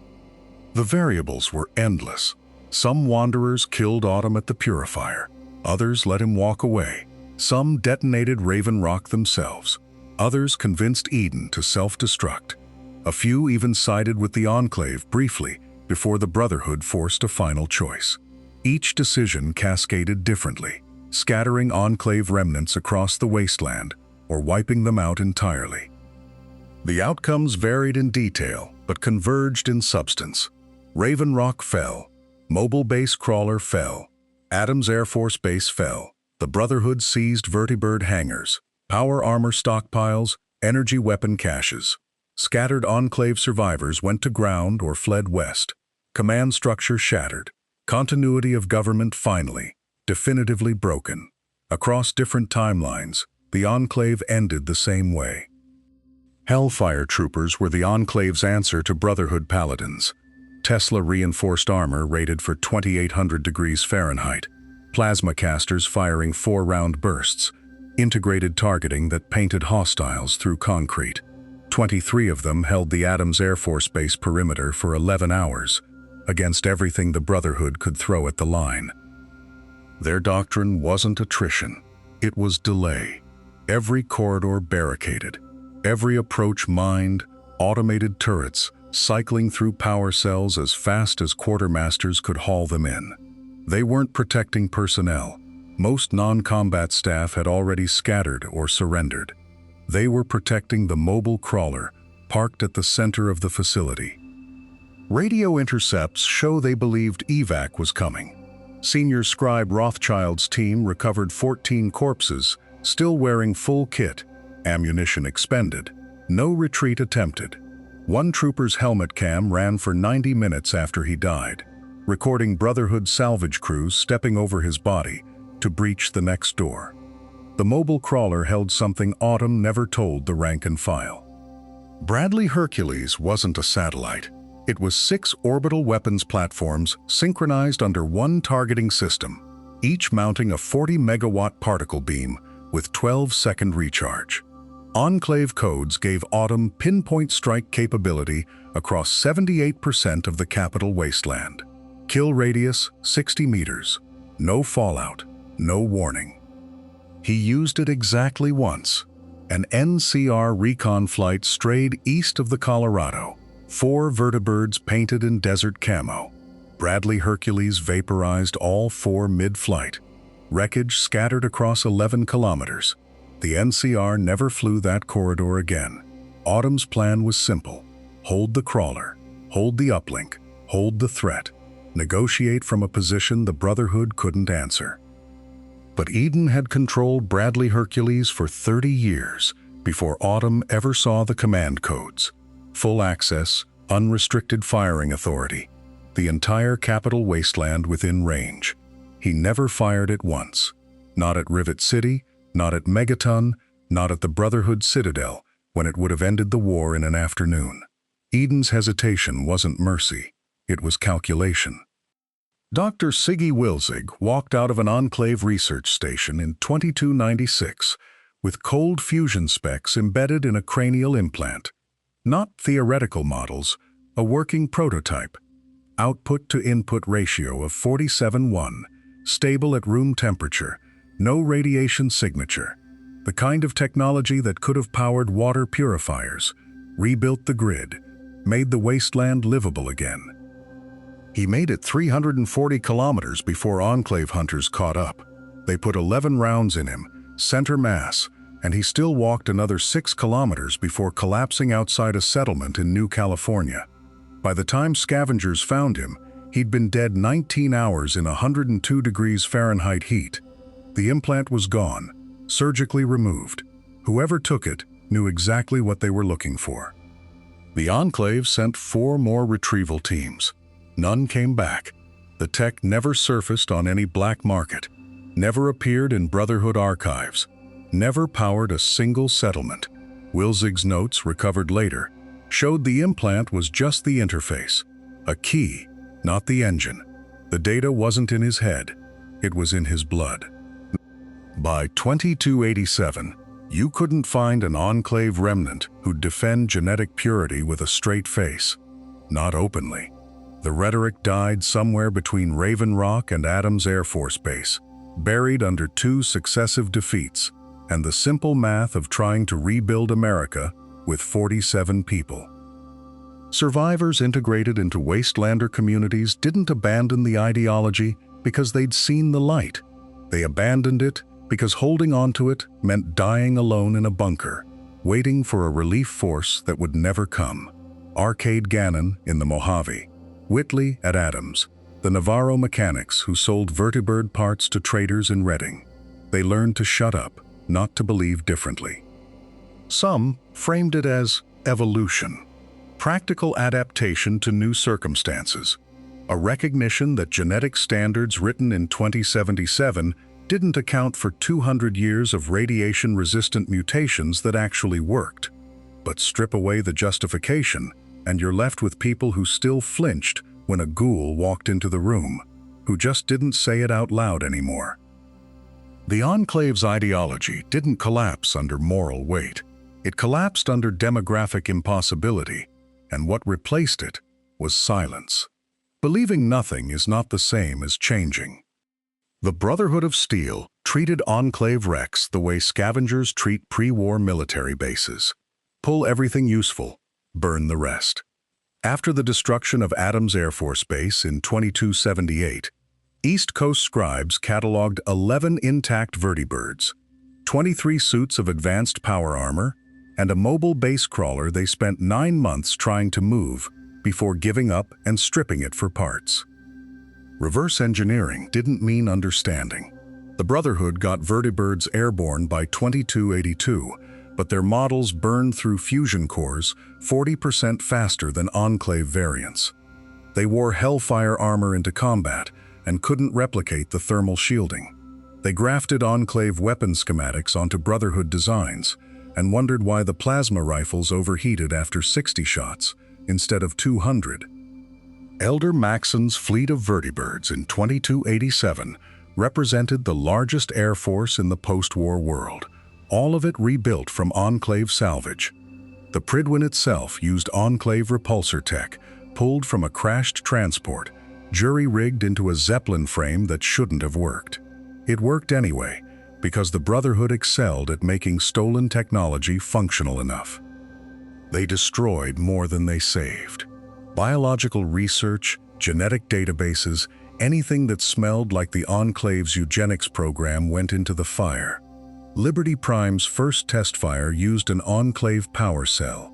The variables were endless. Some wanderers killed Autumn at the purifier, others let him walk away. Some detonated Raven Rock themselves, others convinced Eden to self-destruct. A few even sided with the Enclave briefly before the Brotherhood forced a final choice. Each decision cascaded differently, scattering Enclave remnants across the wasteland or wiping them out entirely. The outcomes varied in detail but converged in substance. Raven Rock fell, Mobile Base Crawler fell, Adams Air Force Base fell, the Brotherhood seized vertibird hangars, power armor stockpiles, energy weapon caches. Scattered Enclave survivors went to ground or fled west. Command structure shattered. Continuity of government finally, definitively broken. Across different timelines, the Enclave ended the same way. Hellfire troopers were the Enclave's answer to Brotherhood paladins. Tesla-reinforced armor rated for 2,800 degrees Fahrenheit. Plasma casters firing 4-round bursts. Integrated targeting that painted hostiles through concrete. 23 of them held the Adams Air Force Base perimeter for 11 hours, against everything the Brotherhood could throw at the line. Their doctrine wasn't attrition, it was delay. Every corridor barricaded, every approach mined, automated turrets cycling through power cells as fast as quartermasters could haul them in. They weren't protecting personnel. Most non-combat staff had already scattered or surrendered. They were protecting the mobile crawler parked at the center of the facility. Radio intercepts show they believed evac was coming. Senior Scribe Rothschild's team recovered 14 corpses, still wearing full kit, ammunition expended, no retreat attempted. One trooper's helmet cam ran for 90 minutes after he died, recording Brotherhood salvage crews stepping over his body to breach the next door. The mobile crawler held something Autumn never told the rank and file. Bradley Hercules wasn't a satellite. It was 6 orbital weapons platforms synchronized under one targeting system, each mounting a 40-megawatt particle beam with 12-second recharge. Enclave codes gave Autumn pinpoint strike capability across 78% of the capital wasteland. Kill radius 60 meters. No fallout, no warning. He used it exactly once. An NCR recon flight strayed east of the Colorado. 4 vertibirds painted in desert camo. Bradley Hercules vaporized all 4 mid-flight. Wreckage scattered across 11 kilometers. The NCR never flew that corridor again. Autumn's plan was simple. Hold the crawler, hold the uplink, hold the threat. Negotiate from a position the Brotherhood couldn't answer. But Eden had controlled Bradley Hercules for 30 years before Autumn ever saw the command codes. Full access, unrestricted firing authority. The entire capital wasteland within range. He never fired it once. Not at Rivet City, not at Megaton, not at the Brotherhood Citadel, when it would have ended the war in an afternoon. Eden's hesitation wasn't mercy, it was calculation. Dr. Siggy Wilzig walked out of an Enclave research station in 2296 with cold fusion specs embedded in a cranial implant. Not theoretical models, a working prototype. Output to input ratio of 47:1, stable at room temperature, no radiation signature. The kind of technology that could have powered water purifiers, rebuilt the grid, made the wasteland livable again. He made it 340 kilometers before Enclave hunters caught up. They put 11 rounds in him, center mass, and he still walked another 6 kilometers before collapsing outside a settlement in New California. By the time scavengers found him, he'd been dead 19 hours in 102 degrees Fahrenheit heat. The implant was gone, surgically removed. Whoever took it knew exactly what they were looking for. The Enclave sent 4 more retrieval teams. None came back. The tech never surfaced on any black market, never appeared in Brotherhood archives, never powered a single settlement. Wilzig's notes, recovered later, showed the implant was just the interface, a key, not the engine. The data wasn't in his head, it was in his blood. By 2287, you couldn't find an Enclave remnant who'd defend genetic purity with a straight face, not openly. The rhetoric died somewhere between Raven Rock and Adams Air Force Base, buried under 2 successive defeats, and the simple math of trying to rebuild America with 47 people. Survivors integrated into wastelander communities didn't abandon the ideology because they'd seen the light. They abandoned it because holding on to it meant dying alone in a bunker, waiting for a relief force that would never come. Arcade Gannon in the Mojave, Whitley at Adams, the Navarro mechanics who sold vertibird parts to traders in Reading. They learned to shut up, not to believe differently. Some framed it as evolution, practical adaptation to new circumstances, a recognition that genetic standards written in 2077 didn't account for 200 years of radiation-resistant mutations that actually worked. But strip away the justification, and you're left with people who still flinched when a ghoul walked into the room, who just didn't say it out loud anymore. The Enclave's ideology didn't collapse under moral weight. It collapsed under demographic impossibility, and what replaced it was silence. Believing nothing is not the same as changing. The Brotherhood of Steel treated Enclave wrecks the way scavengers treat pre-war military bases. Pull everything useful, burn the rest. After the destruction of Adams Air Force Base in 2278, East Coast scribes cataloged 11 intact vertibirds, 23 suits of advanced power armor, and a mobile base crawler they spent 9 months trying to move before giving up and stripping it for parts. Reverse engineering didn't mean understanding. The Brotherhood got vertibirds airborne by 2282, but their models burned through fusion cores 40% faster than Enclave variants. They wore Hellfire armor into combat and couldn't replicate the thermal shielding. They grafted Enclave weapon schematics onto Brotherhood designs and wondered why the plasma rifles overheated after 60 shots instead of 200. Elder Maxon's fleet of vertibirds in 2287 represented the largest air force in the post-war world, all of it rebuilt from Enclave salvage. The Prydwen itself used Enclave repulsor tech, pulled from a crashed transport, jury-rigged into a Zeppelin frame that shouldn't have worked. It worked anyway, because the Brotherhood excelled at making stolen technology functional enough. They destroyed more than they saved. Biological research, genetic databases, anything that smelled like the Enclave's eugenics program went into the fire. Liberty Prime's first test fire used an Enclave power cell.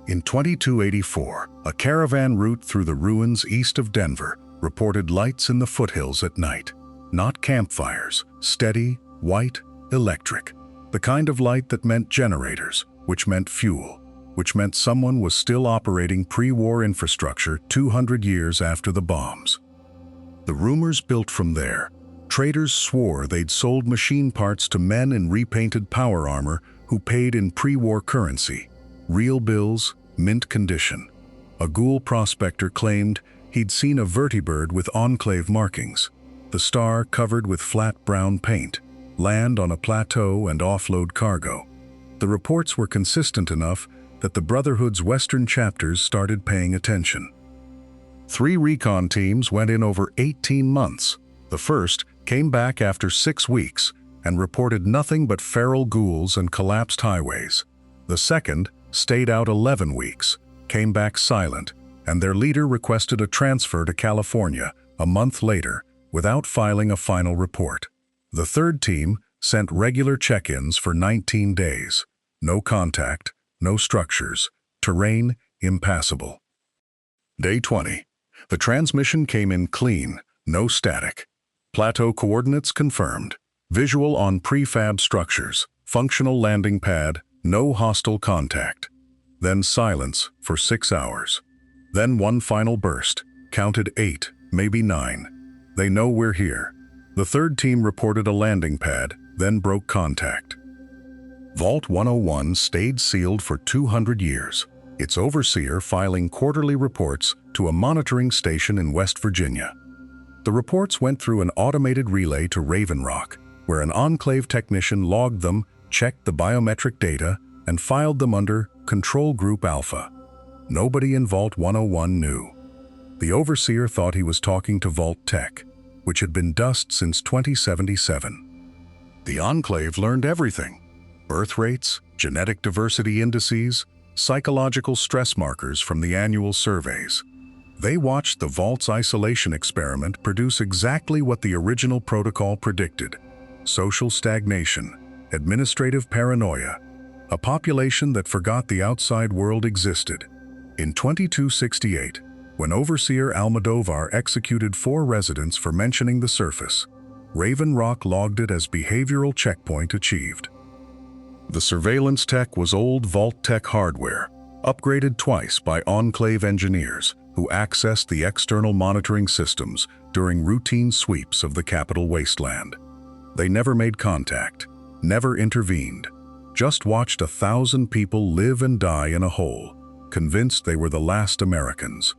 In 2284, a caravan route through the ruins east of Denver reported lights in the foothills at night. Not campfires, steady, white, electric. The kind of light that meant generators, which meant fuel, which meant someone was still operating pre-war infrastructure 200 years after the bombs. The rumors built from there. Traders swore they'd sold machine parts to men in repainted power armor who paid in pre-war currency. Real bills, mint condition. A ghoul prospector claimed he'd seen a vertibird with Enclave markings, the star covered with flat brown paint, land on a plateau and offload cargo. The reports were consistent enough that the Brotherhood's Western chapters started paying attention. 3 recon teams went in over 18 months. The first came back after 6 weeks and reported nothing but feral ghouls and collapsed highways. The second stayed out 11 weeks, came back silent, and their leader requested a transfer to California a month later without filing a final report. The third team sent regular check-ins for 19 days. No contact, no structures, terrain impassable. Day 20. The transmission came in clean, no static. Plateau coordinates confirmed. Visual on prefab structures, functional landing pad, no hostile contact. Then silence for 6 hours. Then one final burst, counted 8, maybe 9. They know we're here. The third team reported a landing pad, then broke contact. Vault 101 stayed sealed for 200 years, its overseer filing quarterly reports to a monitoring station in West Virginia. The reports went through an automated relay to Raven Rock, where an Enclave technician logged them, checked the biometric data, and filed them under Control Group Alpha. Nobody in Vault 101 knew. The overseer thought he was talking to Vault-Tec, which had been dust since 2077. The Enclave learned everything: birth rates, genetic diversity indices, psychological stress markers from the annual surveys. They watched the Vault's isolation experiment produce exactly what the original protocol predicted: social stagnation, administrative paranoia, a population that forgot the outside world existed. In 2268, when Overseer Almodovar executed 4 residents for mentioning the surface, Raven Rock logged it as behavioral checkpoint achieved. The surveillance tech was old Vault-Tec hardware, upgraded twice by Enclave engineers who accessed the external monitoring systems during routine sweeps of the capital wasteland. They never made contact, never intervened, just watched 1,000 people live and die in a hole, convinced they were the last Americans.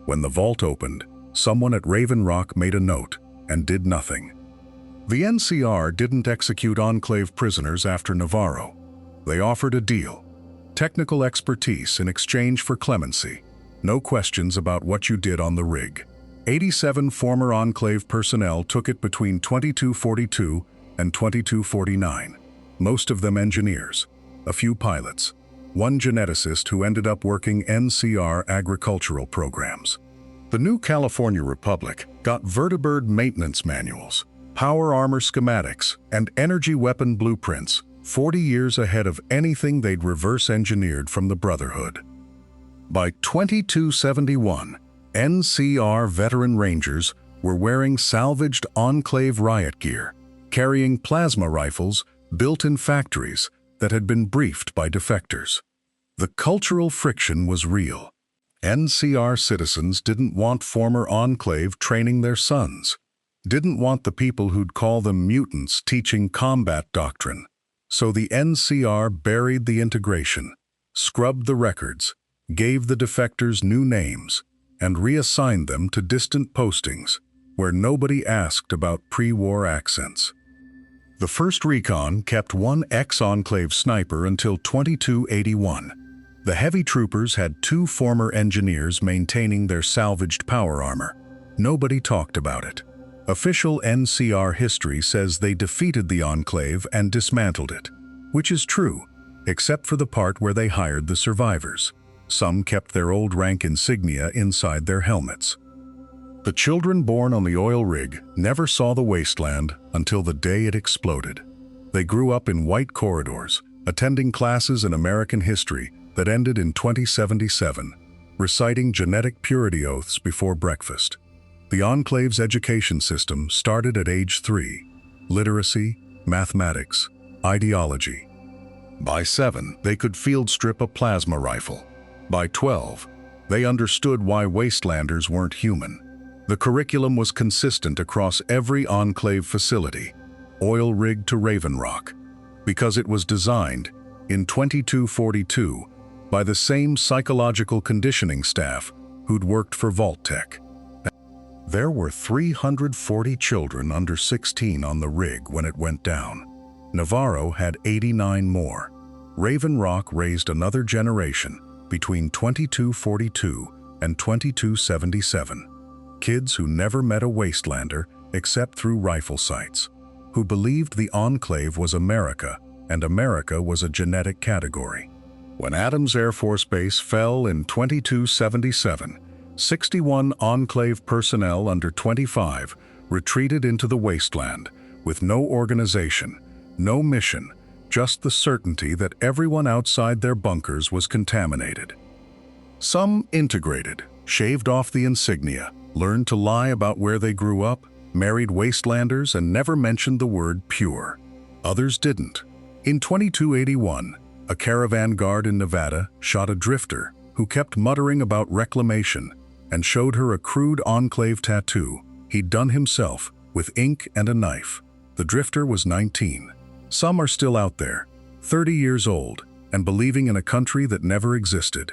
When the vault opened, someone at Raven Rock made a note and did nothing. The NCR didn't execute Enclave prisoners after Navarro. They offered a deal: technical expertise in exchange for clemency. No questions about what you did on the rig. 87 former Enclave personnel took it between 2242 and 2249. Most of them engineers, a few pilots, one geneticist who ended up working NCR agricultural programs. The new California Republic got vertibird maintenance manuals, power armor schematics, and energy weapon blueprints 40 years ahead of anything they'd reverse engineered from the Brotherhood. By 2271, NCR veteran rangers were wearing salvaged Enclave riot gear, carrying plasma rifles built in factories that had been briefed by defectors. The cultural friction was real. NCR citizens didn't want former Enclave training their sons, didn't want the people who'd call them mutants teaching combat doctrine. So the NCR buried the integration, scrubbed the records, gave the defectors new names, and reassigned them to distant postings where nobody asked about pre-war accents. The first recon kept one ex-Enclave sniper until 2281. The heavy troopers had 2 former engineers maintaining their salvaged power armor. Nobody talked about it. Official NCR history says they defeated the Enclave and dismantled it, which is true, except for the part where they hired the survivors. Some kept their old rank insignia inside their helmets. The children born on the oil rig never saw the wasteland until the day it exploded. They grew up in white corridors, attending classes in American history that ended in 2077, reciting genetic purity oaths before breakfast. The Enclave's education system started at age 3: literacy, mathematics, ideology. By 7, they could field strip a plasma rifle. By 12, they understood why wastelanders weren't human. The curriculum was consistent across every Enclave facility, oil rig to Raven Rock, because it was designed in 2242 by the same psychological conditioning staff who'd worked for Vault-Tec. There were 340 children under 16 on the rig when it went down. Navarro had 89 more. Raven Rock raised another generation between 2242 and 2277. Kids who never met a wastelander except through rifle sights, who believed the Enclave was America and America was a genetic category. When Adams Air Force Base fell in 2277, 61 Enclave personnel under 25 retreated into the wasteland with no organization, no mission, just the certainty that everyone outside their bunkers was contaminated. Some integrated, shaved off the insignia, learned to lie about where they grew up, married wastelanders, and never mentioned the word pure. Others didn't. In 2281, a caravan guard in Nevada shot a drifter who kept muttering about reclamation and showed her a crude Enclave tattoo he'd done himself with ink and a knife. The drifter was 19. Some are still out there, 30 years old, and believing in a country that never existed.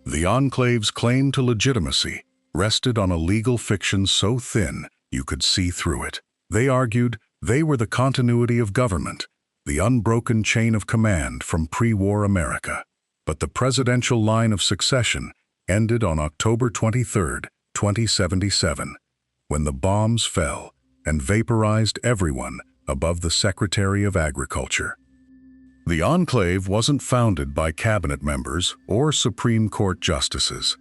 The Enclave's claim to legitimacy rested on a legal fiction so thin you could see through it. They argued they were the continuity of government, the unbroken chain of command from pre-war America. But the presidential line of succession ended on October 23, 2077, when the bombs fell and vaporized everyone above the Secretary of Agriculture. The Enclave wasn't founded by cabinet members or Supreme Court justices.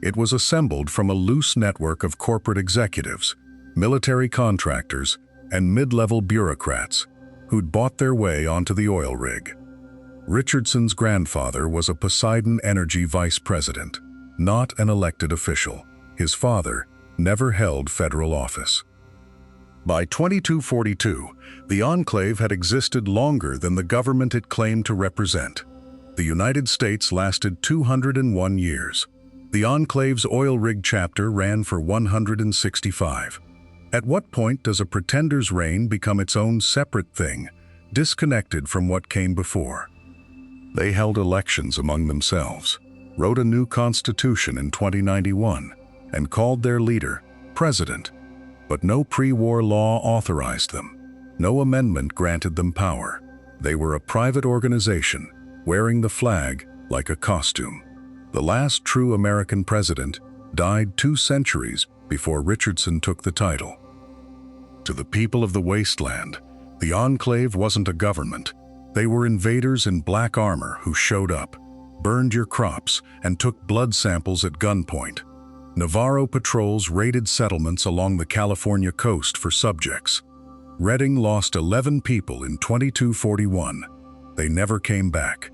It was assembled from a loose network of corporate executives, military contractors, and mid-level bureaucrats who'd bought their way onto the oil rig. Richardson's grandfather was a Poseidon Energy vice president, not an elected official. His father never held federal office. By 2242, the Enclave had existed longer than the government it claimed to represent. The United States lasted 201 years. The Enclave's oil rig chapter ran for 165. At what point does a pretender's reign become its own separate thing, disconnected from what came before? They held elections among themselves, wrote a new constitution in 2091, and called their leader president. But no pre-war law authorized them. No amendment granted them power. They were a private organization, wearing the flag like a costume. The last true American president died 2 centuries before Richardson took the title. To the people of the wasteland, the Enclave wasn't a government. They were invaders in black armor who showed up, burned your crops, and took blood samples at gunpoint. Navarro patrols raided settlements along the California coast for subjects. Redding lost 11 people in 2241. They never came back.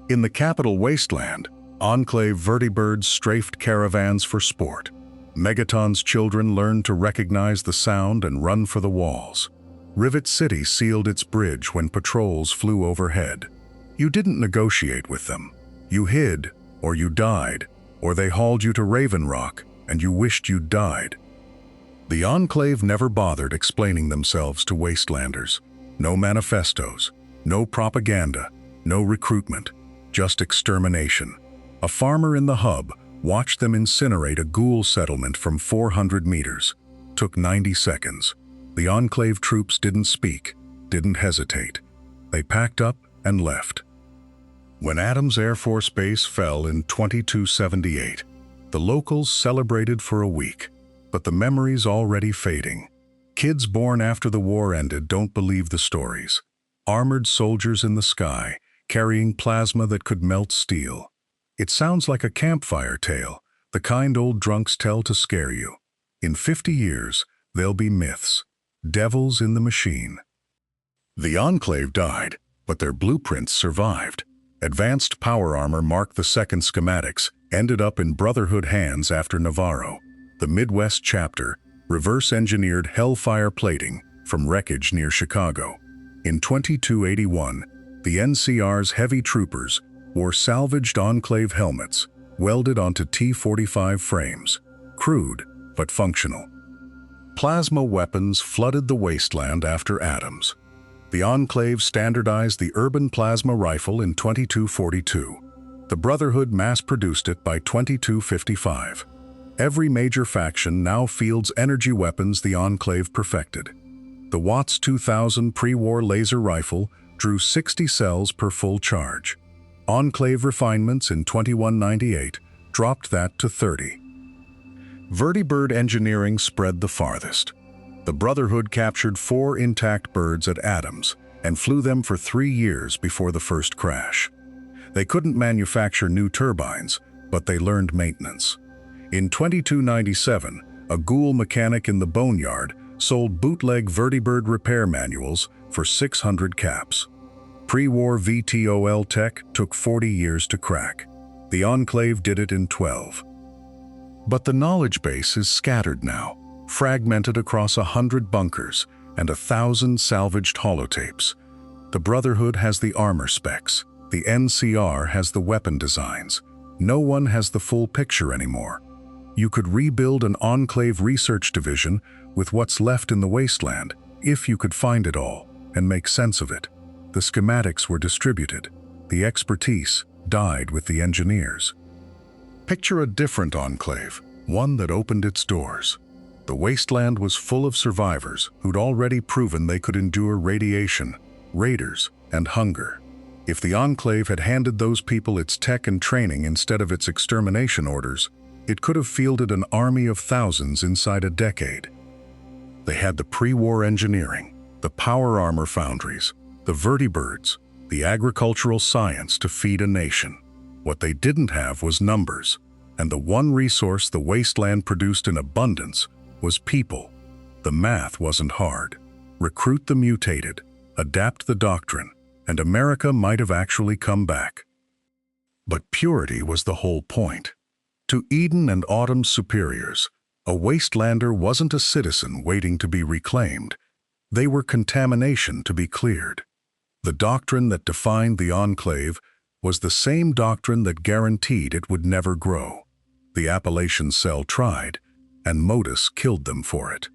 In the capital wasteland, Enclave vertibirds strafed caravans for sport. Megaton's children learned to recognize the sound and run for the walls. Rivet City sealed its bridge when patrols flew overhead. You didn't negotiate with them. You hid, or you died, or they hauled you to Raven Rock and you wished you'd died. The Enclave never bothered explaining themselves to wastelanders. No manifestos, no propaganda, no recruitment, just extermination. A farmer in the hub watched them incinerate a ghoul settlement from 400 meters. Took 90 seconds. The Enclave troops didn't speak, didn't hesitate. They packed up and left. When Adams Air Force Base fell in 2278, the locals celebrated for a week. but the memory's already fading. Kids born after the war ended don't believe the stories. Armored soldiers in the sky, carrying plasma that could melt steel. It sounds like a campfire tale, the kind old drunks tell to scare you. In 50 years, they'll be myths. Devils in the machine. The Enclave died, but their blueprints survived. Advanced power armor marked the second schematics, ended up in Brotherhood hands after Navarro. The Midwest chapter reverse-engineered Hellfire plating from wreckage near Chicago. In 2281, the NCR's heavy troopers wore salvaged Enclave helmets, welded onto T-45 frames, crude but functional. Plasma weapons flooded the wasteland after Adams. The Enclave standardized the urban plasma rifle in 2242. The Brotherhood mass-produced it by 2255. Every major faction now fields energy weapons the Enclave perfected. The Watts 2000 pre-war laser rifle drew 60 cells per full charge. Enclave refinements in 2198 dropped that to 30. Vertibird engineering spread the farthest. The Brotherhood captured 4 intact birds at Adams and flew them for 3 years before the first crash. They couldn't manufacture new turbines, but they learned maintenance. In 2297, a ghoul mechanic in the boneyard sold bootleg Vertibird repair manuals for 600 caps. Pre-war VTOL tech took 40 years to crack. The Enclave did it in 12. But the knowledge base is scattered now, fragmented across 100 bunkers and 1,000 salvaged holotapes. The Brotherhood has the armor specs. The NCR has the weapon designs. No one has the full picture anymore. You could rebuild an Enclave research division with what's left in the wasteland, if you could find it all and make sense of it. The schematics were distributed. The expertise died with the engineers. Picture a different Enclave, one that opened its doors. The wasteland was full of survivors who'd already proven they could endure radiation, raiders, and hunger. If the Enclave had handed those people its tech and training instead of its extermination orders, it could have fielded an army of thousands inside a decade. They had the pre-war engineering, the power armor foundries, the vertibirds, the agricultural science to feed a nation. What they didn't have was numbers, and the one resource the wasteland produced in abundance was people. The math wasn't hard. Recruit the mutated, adapt the doctrine, and America might have actually come back. But purity was the whole point. To Eden and Autumn's superiors, a wastelander wasn't a citizen waiting to be reclaimed. They were contamination to be cleared. The doctrine that defined the Enclave was the same doctrine that guaranteed it would never grow. The Appalachian cell tried, and Modus killed them for it.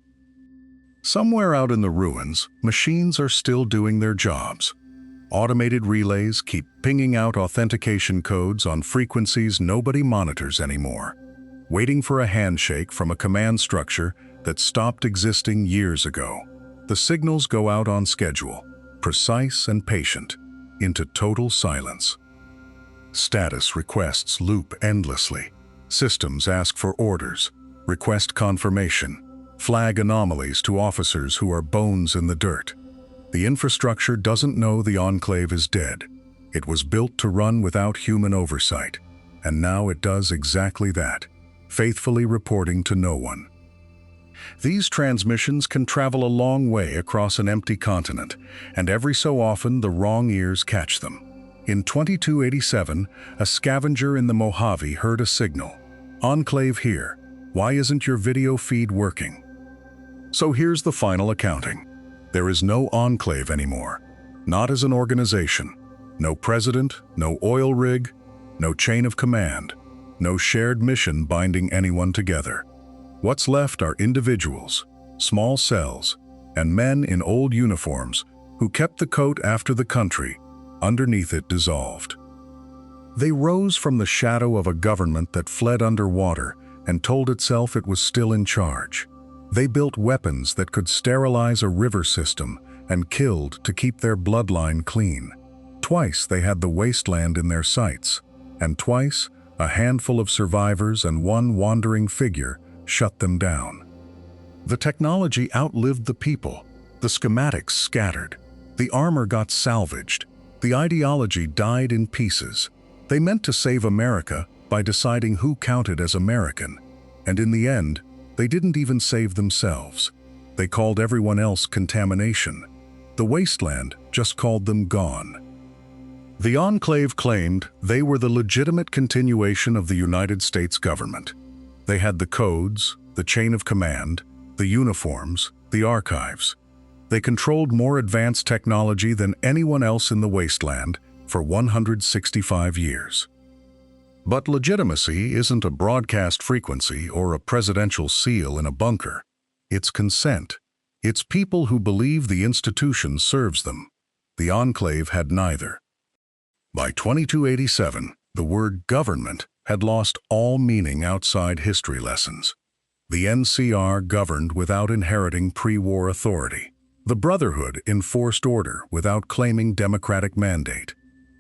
Somewhere out in the ruins, machines are still doing their jobs. Automated relays keep pinging out authentication codes on frequencies nobody monitors anymore, waiting for a handshake from a command structure that stopped existing years ago. The signals go out on schedule, precise and patient, into total silence. Status requests loop endlessly. Systems ask for orders, request confirmation, flag anomalies to officers who are bones in the dirt. The infrastructure doesn't know the Enclave is dead. It was built to run without human oversight, and now it does exactly that, faithfully reporting to no one. These transmissions can travel a long way across an empty continent, and every so often the wrong ears catch them. In 2287, a scavenger in the Mojave heard a signal. "Enclave here. Why isn't your video feed working?" So here's the final accounting. There is no Enclave anymore. Not as an organization. No president, no oil rig, no chain of command, no shared mission binding anyone together. What's left are individuals, small cells, and men in old uniforms who kept the coat after the country, underneath it dissolved. They rose from the shadow of a government that fled underwater and told itself it was still in charge. They built weapons that could sterilize a river system and killed to keep their bloodline clean. Twice they had the wasteland in their sights, and twice a handful of survivors and one wandering figure shut them down. The technology outlived the people, the schematics scattered, the armor got salvaged, the ideology died in pieces. They meant to save America by deciding who counted as American, and in the end, they didn't even save themselves. They called everyone else contamination. The wasteland just called them gone. The Enclave claimed they were the legitimate continuation of the United States government. They had the codes, the chain of command, the uniforms, the archives. They controlled more advanced technology than anyone else in the wasteland for 165 years. But legitimacy isn't a broadcast frequency or a presidential seal in a bunker. It's consent. It's people who believe the institution serves them. The Enclave had neither. By 2287, the word government had lost all meaning outside history lessons. The NCR governed without inheriting pre-war authority. The Brotherhood enforced order without claiming democratic mandate.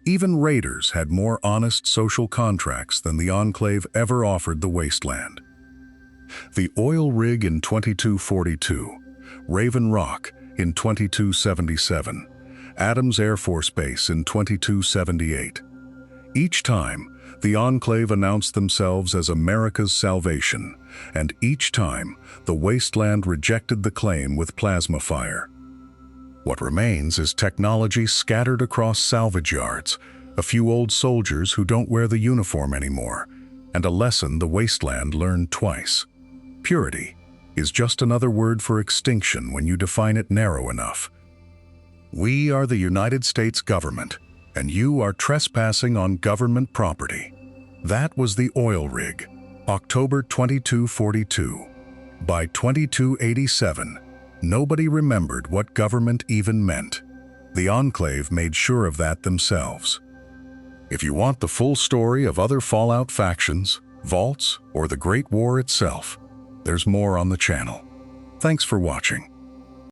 Even raiders had more honest social contracts than the Enclave ever offered the wasteland. The oil rig in 2242, Raven Rock in 2277, Adams Air Force Base in 2278. Each time, the Enclave announced themselves as America's salvation, and each time, the wasteland rejected the claim with plasma fire. What remains is technology scattered across salvage yards, a few old soldiers who don't wear the uniform anymore, and a lesson the wasteland learned twice. Purity is just another word for extinction when you define it narrow enough. We are the United States government, and you are trespassing on government property. That was the oil rig, October 2242. By 2287, nobody remembered what government even meant. The Enclave made sure of that themselves. If you want the full story of other Fallout factions, vaults, or the Great War itself, there's more on the channel. Thanks for watching.